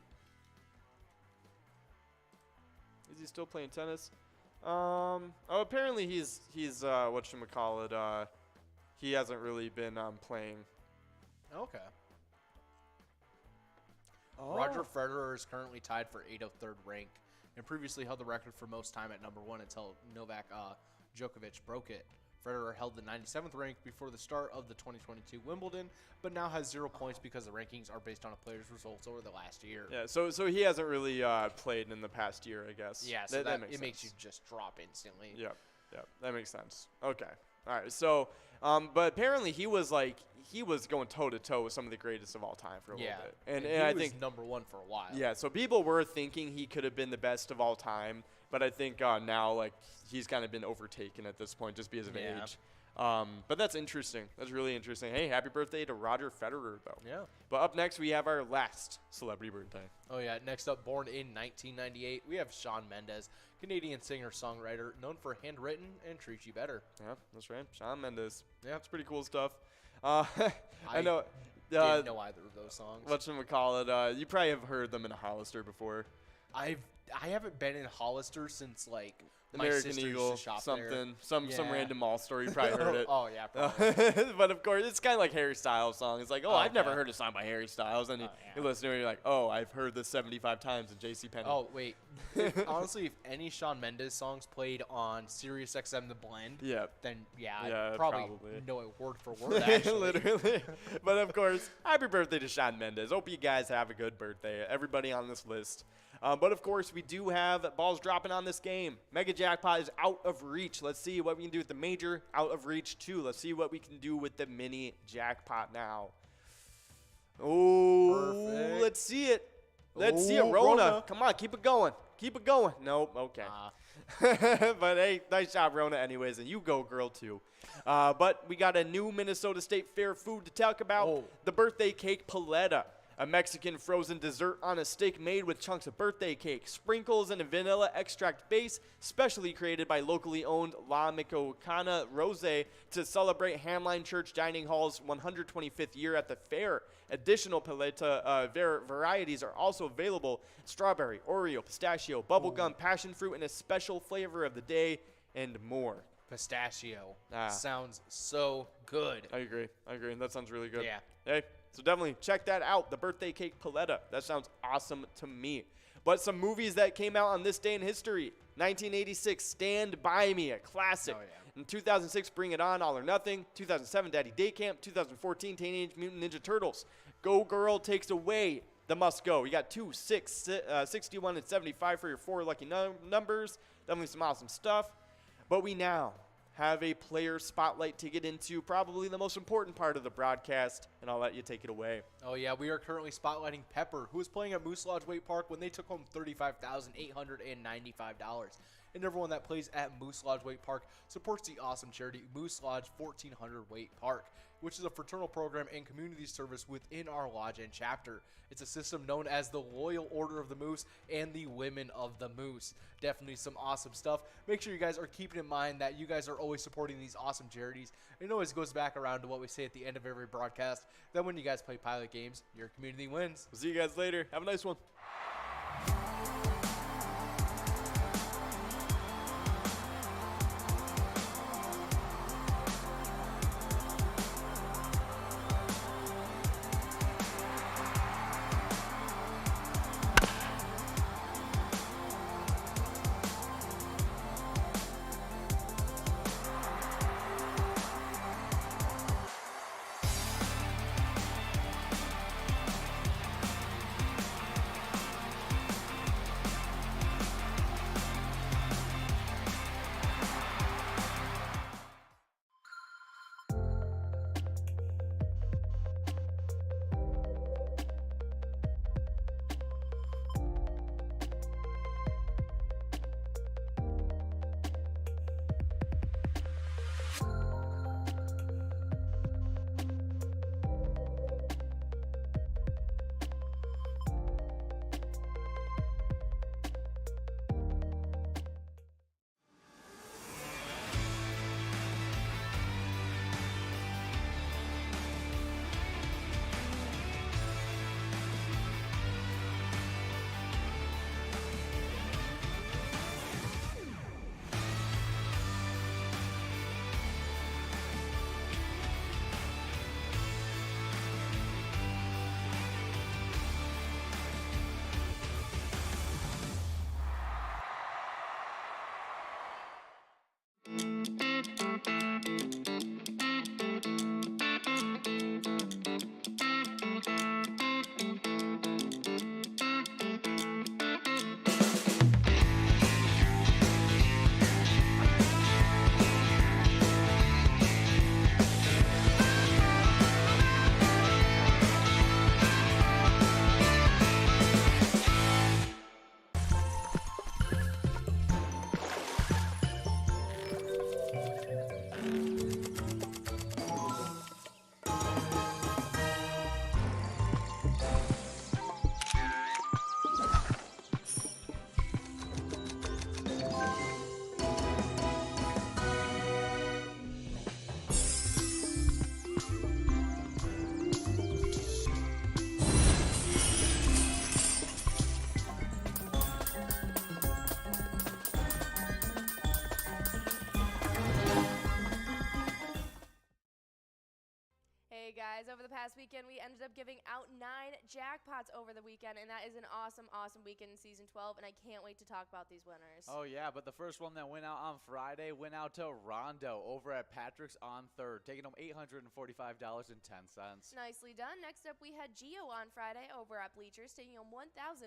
Is he still playing tennis? Apparently he's whatchamacallit, he hasn't really been playing. Okay. Oh. Roger Federer is currently tied for 803rd rank and previously held the record for most time at #1 until Novak Djokovic broke it. Federer held the 97th rank before the start of the 2022 Wimbledon, but now has 0 points because the rankings are based on a player's results over the last year. Yeah, so he hasn't really played in the past year, I guess. Yeah, so that makes it makes sense. you just drop instantly. Yep, that makes sense. Okay. All right. So, but apparently he was going toe to toe with some of the greatest of all time for a little bit, and he I was think number one for a while. Yeah, so people were thinking he could have been the best of all time, but I think now like he's kind of been overtaken at this point just because of age. But that's interesting. That's really interesting. Hey, happy birthday to Roger Federer, though. Yeah. But up next, we have our last celebrity birthday. Oh, yeah. Next up, born in 1998, we have Shawn Mendes, Canadian singer-songwriter known for Handwritten and Treat You Better. Yeah, that's right. Shawn Mendes. Yeah, it's pretty cool stuff. I know. Didn't know either of those songs. Whatchamacallit, you probably have heard them in a Hollister before. I haven't been in Hollister since like American my sister Eagle, used to shop something, there. some random mall store. You probably heard it. Oh yeah, probably. But of course, it's kind of like Harry Styles' song. It's like, oh, I've never okay. heard a song by Harry Styles, and you yeah. listen to it, and you're like, oh, I've heard this 75 times in JCPenney. Oh wait, honestly, if any Shawn Mendes songs played on Sirius XM The Blend, then I'd probably know it word for word. Actually, literally. But of course, happy birthday to Shawn Mendes. Hope you guys have a good birthday. Everybody on this list. But of course, we do have balls dropping on this game. Mega Jackpot is out of reach. Let's see what we can do with the major. Out of reach too. Let's see what we can do with the mini jackpot now. Oh, perfect. Let's see it. Let's see it, Rona. Come on, keep it going. Keep it going. Nope. Okay. But hey, nice job, Rona. Anyways, and you go, girl, too. But we got a new Minnesota State Fair food to talk about. The birthday cake paleta. A Mexican frozen dessert on a stick made with chunks of birthday cake, sprinkles, and a vanilla extract base, specially created by locally owned La Michoacana Rose to celebrate Hamline Church Dining Hall's 125th year at the fair. Additional paleta varieties are also available: strawberry, Oreo, pistachio, bubblegum, passion fruit, and a special flavor of the day, and more. Pistachio. Sounds so good. I agree. That sounds really good. Yeah. Hey, so definitely check that out, the birthday cake paleta. That sounds awesome to me. But some movies that came out on this day in history. 1986, Stand By Me, a classic. Oh, yeah. In 2006, Bring It On, All or Nothing. 2007, Daddy Day Camp. 2014, Teenage Mutant Ninja Turtles. Go Girl Takes Away the Must Go. You got 2, 6, 61, and 75 for your 4 lucky numbers. Definitely some awesome stuff. But we now have a player spotlight to get into, probably the most important part of the broadcast, and I'll let you take it away. Oh, yeah, we are currently spotlighting Pepper, who was playing at Moose Lodge Wake Park when they took home $35,895. And everyone that plays at Moose Lodge Wake Park supports the awesome charity Moose Lodge 1400 Wake Park, which is a fraternal program and community service within our lodge and chapter. It's a system known as the Loyal Order of the Moose and the Women of the Moose. Definitely some awesome stuff. Make sure you guys are keeping in mind that you guys are always supporting these awesome charities. And it always goes back around to what we say at the end of every broadcast, that when you guys play pilot games, your community wins. We'll see you guys later. Have a nice one. past weekend, we ended up giving out 9 jackpots over the weekend, and that is an awesome, awesome weekend in Season 12, and I can't wait to talk about these winners. Oh, yeah, but the first one that went out on Friday went out to Rondo over at Patrick's on 3rd, taking home $845.10. Nicely done. Next up, we had Gio on Friday over at Bleachers, taking home $1,195.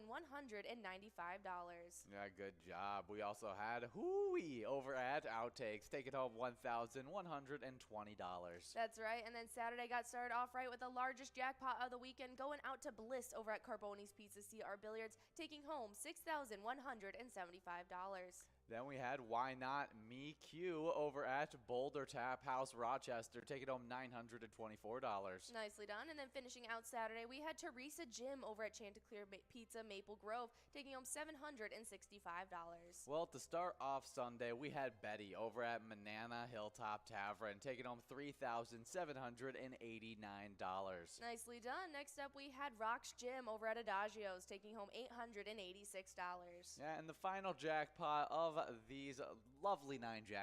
Yeah, good job. We also had Hooey over at Outtakes, taking home $1,120. That's right. And then Saturday got started off right with the largest jackpot of the weekend, going out to Bliss over at Carboni's Pizza CR Billiards, taking home $6,175. Then we had Why Not Me Q over at Boulder Tap House Rochester, taking home $924. Nicely done. And then finishing out Saturday, we had Teresa Jim over at Chanticleer Pizza Maple Grove, taking home $765. Well, to start off Sunday, we had Betty over at Manana Hilltop Tavern, taking home $3,789. Nicely done. Next up, we had Rox Jim over at Adagio's, taking home $886. Yeah, and the final jackpot of these lovely 9 jackpots